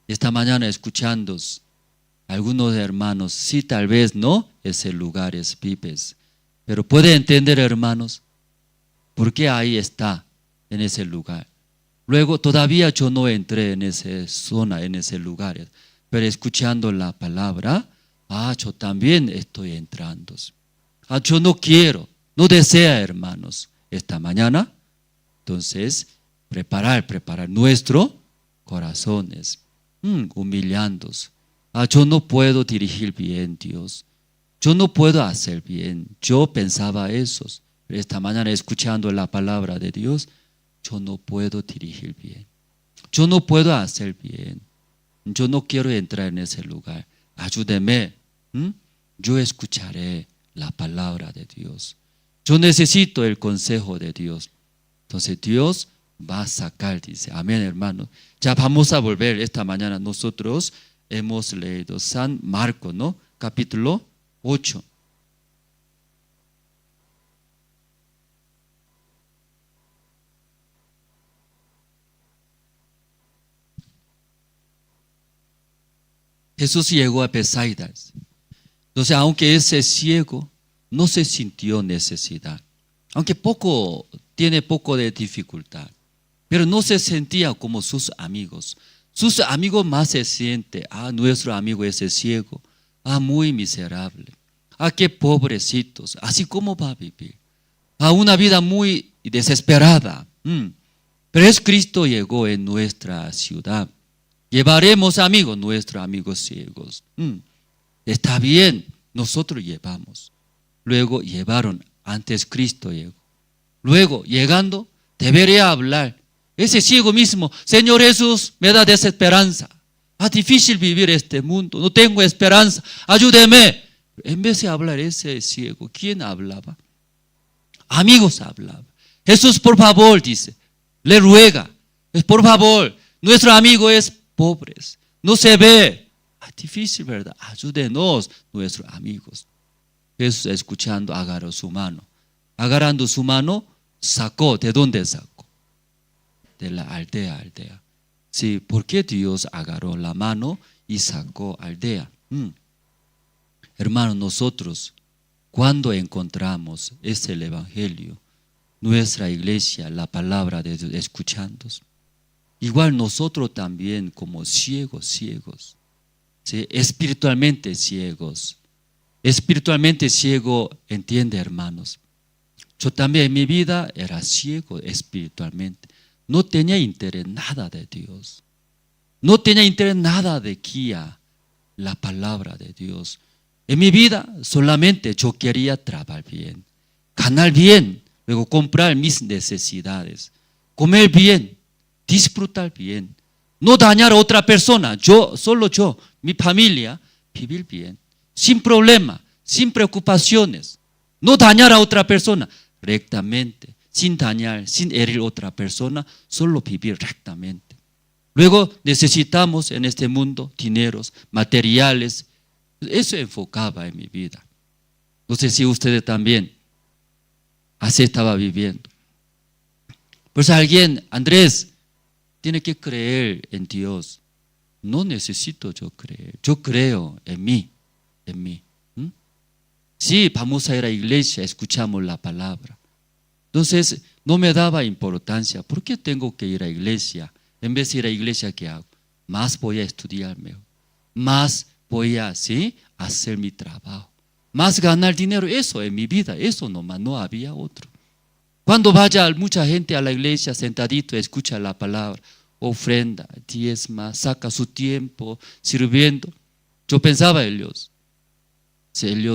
Esta mañana escuchando algunos hermanos, sí, tal vez no, ese lugares vives, pero puede entender, hermanos, por qué ahí está, en ese lugar. Luego todavía yo no entré en esa zona, en ese lugar, pero escuchando la palabra, yo también estoy entrando. Yo no quiero, no deseo, hermanos, esta mañana. Entonces, preparar nuestros corazones, humillándose. Yo no puedo dirigir bien, Dios. Yo no puedo hacer bien. Yo pensaba eso. Pero esta mañana escuchando la palabra de Dios, yo no puedo dirigir bien. Yo no puedo hacer bien. Yo no quiero entrar en ese lugar. Ayúdeme. Yo escucharé la palabra de Dios. Yo necesito el consejo de Dios. Entonces Dios va a sacar, dice. Amén, hermano. Ya vamos a volver esta mañana. Nosotros hemos leído San Marcos, ¿no? Capítulo 8. Jesús llegó a Bethsaida. Entonces, aunque ese ciego no se sintió necesidad, aunque tiene poco de dificultad, pero no se sentía como sus amigos. Sus amigos más se sienten, nuestro amigo ese ciego, muy miserable, qué pobrecitos, así como va a vivir, una vida muy desesperada. Pero es Cristo llegó en nuestra ciudad. Llevaremos amigos, nuestros amigos ciegos. Está bien, nosotros llevamos. Luego llevaron, antes Cristo llegó. Luego, llegando, debería hablar. Ese ciego mismo, Señor Jesús, me da desesperanza. Difícil vivir este mundo, no tengo esperanza, ayúdeme. En vez de hablar ese ciego, ¿quién hablaba? Amigos hablaban. Jesús, por favor, dice, le ruega, por favor, nuestro amigo es pobre, no se ve. Difícil, ¿verdad? Ayúdenos, nuestros amigos. Jesús escuchando, agarró su mano. Agarrando su mano, sacó. ¿De dónde sacó? De la aldea. Sí, ¿por qué Dios agarró la mano y sacó aldea? Hermanos, nosotros, cuando encontramos el Evangelio, nuestra iglesia, la palabra de Dios, escuchando, igual nosotros también como ciegos, ¿sí? Espiritualmente ciegos. Espiritualmente ciego, entiende, hermanos. Yo también en mi vida era ciego espiritualmente. No tenía interés nada de Dios. No tenía interés nada de guía, la palabra de Dios. En mi vida solamente yo quería trabajar bien, ganar bien, luego comprar mis necesidades, comer bien, disfrutar bien, no dañar a otra persona, solo yo, mi familia, vivir bien, sin problema, sin preocupaciones, no dañar a otra persona, rectamente, sin dañar, sin herir a otra persona, solo vivir rectamente. Luego necesitamos en este mundo dineros, materiales. Eso enfocaba en mi vida. No sé si ustedes también así estaba viviendo. Pues alguien, Andrés, tiene que creer en Dios. No necesito yo creer. Yo creo en mí. Sí, vamos a ir a la iglesia, escuchamos la palabra. Entonces, no me daba importancia. ¿Por qué tengo que ir a la iglesia? En vez de ir a la iglesia, ¿qué hago? Más voy a estudiar mejor. Más voy a hacer mi trabajo. Más ganar dinero. Eso en mi vida, eso nomás, no había otro. Cuando vaya mucha gente a la iglesia sentadito, escucha la palabra, ofrenda, diezma, saca su tiempo sirviendo. Yo pensaba en Dios.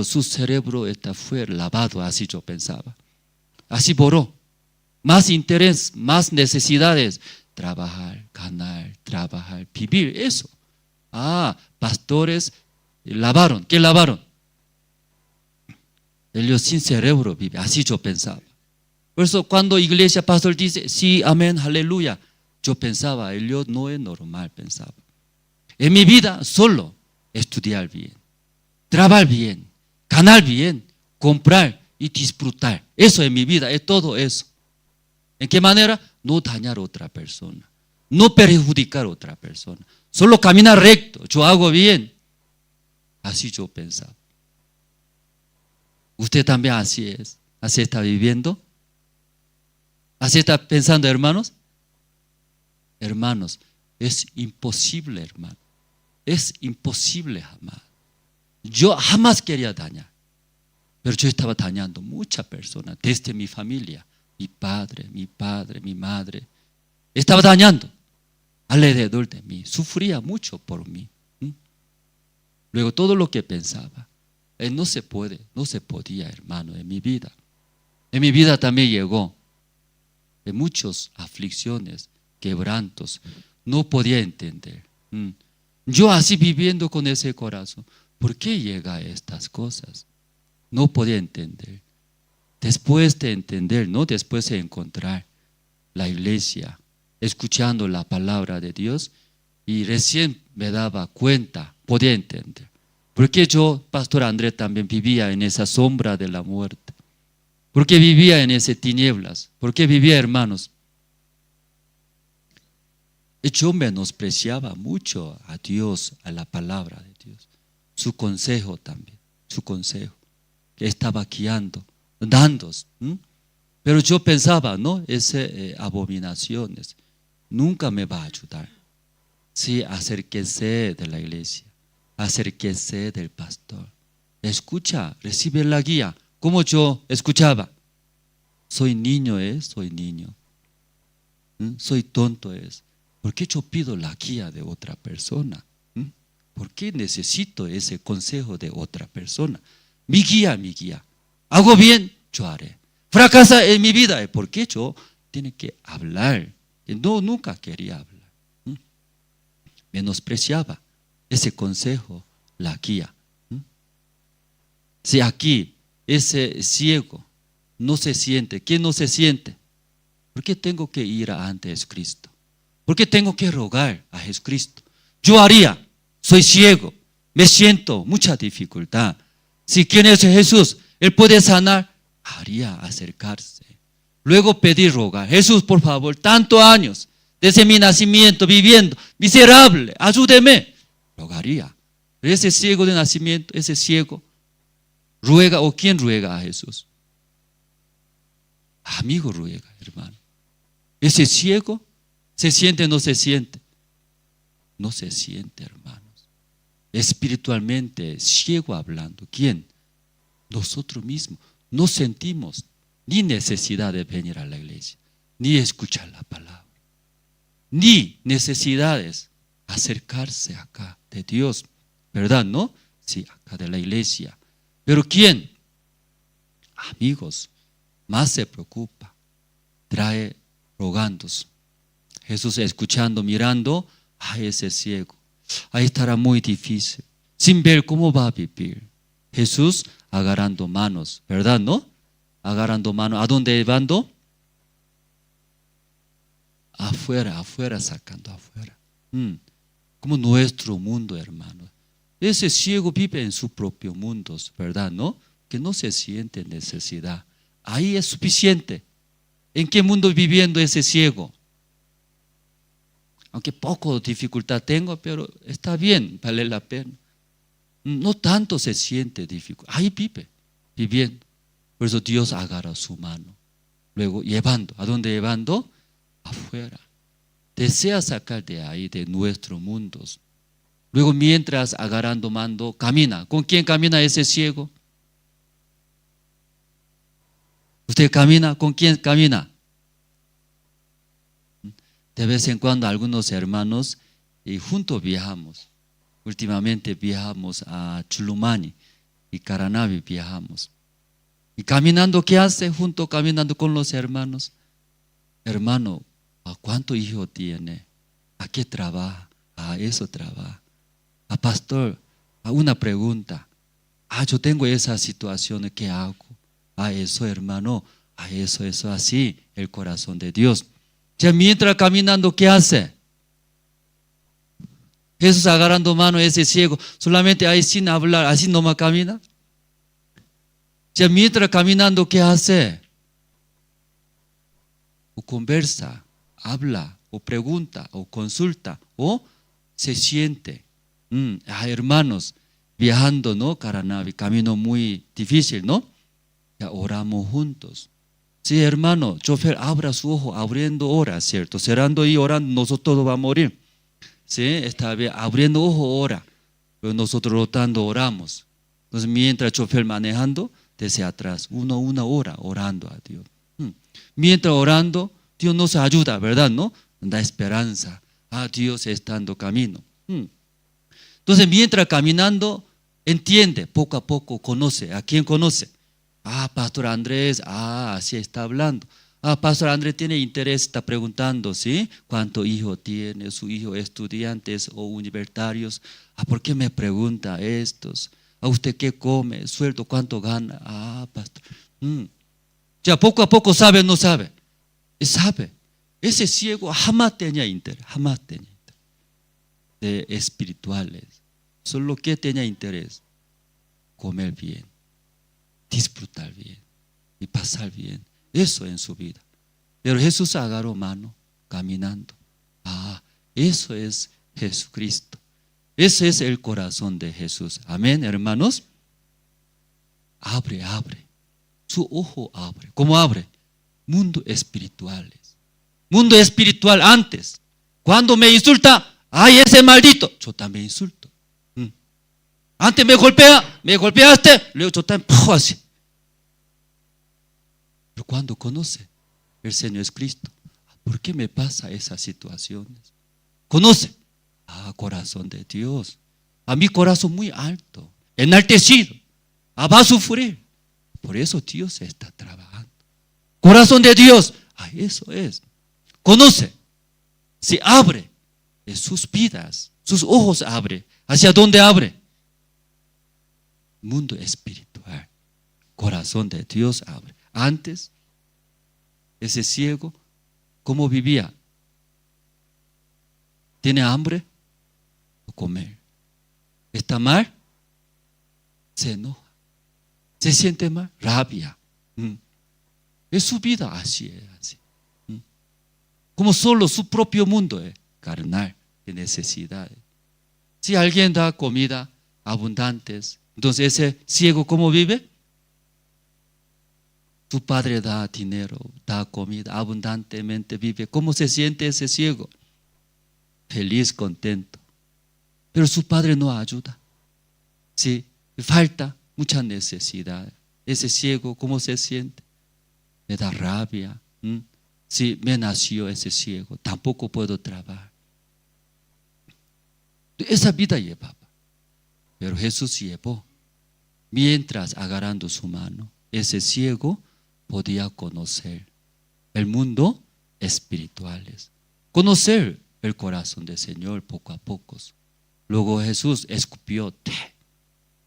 Su cerebro fue lavado, así yo pensaba. Así borró. Más interés, más necesidades. Trabajar, ganar, trabajar, vivir, eso. Pastores lavaron. ¿Qué lavaron? Ellos sin cerebro vive. Así yo pensaba. Por eso cuando iglesia, pastor dice, sí, amén, aleluya, yo pensaba, ellos no es normal, pensaba. En mi vida solo estudiar bien, trabajar bien, ganar bien, comprar y disfrutar. Eso en mi vida, es todo eso. ¿En qué manera? No dañar a otra persona, no perjudicar a otra persona, solo caminar recto, yo hago bien. Así yo pensaba. Usted también así es, así está viviendo, así está pensando, hermanos. Hermanos, es imposible, hermano, es imposible jamás. Yo jamás quería dañar, pero yo estaba dañando muchas personas, desde mi familia, mi padre, mi madre, estaba dañando alrededor de mí, sufría mucho por mí. Luego todo lo que pensaba, no se podía, hermano, en mi vida. En mi vida también llegó de muchas aflicciones, quebrantos, no podía entender. Yo así viviendo con ese corazón, ¿por qué llega a estas cosas? No podía entender. Después de entender, ¿no? Después de encontrar la iglesia, escuchando la palabra de Dios, y recién me daba cuenta, podía entender. Porque yo, Pastor Andrés, también vivía en esa sombra de la muerte. Porque vivía en esas tinieblas. Porque vivía, hermanos. Yo menospreciaba mucho a Dios, a la palabra de Dios. Su consejo también, su consejo, que estaba guiando, dando. Pero yo pensaba, ¿no? Esas abominaciones nunca me va a ayudar. Sí, acérquese de la iglesia, acérquese del pastor. Escucha, recibe la guía. Como yo escuchaba. Soy niño, soy niño. Soy tonto, ¿Por qué yo pido la guía de otra persona? ¿Por qué necesito ese consejo de otra persona? Mi guía. Hago bien, yo haré. Fracasa en mi vida, ¿por qué yo tengo que hablar? No, nunca quería hablar. Menospreciaba ese consejo, la guía. Si aquí ese ciego no se siente, ¿quién no se siente? ¿Por qué tengo que ir ante Jesucristo? ¿Por qué tengo que rogar a Jesucristo? Yo haría, soy ciego, me siento mucha dificultad. Si quién es Jesús, Él puede sanar, haría acercarse. Luego pedir, rogar, Jesús, por favor, tantos años desde mi nacimiento viviendo, miserable, ayúdeme. Rogaría. Pero ese ciego de nacimiento, ese ciego, ruega, ¿o quién ruega a Jesús? Amigo ruega, hermano. Ese ciego, ¿se siente o no se siente? No se siente, hermanos. Espiritualmente, ciego hablando. ¿Quién? Nosotros mismos. No sentimos ni necesidad de venir a la iglesia, ni escuchar la palabra, ni necesidades acercarse acá de Dios, ¿verdad? ¿No? Sí, acá de la iglesia. Pero ¿quién? Amigos, más se preocupa, trae rogándose. Jesús escuchando, mirando a ese ciego. Ahí estará muy difícil, sin ver cómo va a vivir. Jesús agarrando manos, ¿verdad? ¿No? Agarrando manos. ¿A dónde llevando? Afuera, afuera, sacando afuera. Como nuestro mundo, hermano. Ese ciego vive en su propio mundo, ¿verdad? ¿No? Que no se siente necesidad. Ahí es suficiente. ¿En qué mundo viviendo ese ciego? Aunque poco dificultad tengo, pero está bien, vale la pena. No tanto se siente difícil. Ahí vive, viviendo. Por eso Dios agarra su mano. Luego llevando. ¿A dónde llevando? Afuera. Desea sacar de ahí, de nuestros mundos. Luego mientras agarrando mando, camina. ¿Con quién camina ese ciego? ¿Usted camina? ¿Con quién camina? De vez en cuando algunos hermanos y juntos viajamos. Últimamente viajamos a Chulumani y Caranavi viajamos. Y caminando, ¿qué hace? Junto caminando con los hermanos. Hermano, ¿a cuánto hijo tiene? ¿A qué trabaja? A eso trabaja. A pastor, a una pregunta. Yo tengo esa situación, ¿qué hago? A eso, hermano, a eso, así, el corazón de Dios. Ya mientras caminando, ¿qué hace? Jesús agarrando mano a ese ciego, solamente ahí sin hablar, así nomás camina. Ya mientras caminando, ¿qué hace? O conversa, habla, o pregunta, o consulta, o se siente. Hermanos, viajando, ¿no? Caranavi, camino muy difícil, ¿no? Ya oramos juntos. Sí, hermano, chofer, abra su ojo, abriendo ora, ¿cierto? Cerrando y orando, nosotros todos vamos a morir. Sí, está bien, abriendo ojo, ora. Pero nosotros rotando, oramos. Entonces, mientras el chofer manejando, desde atrás, una hora orando a Dios. Mientras orando, Dios nos ayuda, ¿verdad? ¿No? Da esperanza. Dios está dando camino. Entonces, mientras caminando, entiende, poco a poco conoce. ¿A quién conoce? Pastor Andrés, así está hablando. Pastor Andrés tiene interés, está preguntando, ¿sí? ¿Cuántos hijos tiene? ¿Su hijo estudiantes o universitarios? ¿Por qué me pregunta estos? ¿A usted qué come? ¿Sueldo? ¿Cuánto gana? Pastor. Ya poco a poco sabe o no sabe. Sabe. Ese ciego jamás tenía interés, de espirituales. Solo que tenía interés, comer bien, disfrutar bien y pasar bien. Eso en su vida. Pero Jesús agarró mano caminando. Eso es Jesucristo. Ese es el corazón de Jesús. Amén, hermanos. Abre. Su ojo abre. ¿Cómo abre? Mundo espirituales. Mundo espiritual antes. Cuando me insulta, ese maldito, yo también insulto. Antes me golpeaste, luego yo también así. Pero cuando conoce el Señor es Cristo, ¿por qué me pasa esas situaciones? Conoce. Corazón de Dios. A mi corazón muy alto, enaltecido. Va a sufrir. Por eso Dios está trabajando. Corazón de Dios. Eso es. Conoce. Se abre. En sus vidas. Sus ojos abre. ¿Hacia dónde abre? Mundo espiritual. Corazón de Dios abre. Antes, ese ciego, ¿cómo vivía? ¿Tiene hambre? O comer. ¿Está mal? Se enoja. Se siente mal, rabia. Es su vida, así es. Así. Como solo su propio mundo es carnal, de necesidades. Si alguien da comida abundantes, entonces ese ciego, ¿cómo vive? Tu padre da dinero, da comida abundantemente, vive. ¿Cómo se siente ese ciego? Feliz, contento. Pero su padre no ayuda. Sí, falta mucha necesidad. Ese ciego, ¿cómo se siente? Me da rabia. Si me nació ese ciego, tampoco puedo trabajar. Esa vida llevaba. Pero Jesús llevó. Mientras agarrando su mano, ese ciego podía conocer el mundo espiritual. Conocer el corazón del Señor poco a poco. Luego Jesús escupió.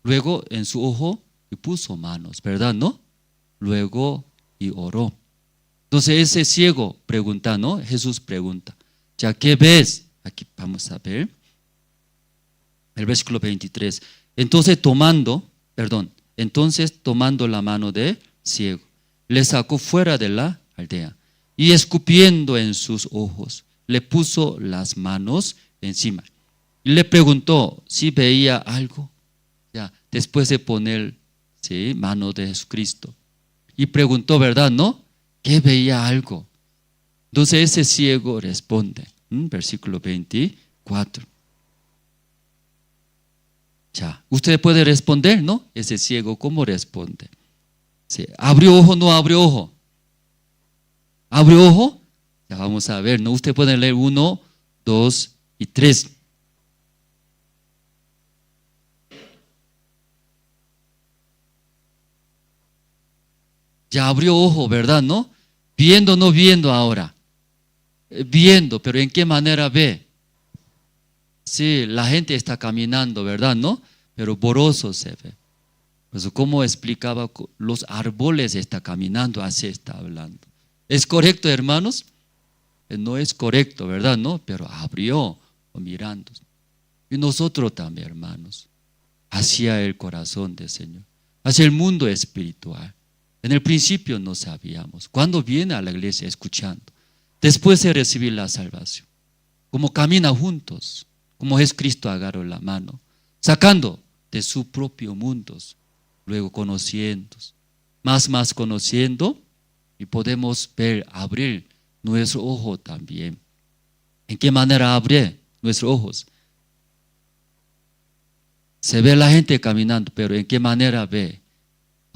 Luego en su ojo y puso manos, ¿verdad? ¿No? Luego y oró. Entonces ese ciego pregunta, ¿no? Jesús pregunta, ¿ya qué ves? Aquí vamos a ver. El versículo 23. Entonces tomando la mano del ciego, le sacó fuera de la aldea y escupiendo en sus ojos, le puso las manos encima. Y le preguntó si veía algo. Ya, después de poner mano de Jesucristo. Y preguntó, ¿verdad? ¿No? ¿Que veía algo? Entonces ese ciego responde. Versículo 24. Ya, usted puede responder, ¿no? Ese ciego, ¿cómo responde? Sí. ¿Abrió ojo o no abrió ojo? ¿Abrió ojo? Ya vamos a ver, ¿no? Usted puede leer 1, 2 y 3. Ya abrió ojo, ¿verdad? ¿No? Viendo o no viendo ahora. Viendo, pero ¿en qué manera ve? Sí, la gente está caminando, ¿verdad? ¿No? Pero borroso se ve. Pues como explicaba, los árboles están caminando, así está hablando. ¿Es correcto, hermanos? No es correcto, ¿verdad? ¿No? Pero abrió mirando. Y nosotros también, hermanos, hacia el corazón del Señor, hacia el mundo espiritual. En el principio no sabíamos. Cuando viene a la iglesia escuchando, después de recibir la salvación, como camina juntos, como Jesucristo agarró la mano, sacando de su propio mundo, luego conociendo, más conociendo, y podemos ver, abrir nuestro ojo también. ¿En qué manera abre nuestros ojos? Se ve la gente caminando, pero ¿en qué manera ve?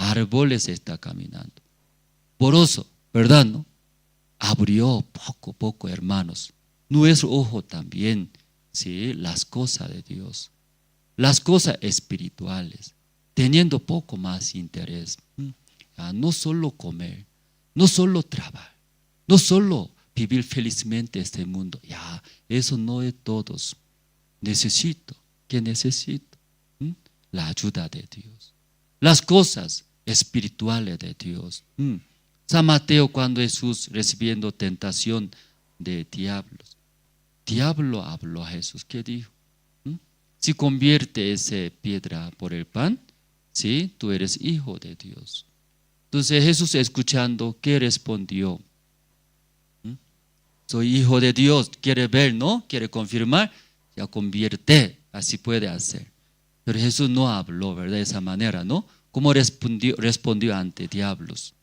Árboles está caminando. Borroso, ¿verdad? ¿No? Abrió poco a poco, hermanos, nuestro ojo también, ¿sí? Las cosas de Dios, las cosas espirituales, teniendo poco más interés. No solo comer, no solo trabajar, no solo vivir felizmente este mundo. Ya, eso no es todo. Necesito, ¿qué necesito? La ayuda de Dios. Las cosas espirituales de Dios. San Mateo, cuando Jesús recibiendo tentación de diablos, diablo habló a Jesús. ¿Qué dijo? Si convierte esa piedra por el pan, ¿sí? Tú eres hijo de Dios. Entonces Jesús, escuchando, ¿qué respondió? Soy hijo de Dios. Quiere ver, ¿no? Quiere confirmar. Ya convierte, así puede hacer. Pero Jesús no habló, ¿verdad? De esa manera, ¿no? ¿Cómo respondió ante diablos?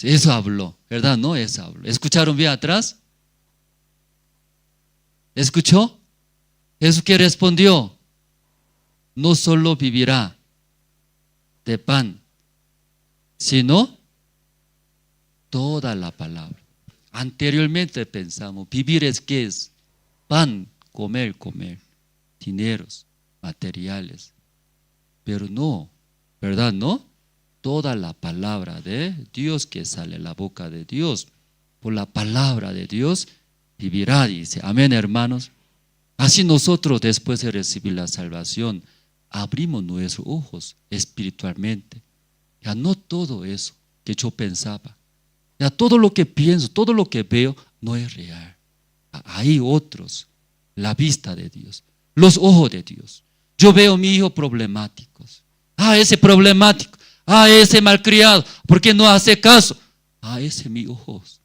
Eso habló, ¿verdad? No, eso habló. ¿Escucharon bien atrás? ¿Escuchó? Jesús, ¿qué respondió? No solo vivirá de pan, sino toda la palabra. Anteriormente pensamos, vivir es ¿qué es? Pan, comer, dineros, materiales. Pero no, ¿verdad? No, toda la palabra de Dios que sale de la boca de Dios. Por la palabra de Dios vivirá, dice. Amén, hermanos. Así nosotros, después de recibir la salvación, abrimos nuestros ojos espiritualmente. Ya no todo eso que yo pensaba. Ya todo lo que pienso, todo lo que veo, no es real. Hay otros la vista de Dios, los ojos de Dios. Yo veo a mi hijo problemáticos. Ese problemático. Ese malcriado. ¿Por qué no hace caso? Ese es mi ojos.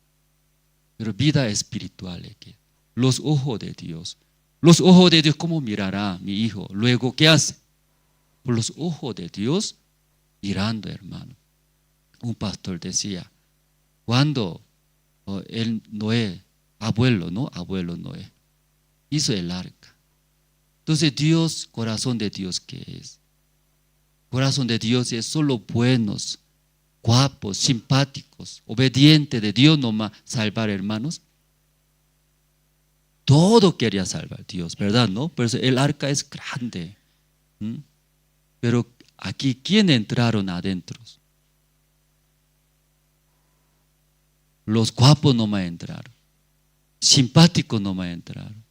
Pero vida espiritual aquí. Los ojos de Dios. Los ojos de Dios, ¿cómo mirará mi hijo? Luego, ¿qué hace? Por los ojos de Dios, mirando, hermano. Un pastor decía, cuando el Noé, abuelo Noé, hizo el arca. Entonces Dios, corazón de Dios, ¿qué es? Corazón de Dios es solo buenos, guapos, simpáticos, obedientes de Dios nomás salvar, hermanos. Todo quería salvar Dios, ¿verdad? ¿No? Pero el arca es grande. Pero aquí, ¿quién entraron adentro? Los guapos nomás entraron. Simpáticos nomás entraron.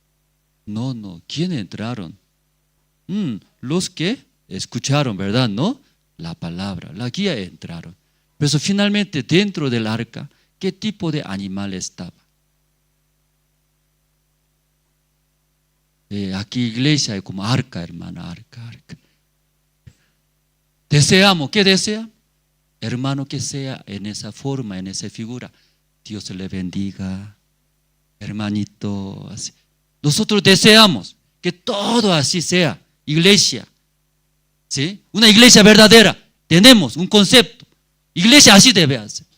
No. ¿Quién entraron? Los que escucharon, ¿verdad? ¿No? La palabra, la guía entraron. Pero finalmente dentro del arca, ¿qué tipo de animal estaba? Aquí iglesia hay como arca, hermana, arca. Deseamos, ¿qué desea? Hermano, que sea en esa forma, en esa figura. Dios le bendiga, hermanito, así. Nosotros deseamos que todo así sea, iglesia, ¿sí? Una iglesia verdadera, tenemos un concepto, iglesia así debe hacer,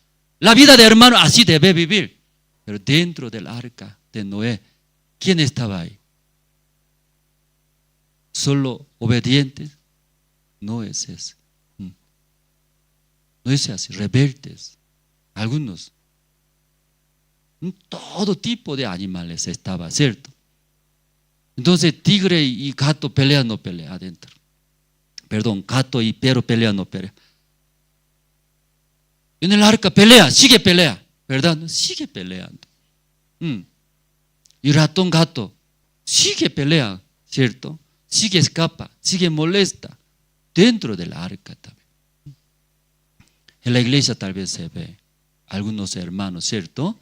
la vida de hermano así debe vivir, pero dentro del arca de Noé, ¿quién estaba ahí? ¿Solo obedientes? No es eso, no es así, rebeldes, algunos, todo tipo de animales estaba, ¿cierto? Entonces tigre y gato pelea, no pelea adentro. Perdón, gato y perro pelea, no pelea. En el arca pelea, sigue pelea, ¿verdad? Sigue peleando. Y ratón, gato, sigue pelea, ¿cierto? Sigue escapa, sigue molesta, dentro del arca también. En la iglesia tal vez se ve algunos hermanos, ¿cierto?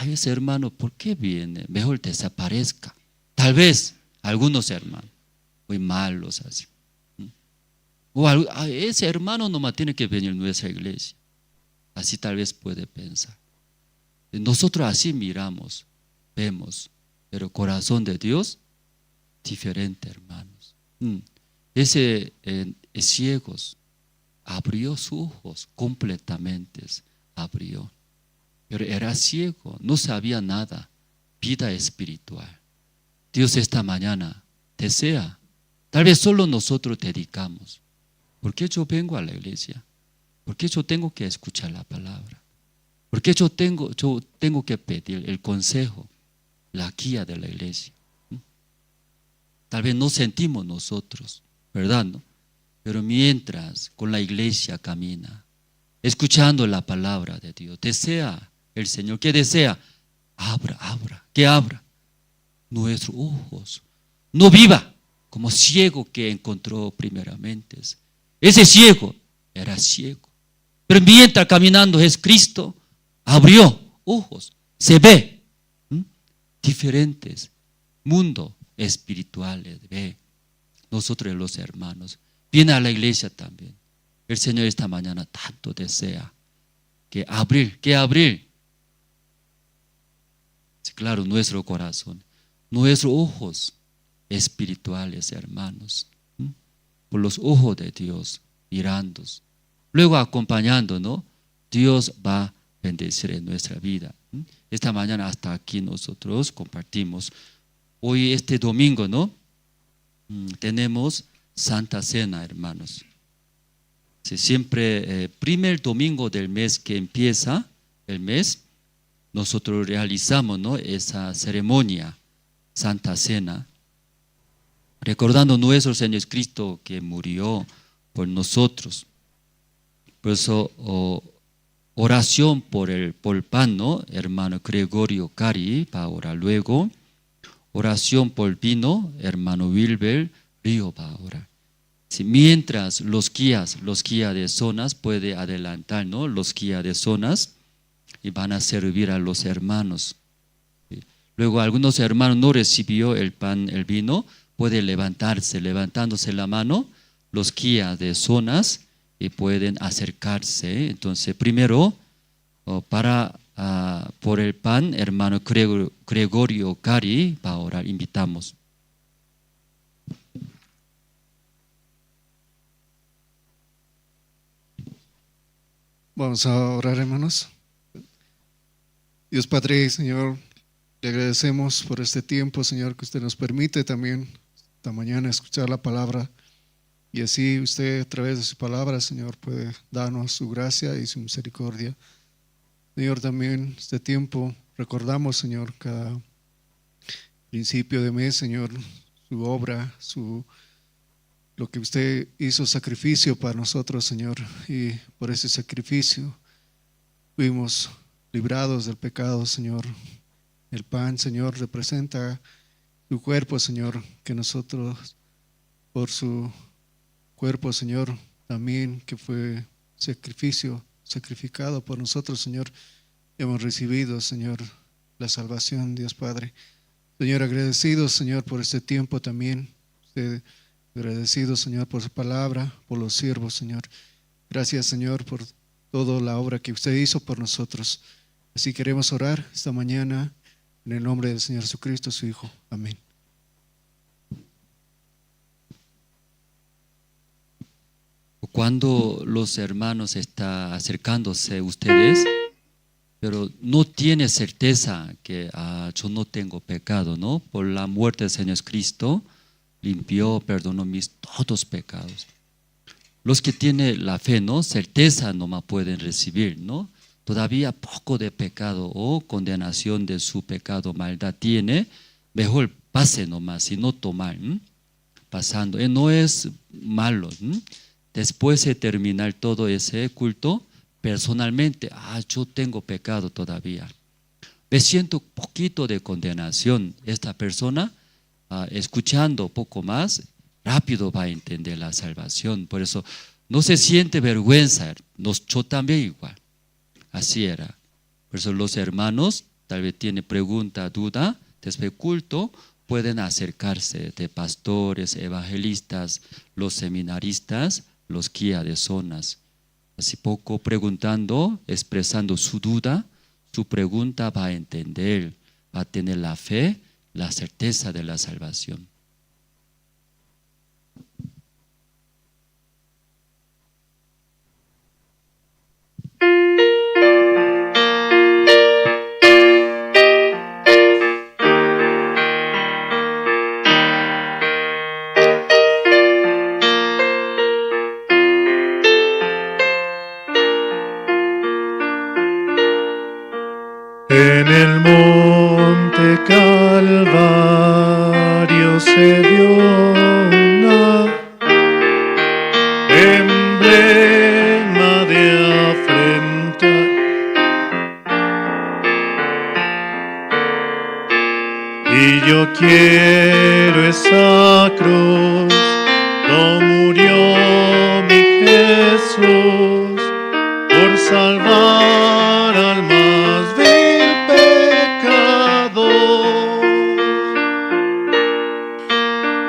Ese hermano, ¿por qué viene? Mejor desaparezca. Tal vez algunos hermanos, muy malos así. O ese hermano nomás tiene que venir a nuestra iglesia. Así tal vez puede pensar. Nosotros así miramos, vemos, pero corazón de Dios, diferente, hermanos. Ese ciegos abrió sus ojos completamente, abrió. Pero era ciego, no sabía nada, vida espiritual. Dios esta mañana desea, tal vez solo nosotros dedicamos. ¿Por qué yo vengo a la iglesia? ¿Por qué yo tengo que escuchar la palabra? ¿Por qué yo tengo que pedir el consejo, la guía de la iglesia? Tal vez no sentimos nosotros, ¿verdad? ¿No? Pero mientras con la iglesia camina, escuchando la palabra de Dios, desea el Señor, ¿qué desea? Abra, que abra nuestros ojos. No viva como ciego que encontró primeramente. Ese ciego era ciego. Pero mientras caminando es Cristo, abrió ojos. Se ve diferentes mundos espirituales. Ve. Nosotros los hermanos. Viene a la iglesia también. El Señor esta mañana tanto desea que abrir. Sí, claro, nuestro corazón. Nuestros ojos espirituales, hermanos, por los ojos de Dios, mirando, luego acompañando, ¿no? Dios va a bendecir en nuestra vida. Esta mañana hasta aquí nosotros compartimos. Hoy este domingo, ¿no? Tenemos Santa Cena, hermanos. Sí, siempre primer domingo del mes que empieza el mes, nosotros realizamos, ¿no? Esa ceremonia, Santa Cena, recordando nuestro Señor Jesucristo que murió por nosotros. Por eso, oración por el pan, ¿no? Hermano Gregorio Cari va a orar luego. Oración por vino, hermano Wilber Río va a orar. Sí, mientras los guías de zonas puede adelantar, ¿no? Los guías de zonas y van a servir a los hermanos. Luego algunos hermanos no recibió el pan, el vino, puede levantarse, levantándose la mano, los guías de zonas y pueden acercarse. Entonces, primero, por el pan, hermano Gregorio Cari va a orar, invitamos. Vamos a orar, hermanos. Dios Padre, Señor, le agradecemos por este tiempo, Señor, que usted nos permite también esta mañana escuchar la palabra. Y así usted, a través de su palabra, Señor, puede darnos su gracia y su misericordia. Señor, también este tiempo recordamos, Señor, cada principio de mes, Señor, su obra, lo que usted hizo sacrificio para nosotros, Señor, y por ese sacrificio fuimos librados del pecado, Señor. El pan, Señor, representa su cuerpo, Señor, que nosotros, por su cuerpo, Señor, también que fue sacrificado por nosotros, Señor, hemos recibido, Señor, la salvación, Dios Padre. Señor, agradecidos, Señor, por este tiempo también. Agradecidos, Señor, por su palabra, por los siervos, Señor. Gracias, Señor, por toda la obra que usted hizo por nosotros. Así queremos orar esta mañana en el nombre del Señor Jesucristo, su Hijo. Amén. Cuando los hermanos están acercándose a ustedes, pero no tiene certeza que yo no tengo pecado, ¿no? Por la muerte del Señor Cristo, limpió, perdonó mis todos pecados. Los que tienen la fe, ¿no? Certeza nomás pueden recibir, ¿no? Todavía poco de pecado o condenación de su pecado, maldad tiene, mejor pase nomás y no tomar, pasando. No es malo. Después de terminar todo ese culto, personalmente, yo tengo pecado todavía. Me siento poquito de condenación. Esta persona, escuchando poco más, rápido va a entender la salvación. Por eso no se siente vergüenza. Yo también igual. Así era. Por eso los hermanos, tal vez tienen pregunta, duda, después del culto, pueden acercarse de pastores, evangelistas, los seminaristas, los guías de zonas. Así poco preguntando, expresando su duda, su pregunta va a entender, va a tener la fe, la certeza de la salvación. En el monte Calvario se dio una emblema de afrenta. Y yo quiero esa cruz, no murió mi Jesús por salvar al más vil pecador.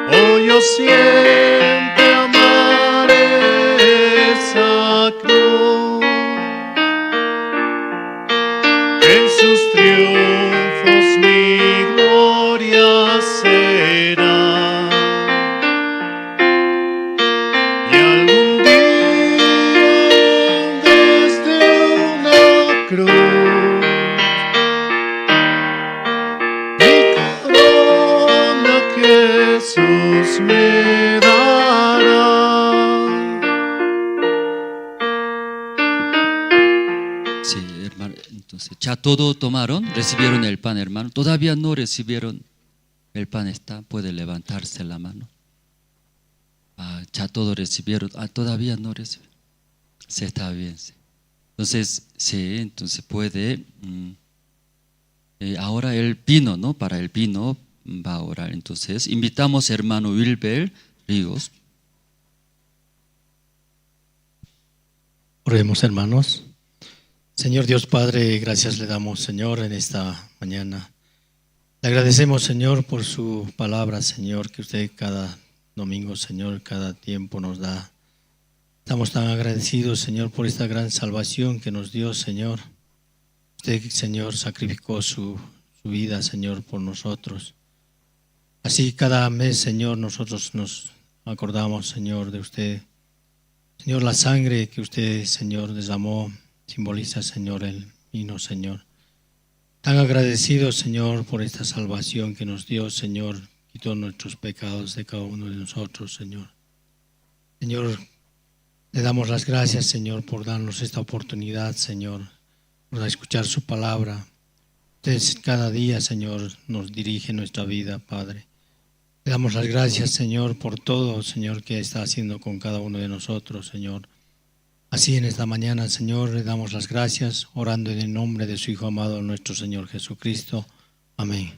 Oh, yo siempre amaré esa cruz, en sus triunfos mi gloria será. Y algún día desde una cruz mi corona Jesús me dará. Sí, hermano, entonces ya todo tomaron, recibieron el pan, hermano. Todavía no recibieron el pan, puede levantarse la mano. Ya todo recibieron, todavía no recibieron. Sí, está bien. Sí. Entonces, sí, entonces puede. Ahora el vino, ¿no? Para el vino va a orar. Entonces, invitamos hermano Wilber Ríos. Oremos, hermanos. Señor Dios Padre, gracias le damos, Señor, en esta mañana Le agradecemos, Señor, por su palabra, Señor, que usted cada domingo, Señor, cada tiempo nos da. Estamos tan agradecidos, Señor, por esta gran salvación que nos dio, Señor. Usted, Señor, sacrificó su vida, Señor, por nosotros. Así cada mes, Señor, nosotros nos acordamos, Señor, de usted. Señor, la sangre que usted, Señor, derramó simboliza, Señor, el vino, Señor. Tan agradecidos, Señor, por esta salvación que nos dio, Señor. Quitó nuestros pecados de cada uno de nosotros, Señor. Señor, le damos las gracias, Señor, por darnos esta oportunidad, Señor, por escuchar su palabra. Usted cada día, Señor, nos dirige nuestra vida, Padre. Le damos las gracias, Señor, por todo, Señor, que está haciendo con cada uno de nosotros, Señor. Así en esta mañana, Señor, le damos las gracias, orando en el nombre de su Hijo amado, nuestro Señor Jesucristo. Amén.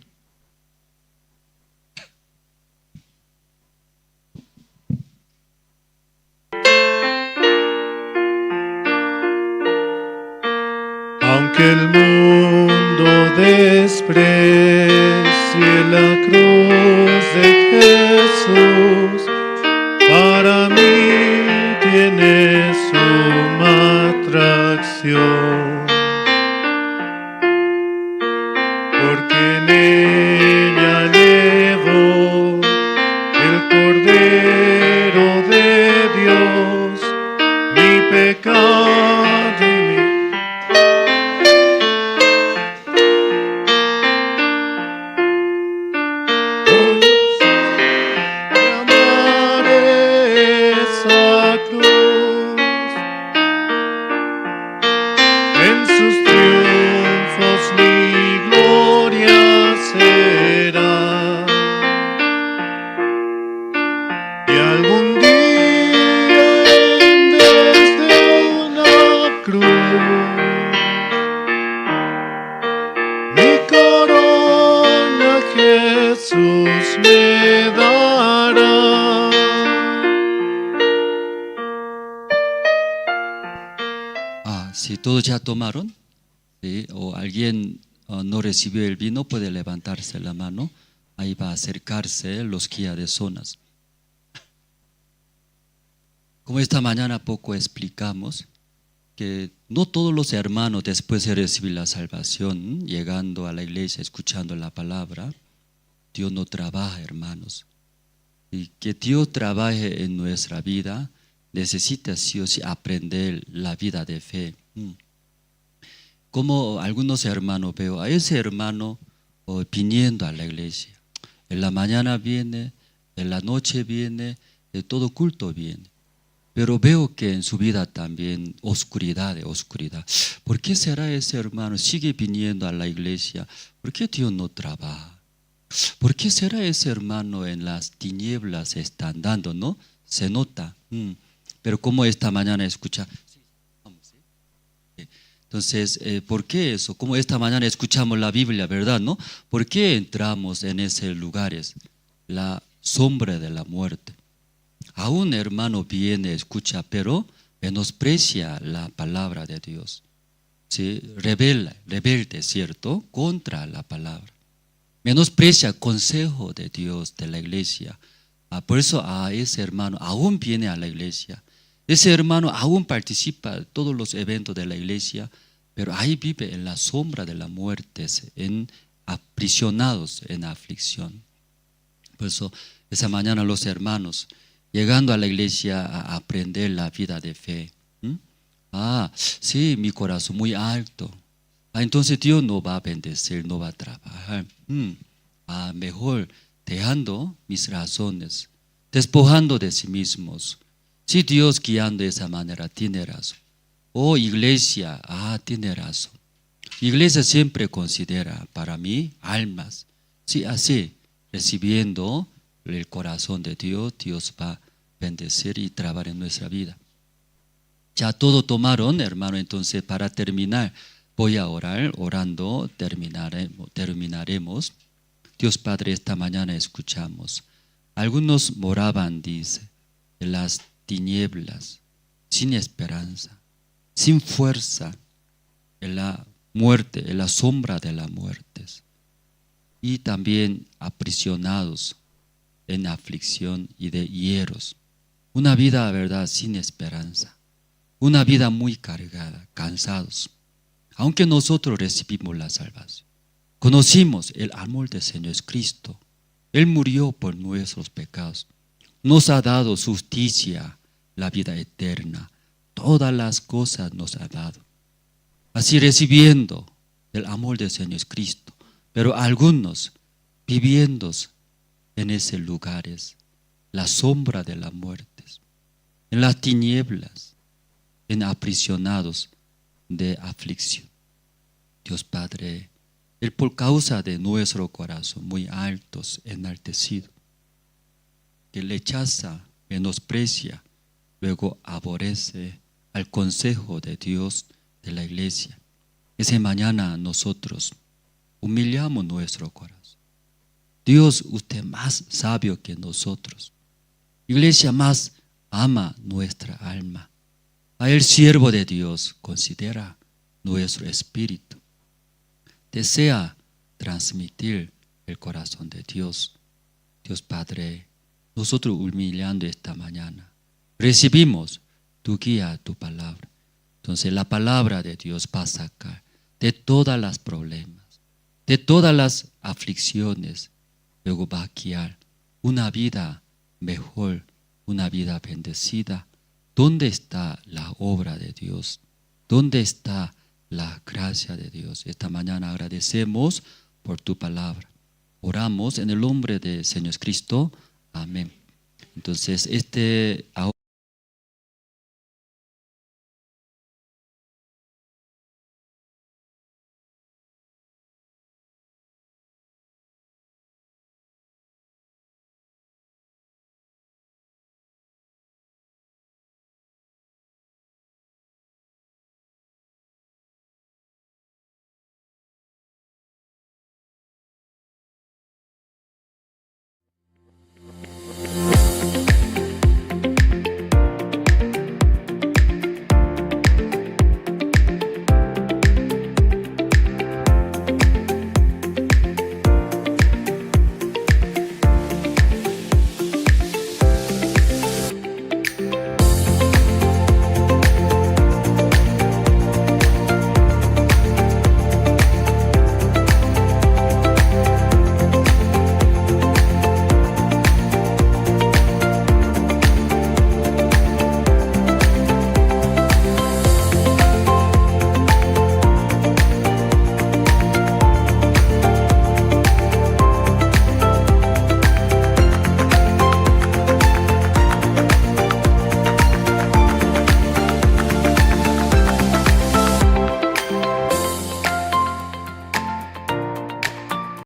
Aunque el mundo desprecie la cruz de Jesús, para mí tiene suma atracción, porque en ella llevo el Cordero de Dios, mi pecado y mi ¿Todos ya tomaron? ¿Sí? ¿O alguien no recibió el vino? Puede levantarse la mano. Ahí va a acercarse los guías de zonas. Como esta mañana poco explicamos, que no todos los hermanos después de recibir la salvación, llegando a la iglesia, escuchando la palabra, Dios no trabaja, hermanos. Y que Dios trabaje en nuestra vida, necesita sí o sí aprender la vida de fe. Como algunos hermanos veo, a ese hermano viniendo a la iglesia, en la mañana viene, en la noche viene, de todo culto viene, pero veo que en su vida también oscuridad. ¿Por qué será ese hermano? Sigue viniendo a la iglesia, ¿por qué Dios no trabaja? ¿Por qué será ese hermano en las tinieblas está andando? ¿No? Se nota. Pero como esta mañana escucha. Entonces, ¿por qué eso? Como esta mañana escuchamos la Biblia, ¿verdad? ¿No? ¿Por qué entramos en esos lugares? La sombra de la muerte. Aún hermano viene, escucha, pero menosprecia la palabra de Dios. ¿Sí? Rebelde, ¿cierto? Contra la palabra. Menosprecia el consejo de Dios, de la iglesia. Por eso a ese hermano aún viene a la iglesia. Ese hermano aún participa en todos los eventos de la iglesia, pero ahí vive en la sombra de la muerte, aprisionados en aflicción. Por eso, esa mañana los hermanos, llegando a la iglesia a aprender la vida de fe. Sí, mi corazón muy alto. Entonces Dios no va a bendecir, no va a trabajar. Mejor dejando mis razones, despojando de sí mismos. Si Dios guiando de esa manera, tiene razón. Iglesia, tiene razón. Iglesia siempre considera para mí almas. Sí, así, recibiendo el corazón de Dios, Dios va a bendecir y trabajar en nuestra vida. Ya todo tomaron, hermano, entonces para terminar, voy a orar, orando terminaremos. Dios Padre, esta mañana escuchamos. Algunos moraban, dice, en las tinieblas, sin esperanza, sin fuerza, en la muerte, en la sombra de la muerte. y también aprisionados en aflicción y de hieros. Una vida, verdad, sin esperanza. Una vida muy cargada, cansados. Aunque nosotros recibimos la salvación, conocimos el amor del Señor Cristo. Él murió por nuestros pecados. Nos ha dado justicia, la vida eterna. Todas las cosas nos ha dado. Así recibiendo el amor del Señor Cristo. Pero algunos viviendo en esos lugares, la sombra de la muerte, en las tinieblas, en aprisionados de aflicción. Dios Padre, Él por causa de nuestro corazón muy altos, enaltecido, que rechaza, menosprecia, luego aborrece al consejo de Dios de la iglesia. Esa mañana nosotros humillamos nuestro corazón. Dios, usted más sabio que nosotros. Iglesia más ama nuestra alma. A el siervo de Dios considera nuestro espíritu. Desea transmitir el corazón de Dios. Dios Padre, nosotros humillando esta mañana, recibimos tu guía, tu palabra. Entonces la palabra de Dios va a sacar de todas las problemas, de todas las aflicciones, luego va a guiar una vida mejor, una vida bendecida. ¿Dónde está la obra de Dios? ¿Dónde está la gracia de Dios? Esta mañana agradecemos por tu palabra. Oramos en el nombre del Señor Cristo. Amén. Entonces,